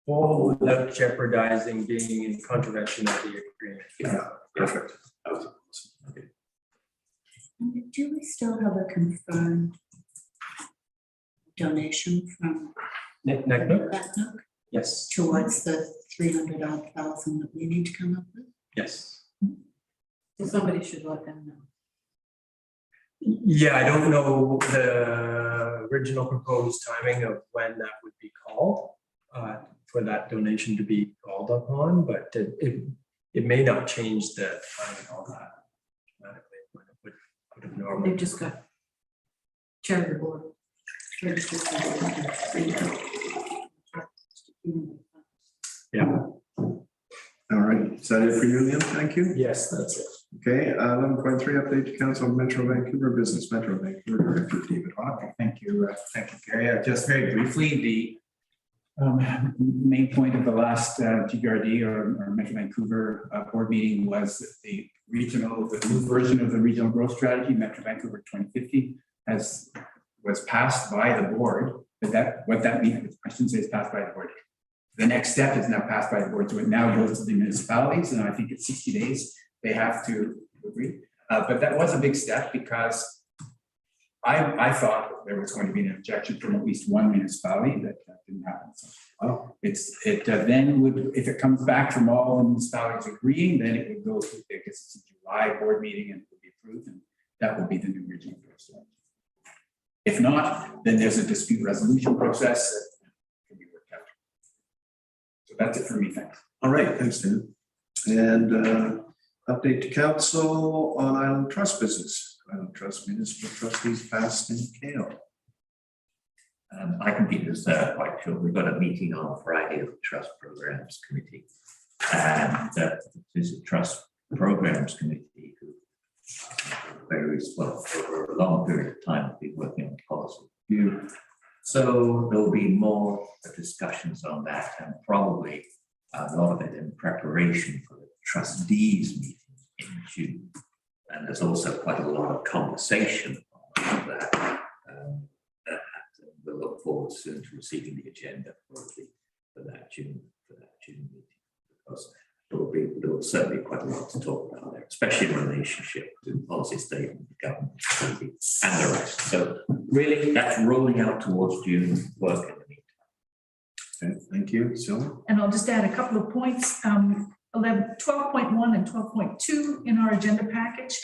hold without jeopardizing being in contravention of the agreement. Yeah, perfect. Okay. Do we still have a confirmed donation from Nick? Nook Yes. towards the 300,000 that we need to come up with? Yes. So somebody should let them know. Yeah, I don't know the original proposed timing of when that would be called for that donation to be called upon, but it may not change the timing all that dramatically when it would have normally. They've just got charter board. Yeah. All right. Is that it for you, Liam? Thank you. Yes, that's it. Okay, 11.3 update to Council of Metro Vancouver Business. Metro Vancouver Director David Hawk. Thank you, Gary. Just very briefly, Main point of the last GBRD or Metro Vancouver board meeting was that the new version of the regional growth strategy, Metro Vancouver 2050, was passed by the board. But what that means, I shouldn't say it's passed by the board. The next step is now passed by the board, so it now goes to the municipalities, and I think it's 60 days they have to agree. But that was a big step because I thought there was going to be an objection from at least one municipality. That didn't happen. So then would, if it comes back from all the municipalities agreeing, then it would go to, I guess it's a July board meeting and it would be approved, and that will be the new regional growth strategy. If not, then there's a dispute resolution process that can be worked out. So that's it for me, thanks. All right, thanks, Dan. And update to council on Island Trust business. Island Trust municipal trustees past in Kale. I can be this quite short. We've got a meeting on Friday of the Trust Programs Committee. And there's a Trust Programs Committee who over a long period of time have been working on policy review. So there'll be more discussions on that, and probably a lot of it in preparation for the trustees meeting in June. And there's also quite a lot of conversation on that. We'll look forward soon to receiving the agenda for that June meeting, because there will certainly be quite a lot to talk about there, especially in relationship to policy statement, government, and the rest. So really, that's rolling out towards June work in the meantime. Okay, thank you, Sylvia. And I'll just add a couple of points. 12.1 and 12.2 in our agenda package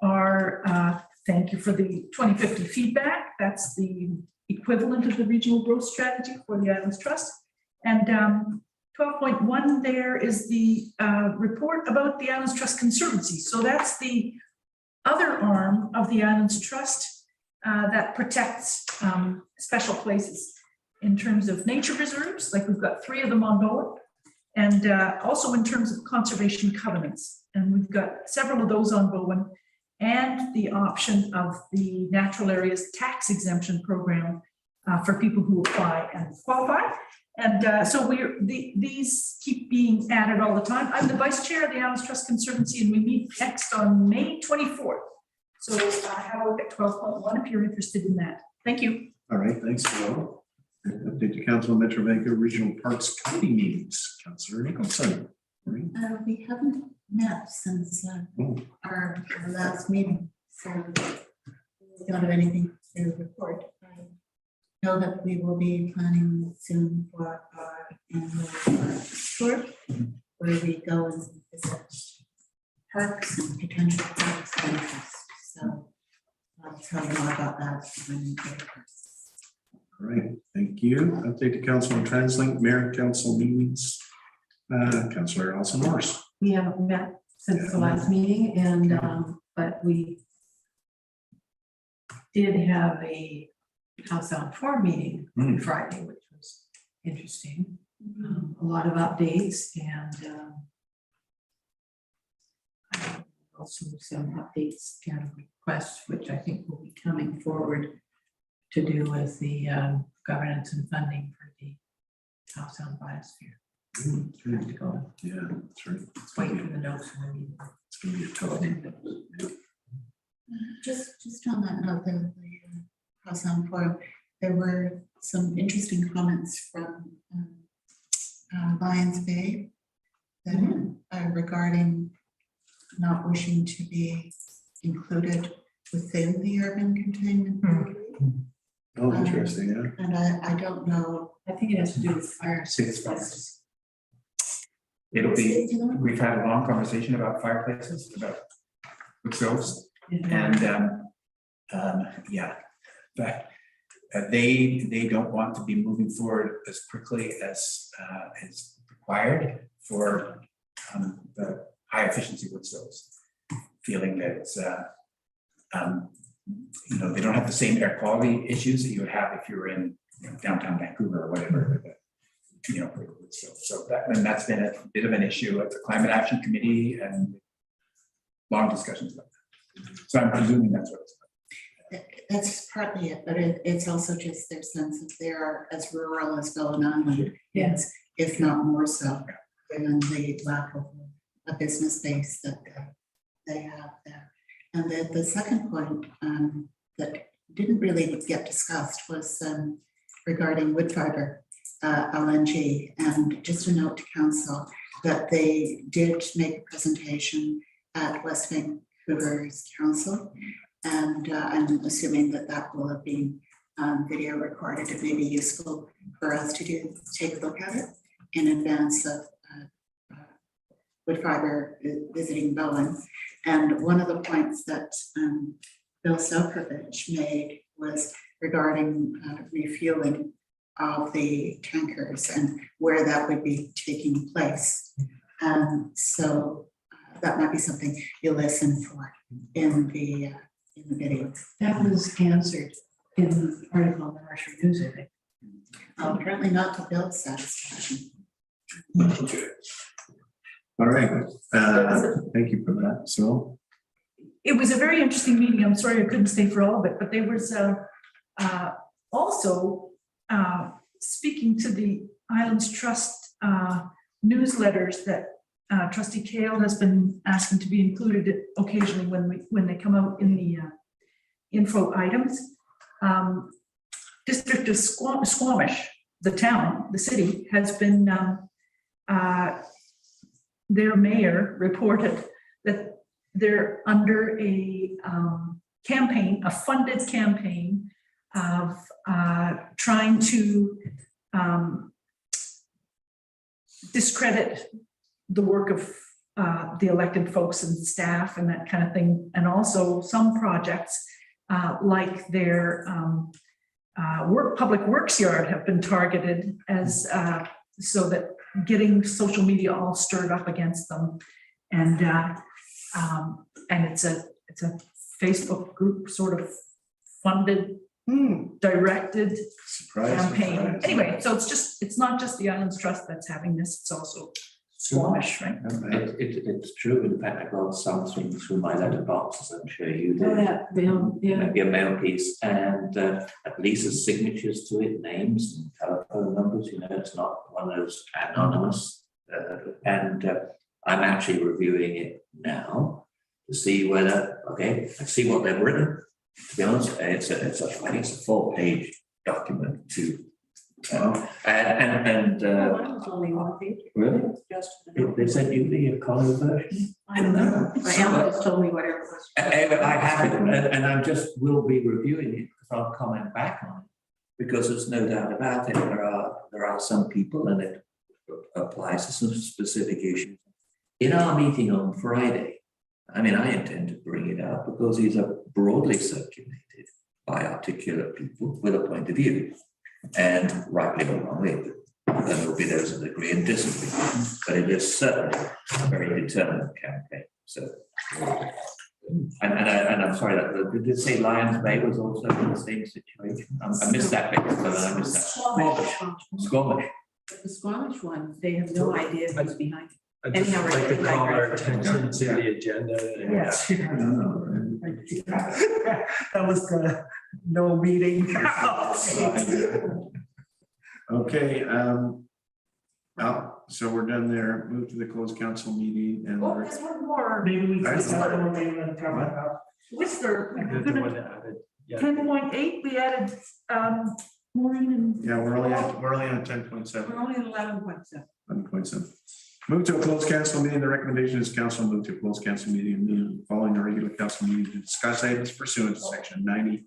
are thank you for the 2050 feedback. That's the equivalent of the regional growth strategy for the Islands Trust. And 12.1 there is the report about the Islands Trust Conservancy. So that's the other arm of the Islands Trust that protects special places in terms of nature reserves, like we've got 3 of them on Bowen, and also in terms of conservation covenants. And we've got several of those on Bowen, and the option of the natural areas tax exemption program for people who apply and qualify. And so these keep being added all the time. I'm the vice chair of the Islands Trust Conservancy, and we meet next on May 24th. So have a look at 12.1 if you're interested in that. Thank you. All right, thanks, Phil. Update to council on Metro Vancouver Regional Parks Committee meetings. Councillor Nicholson. We haven't met since our last meeting, so we don't have anything to report. I know that we will be planning soon for our annual tour, where we go and visit parks and potential parks of interest. So I'll tell you more about that when we get it. All right, thank you. Update to council on TransLink Mayor Council meetings. Councillor Alison Morris. We haven't met since the last meeting, and but we did have a House on 4 meeting on Friday, which was interesting. A lot of updates, and also some updates and requests, which I think will be coming forward to do with the governance and funding for the House on Biosphere. Have to go. Yeah, that's right. It's waiting for the notes from the meeting. It's going to be a tough. Just on that note, the House on Forum, there were some interesting comments from Lions Bay that regarding not wishing to be included within the urban containment boundary. Oh, interesting, yeah. And I don't know. I think it has to do with fire. It'll be, we've had a long conversation about fireplaces, about wood stoves, and yeah, but they don't want to be moving forward as quickly as is required for the high efficiency wood stoves, feeling that it's you know, they don't have the same air quality issues that you would have if you were in downtown Vancouver or whatever. You know, so that's been a bit of an issue at the Climate Action Committee and long discussions about that. So I'm presuming that's what it's about. That's partly it, but it's also just their sense that they are as rural as Bowen Island is, if not more so, given the lack of a business base that they have there. And the second point that didn't really get discussed was regarding wood fiber LNG. And just a note to council that they did make a presentation at West Vancouver's council. And I'm assuming that that will have been video recorded. It may be useful for us to take a look at it in advance of wood fiber visiting Bowen. And one of the points that Bill Selkovich made was regarding refueling of the tankers and where that would be taking place. So that might be something you listen for in the video. That was answered in the article in the Marshall News, I think. Apparently not to Bill's satisfaction. All right, thank you for that, so. It was a very interesting meeting. I'm sorry I couldn't stay for all of it, but there was also speaking to the Islands Trust newsletters that Trustee Kale has been asking to be included occasionally when they come out in the info items. District of Squamish, the town, the city, has been, their mayor reported that they're under a campaign, a funded campaign of trying to discredit the work of the elected folks and staff and that kind of thing. And also some projects like their public works yard have been targeted as so that getting social media all stirred up against them. And it's a Facebook group sort of funded, directed campaign. Surprise. Anyway, so it's not just the Islands Trust that's having this, it's also Squamish, right? It's true. In fact, I got something through my letterbox, as I'm sure you Oh, did. that mail, yeah. Maybe a mail piece, and at least there's signatures to it, names and telephone numbers. You know, it's not one of those anonymous. And I'm actually reviewing it now to see whether, I see what they've written. To be honest, I think it's a 4-page document too. Mine was only 1 page. Really? Just They sent you the color version? I don't know. But Alan just told me whatever it was. I have it, and I just will be reviewing it because I'll comment back on it. Because there's no doubt about it, there are some people, and it applies to some specific issues. In our meeting on Friday, I mean, I intend to bring it up because these are broadly circulated by articulate people with a point of view. And rightly or wrongly, there will be those that agree and disagree. But it is certainly a very determined campaign. So, and I'm sorry that did it say Lions Bay was also in the same situation? I missed that bit. I missed that. Squamish. The Squamish one, they have no idea who's behind it. I'd just Anyhow, like to right, call our right. attention to the agenda. Yes. That was the no meeting. Okay, so we're done there. Move to the closed council meeting and Oh, there's one more. Maybe we That's can. fine. Lister, The one that added, yeah. 10.8, we added Maureen and. yeah, we're only on 10.7. We're only at 11.7. 11.7. Move to a closed council meeting. The recommendation is council move to a closed council meeting following the regular council meeting to discuss items pursuant to section 90.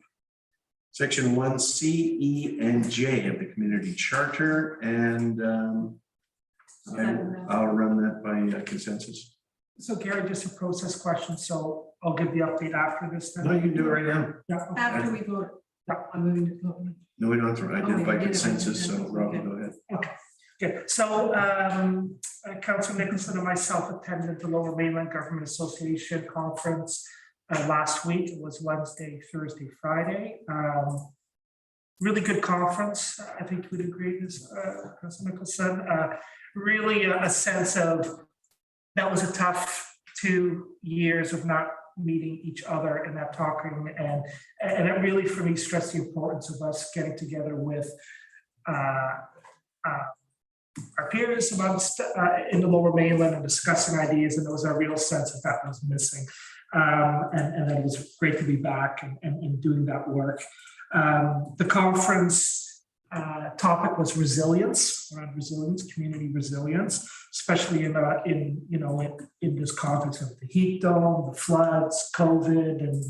Section 1C, E, and J of the community charter, and I'll run that by consensus. So Gary, just a process question, so I'll give the update after this then. No, you can do it right now. Yeah, okay. After we vote, I'm moving to vote. No, we don't have to. I did it by Okay, you did it by consensus, so consensus, Robbie, okay. go ahead. Okay, so Councillor Nicholson and myself attended the Lower Mainland Government Association conference last week. It was Wednesday, Thursday, Friday. Really good conference. I think you would agree, Councillor Nicholson. Really a sense of that was a tough 2 years of not meeting each other and not talking, and it really for me stressed the importance of us getting together with our peers amongst in the Lower Mainland and discussing ideas, and there was a real sense that was missing, and that it was great to be back and doing that work. The conference topic was resilience, around resilience, community resilience, especially in this context of the heat dome, the floods, COVID, and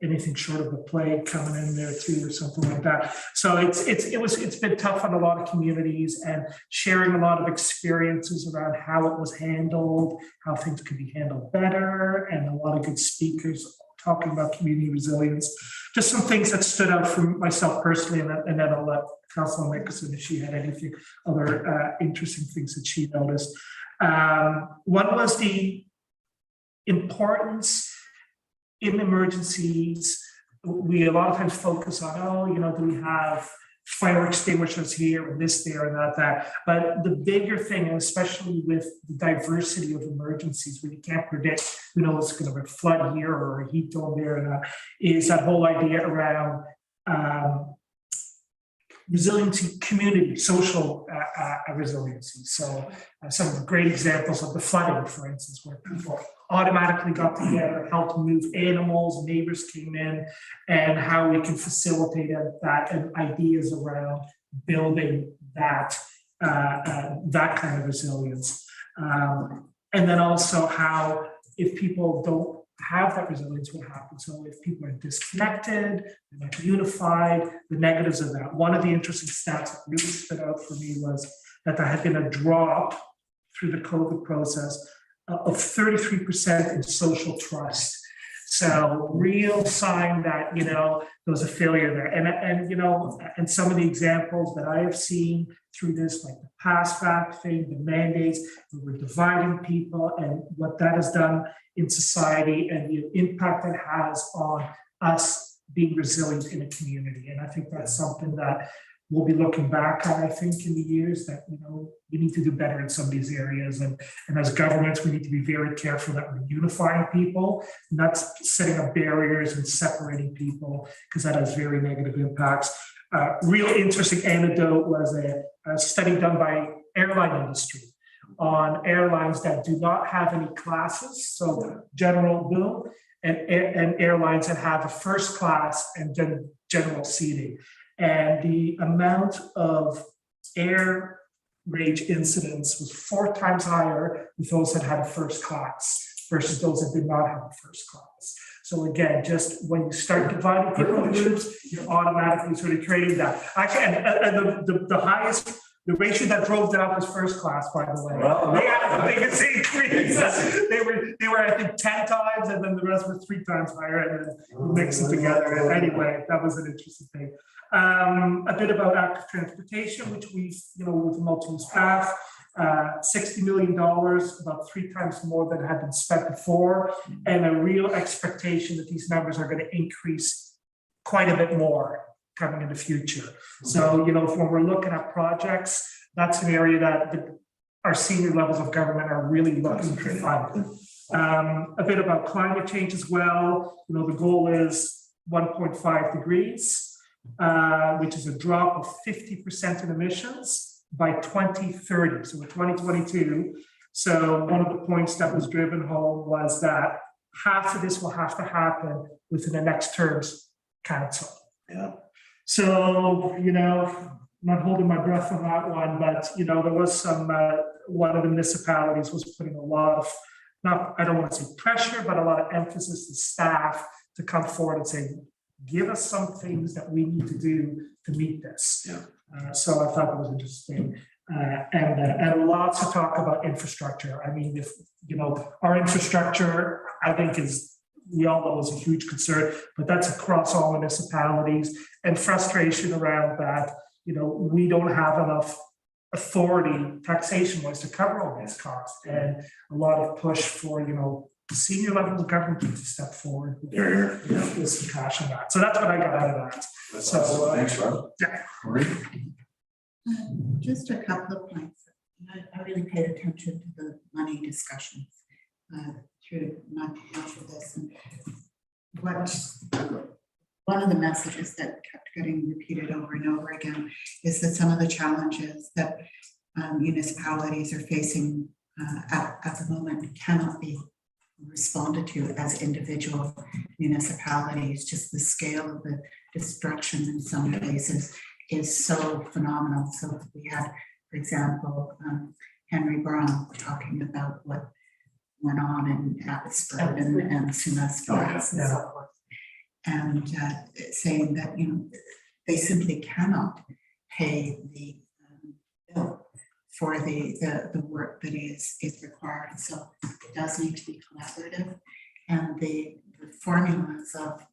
anything short of a plague coming in there too, or something like that. So it's been tough on a lot of communities, and sharing a lot of experiences around how it was handled, how things could be handled better, and a lot of good speakers talking about community resilience. Just some things that stood out for myself personally, and then I'll let Councilor Nicholson if she had anything other interesting things that she noticed. One was the importance in emergencies. We a lot of times focus on, do we have fire extinguishers here and this, there, and that. But the bigger thing, and especially with the diversity of emergencies, when you can't predict, it's going to be a flood here or a heat dome there, and that, is that whole idea around resiliency, community, social resiliency. So some of the great examples of the flooding, for instance, where people automatically got together, helped move animals, neighbors came in, and how we can facilitate that, and ideas around building that kind of resilience. And then also how, if people don't have that resilience, what happens? So if people are disconnected, they're not unified, the negatives of that. One of the interesting stats that really stood out for me was that there had been a drop through the COVID process of 33% in social trust. So real sign that, there was a failure there. And some of the examples that I have seen through this, like the pass back thing, the mandates, we're dividing people, and what that has done in society and the impact it has on us being resilient in a community. And I think that's something that we'll be looking back on, I think, in the years that, we need to do better in some of these areas. And as governments, we need to be very careful that we're unifying people, not setting up barriers and separating people, because that has very negative impacts. Real interesting anecdote was a study done by airline industry on airlines that do not have any classes, so the general bill, and airlines that have a first class and then general seating. And the amount of air rage incidents was 4 times higher with those that had a first class versus those that did not have a first class. So again, just when you start dividing people into groups, you're automatically sort of creating that. Actually, and the highest, the ratio that drove that up was first class, by the way. They had the biggest increase. They were, I think, 10 times, and then the rest were 3 times higher, and then mix it together. Anyway, that was an interesting thing. A bit about active transportation, which we've, with the multi-use path, $60 million, about 3 times more than had been spent before, and a real expectation that these numbers are going to increase quite a bit more coming in the future. So, when we're looking at projects, that's an area that our senior levels of government are really looking to fund. A bit about climate change as well. The goal is 1.5 degrees. Which is a drop of 50% in emissions by 2030. So we're 2022. So one of the points that was driven home was that half of this will have to happen within the next term's council. Yeah. So, not holding my breath on that one, but, there was some, one of the municipalities was putting a lot of, I don't want to say pressure, but a lot of emphasis to staff to come forward and say, give us some things that we need to do to meet this. Yeah. So I thought that was interesting. And lots of talk about infrastructure. I mean, if, our infrastructure, I think we all know is a huge concern, but that's across all municipalities, and frustration around that, we don't have enough authority taxation-wise to cover all these costs, and a lot of push for, the senior levels of government to step forward with some cash on that. So that's what I got out of that. That's awesome. Thanks, Rob. Yeah. Just a couple of points. I really paid attention to the money discussions. through much of this. And one of the messages that kept getting repeated over and over again is that some of the challenges that municipalities are facing at the moment cannot be responded to as individual municipalities. Just the scale of the destruction in some places is so phenomenal. So we had, for example, Henry Brown talking about what went on in Abbotsford and Sumas Flats and so forth, and saying that they simply cannot pay the bill for the work that is required. So it does need to be collaborative, and the formulas of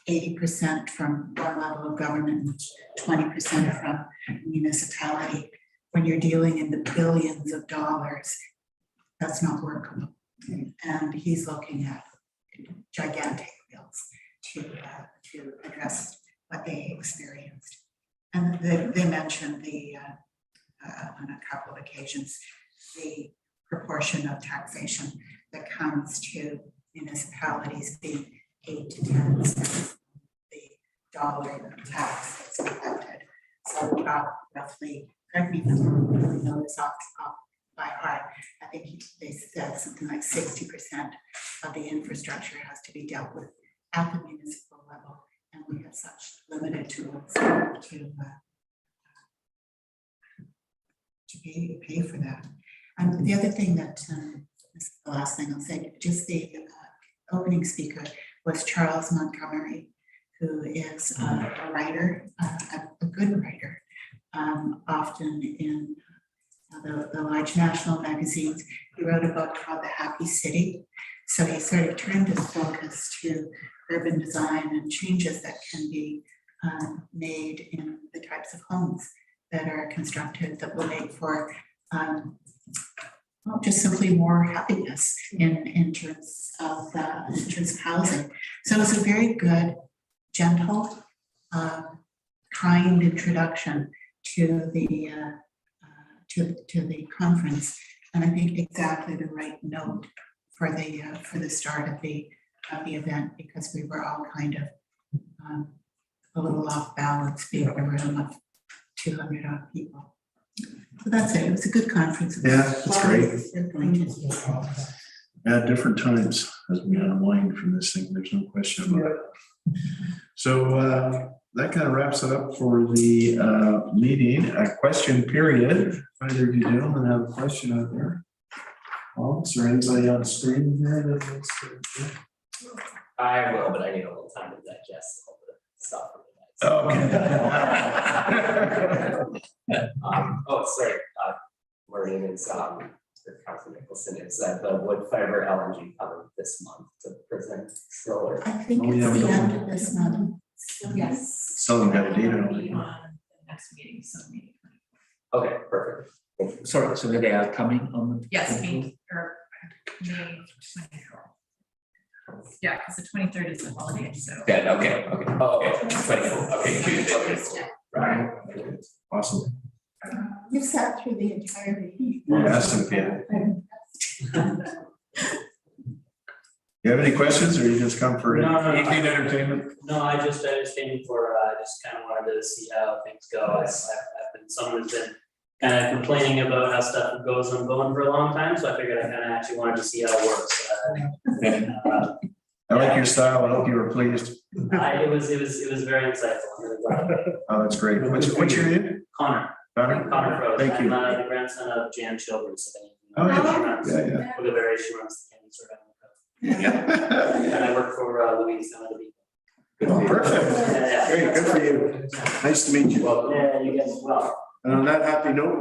80% from one level of government and 20% from municipality. When you're dealing in the billions of dollars, that's not workable. And he's looking at gigantic bills to address what they experienced. And they mentioned on a couple of occasions, the proportion of taxation that comes to municipalities being 8 to 10 cents the dollar tax that's collected. So roughly, correct me if I'm wrong, I really know this off by heart. I think they said something like 60% of the infrastructure has to be dealt with at the municipal level, and we have such limited tools to pay for that. And the other thing that this is the last thing I'll say, just the opening speaker was Charles Montgomery, who is a writer, a good writer, often in the large national magazines. He wrote a book called The Happy City. So he sort of turned his focus to urban design and changes that can be made in the types of homes that are constructed that will make for just simply more happiness in terms of housing. So it's a very good, gentle, kind introduction to the conference, and I think exactly the right note for the start of the event, because we were all kind of a little off balance being a room of 200 odd people. So that's it. It was a good conference. Yeah, that's great. At different times as we unwind from this thing, there's no question about it. So that kind of wraps it up for the meeting. A question period. If either of you gentlemen have a question out there. Is there anybody on screen here that wants to? I will, but I need a little time to digest all the stuff. Okay. Learning is Councilor Nicholson is that the wood fiber LNG coming this month to present solar. I think it's the end of this month. Yes. Someone got a date on Be it. on the next meeting, so maybe. Okay, perfect. Sorry, so they are coming on the. Yes, May 24th. Yeah, because the 23rd is the holiday, so. Yeah, okay. Oh, okay, 24th, okay, Tuesday, okay. Right. Awesome. You've sat through the entire meeting. Yes, okay. You have any questions, or you just come for No. evening entertainment? No, I just came for, just kind of wanted to see how things go. I've been, someone who's been kind of complaining about how stuff goes ongoing for a long time, so I figured I kind of actually wanted to see how it works. I like your style. I hope you were pleased. It was very insightful. I'm really glad. Oh, that's great. What's your name? Connor Rose. Thank you. I'm the grandson of Jan Childress. Oh, yeah. With a very she runs the candy store down the coast. And I work for Louise, one of the people. Oh, perfect. Great, good for you. Nice to meet you. Yeah, you guys as well. And on that happy note,